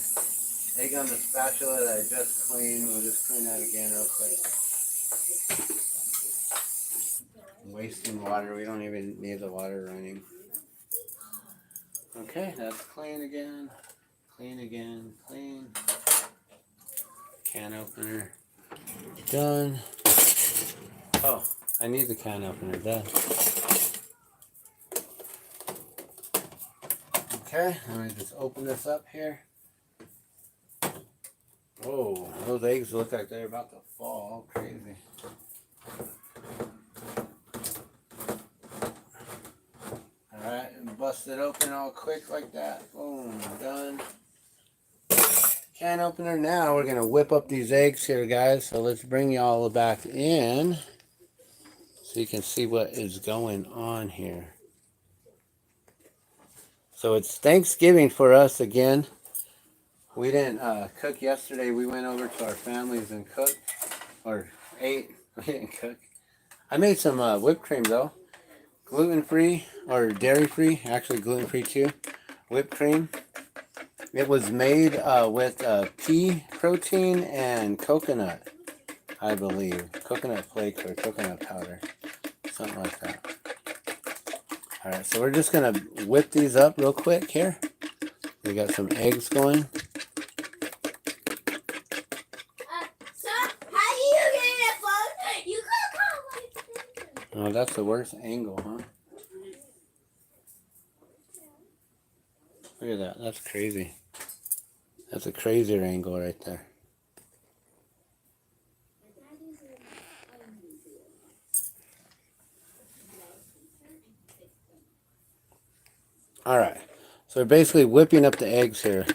Egg on the spatula that I just cleaned. We'll just clean that again real quick. I'm wasting water. We don't even need the water running. Okay, that's clean again. Clean again. Clean. Can opener. Done. Oh, I need the can opener. Done. Okay, let me just open this up here. Whoa, those eggs look like they're about to fall. Crazy. Alright, and bust it open all quick like that. Boom, done. Can opener. Now we're going to whip up these eggs here, guys. So let's bring y'all back in so you can see what is going on here. So it's Thanksgiving for us again. We didn't cook yesterday. We went over to our families and cooked, or ate. We didn't cook. I made some whipped cream though. Gluten-free or dairy-free, actually gluten-free too. Whipped cream. It was made with pea protein and coconut, I believe. Coconut flakes or coconut powder. Something like that. Alright, so we're just going to whip these up real quick here. We got some eggs going. So, how do you get in a phone? You can't call my Oh, that's the worst angle, huh? Look at that. That's crazy. That's a crazier angle right there. Alright, so we're basically whipping up the eggs here.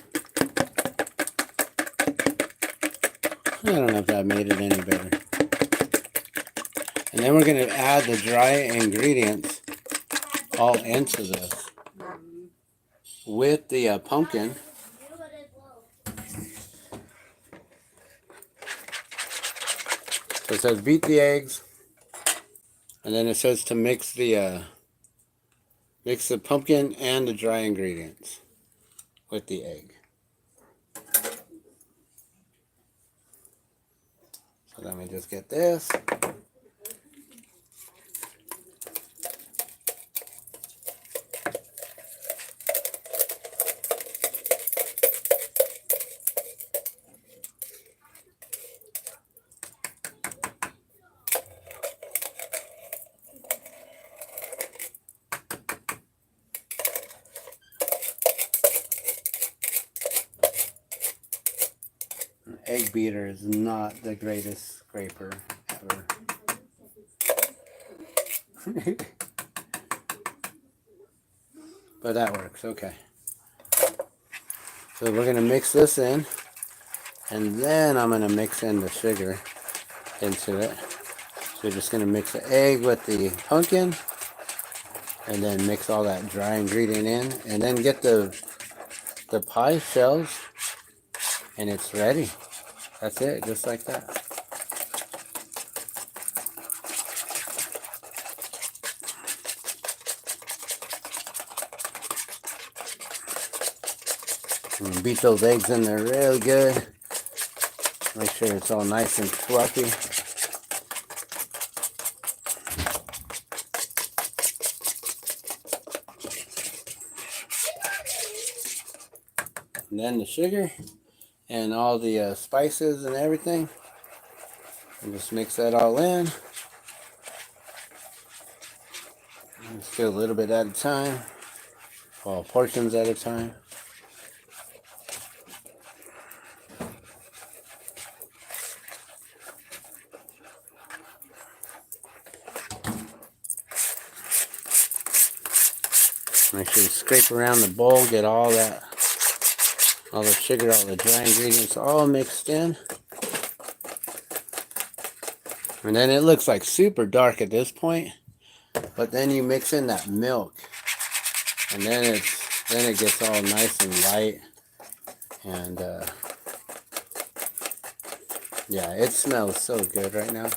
I don't know if that made it any better. And then we're going to add the dry ingredients all into this with the pumpkin. So it says beat the eggs, and then it says to mix the pumpkin and the dry ingredients with the egg. So let me just get this. An egg beater is not the greatest scraper ever. But that works, okay. So we're going to mix this in, and then I'm going to mix in the sugar into it. So we're just going to mix the egg with the pumpkin, and then mix all that dry ingredient in, and then get the pie shells, and it's ready. That's it, just like that. And beat those eggs in there really good. Make sure it's all nice and fluffy. And then the sugar and all the spices and everything. And just mix that all in. Just do a little bit at a time. Well, portions at a time. Make sure you scrape around the bowl, get all the sugar, all the dry ingredients all mixed in. And then it looks like super dark at this point, but then you mix in that milk, and then it gets all nice and light, and yeah, it smells so good right now.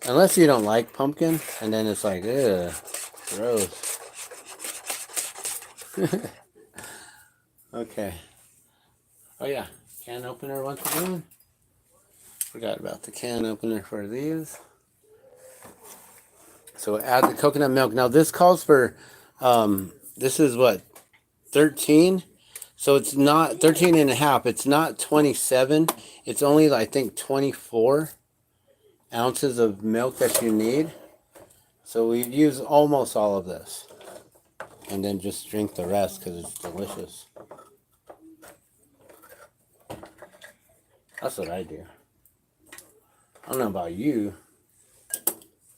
Unless you don't like pumpkin, and then it's like, ugh, gross. Okay. Oh yeah, can opener once again. Forgot about the can opener for these. So add the coconut milk. Now this calls for, this is what, 13? So it's not 13 and a half. It's not 27. It's only, I think, 24 ounces of milk that you need. So we use almost all of this. And then just drink the rest because it's delicious. That's what I do. I don't know about you,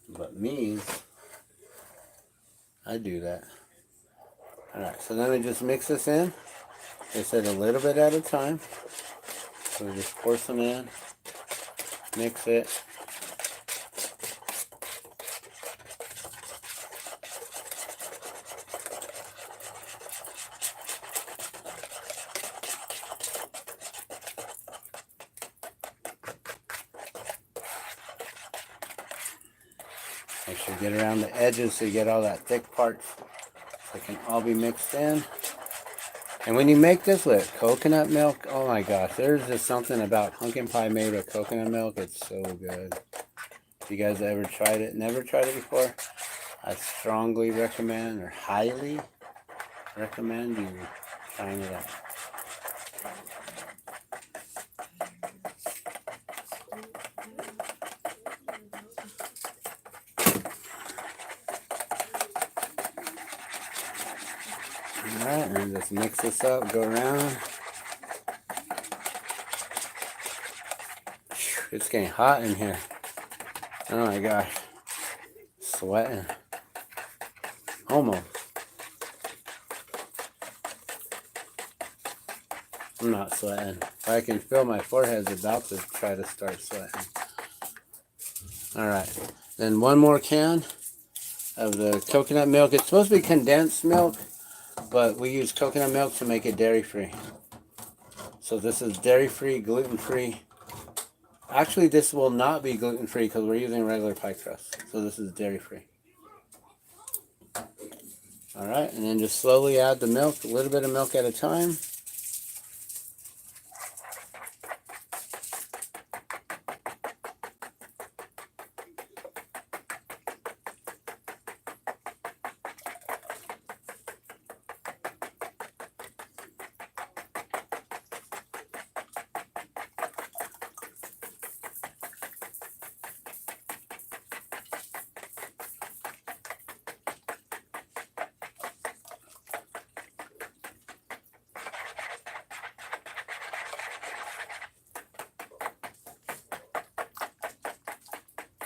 but me, I do that. Alright, so then we just mix this in. I said a little bit at a time. So we just pour some in, mix it. Make sure you get around the edges so you get all that thick parts. So it can all be mixed in. And when you make this with coconut milk, oh my gosh, there's just something about pumpkin pie made with coconut milk. It's so good. If you guys ever tried it, never tried it before, I strongly recommend, or highly recommend, you trying it out. Alright, and just mix this up, go around. It's getting hot in here. Oh my gosh. Sweating. Almost. I'm not sweating. I can feel my forehead's about to try to start sweating. Alright. Then one more can of the coconut milk. It's supposed to be condensed milk, but we use coconut milk to make it dairy-free. So this is dairy-free, gluten-free. Actually, this will not be gluten-free because we're using regular pie crust. So this is dairy-free. Alright, and then just slowly add the milk, a little bit of milk at a time.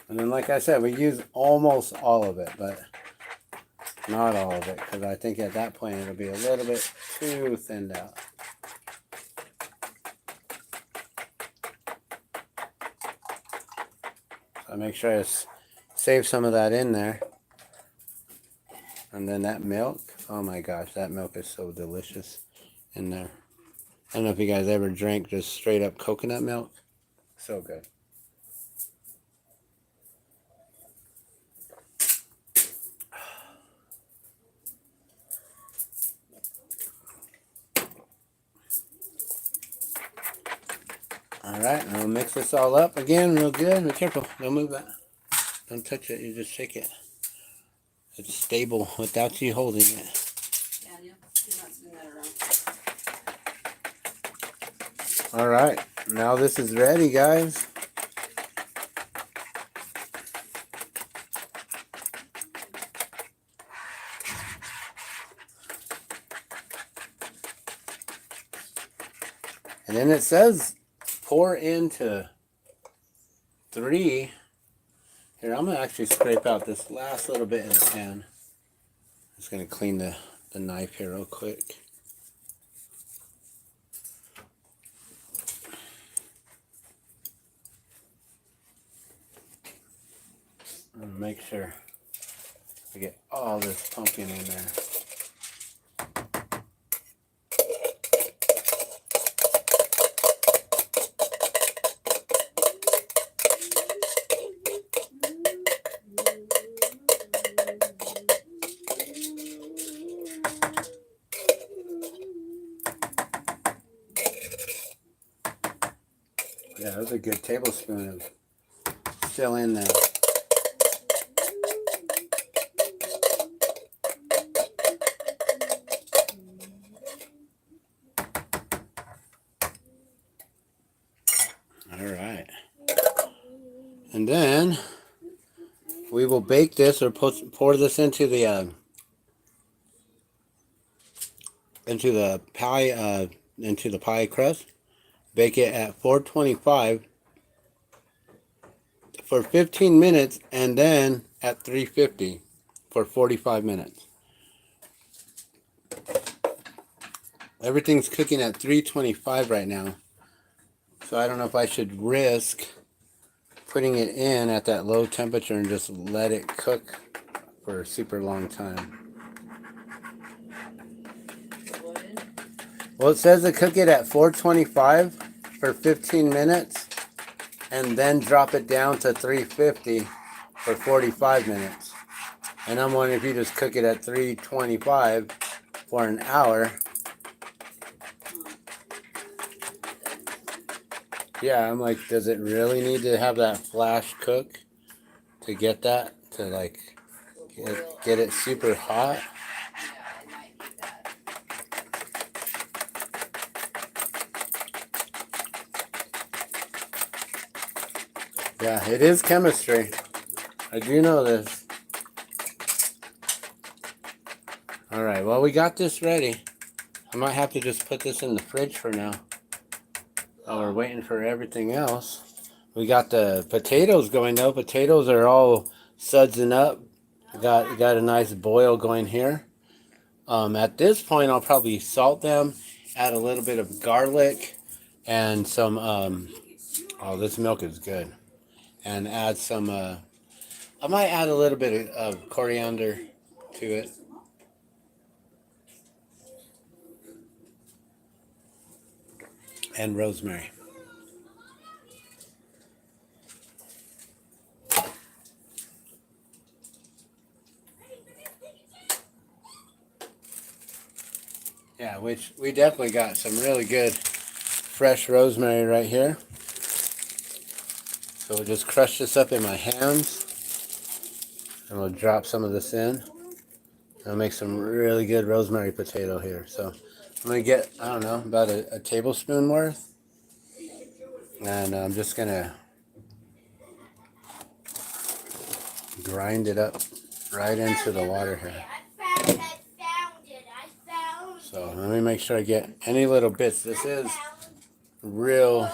And then, like I said, we use almost all of it, but not all of it, because I think at that point it'll be a little bit too thinned out. So I make sure I save some of that in there. And then that milk, oh my gosh, that milk is so delicious in there. I don't know if you guys ever drank just straight up coconut milk. So good. Alright, and I'll mix this all up again real good. Be careful, don't move that. Don't touch it, you just shake it. It's stable without you holding it. Daniel, do not spin that around. Alright, now this is ready, guys. And then it says pour into 3. Here, I'm going to actually scrape out this last little bit in the pan. Just going to clean the knife here real quick. And make sure I get all this pumpkin in there. Yeah, that was a good tablespoon of still in there. All right. And then we will bake this or pour this into the pie crust. Bake it at 425 for 15 minutes and then at 350 for 45 minutes. Everything's cooking at 325 right now. So I don't know if I should risk putting it in at that low temperature and just let it cook for a super long time. Well, it says to cook it at 425 for 15 minutes and then drop it down to 350 for 45 minutes. And I'm wondering if you just cook it at 325 for an hour. Yeah, I'm like, does it really need to have that flash cook to get that, to like get it super hot? Yeah, it is chemistry. I do know this. Alright, well, we got this ready. I might have to just put this in the fridge for now. Oh, we're waiting for everything else. We got the potatoes going though. Potatoes are all sudsing up. Got a nice boil going here. At this point, I'll probably salt them add a little bit of garlic and some, oh, this milk is good. And add some, I might add a little bit of coriander to it. And rosemary. Yeah, which we definitely got some really good fresh rosemary right here. So we'll just crush this up in my hands. And we'll drop some of this in. I'll make some really good rosemary potato here. So I'm going to get, I don't know, about a tablespoon worth. And I'm just going to grind it up right into the water here. So let me make sure I get any little bits. This is real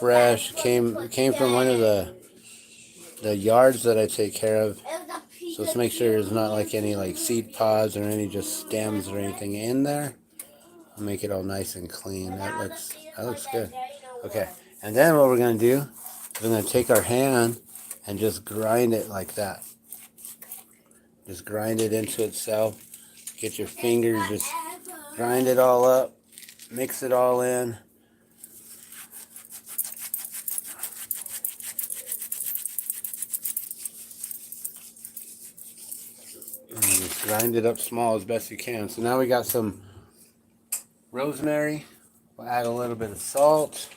fresh. Came from one of the yards that I take care of. So let's make sure there's not like any like seed pods or any just stems or anything in there. I'll make it all nice and clean. That looks good. Okay, and then what we're gonna do is we're gonna take our hand and just grind it like that. Just grind it into itself. Get your fingers, just grind it all up. Mix it all in. And just grind it up small as best you can. So now we got some rosemary. We'll add a little bit of salt.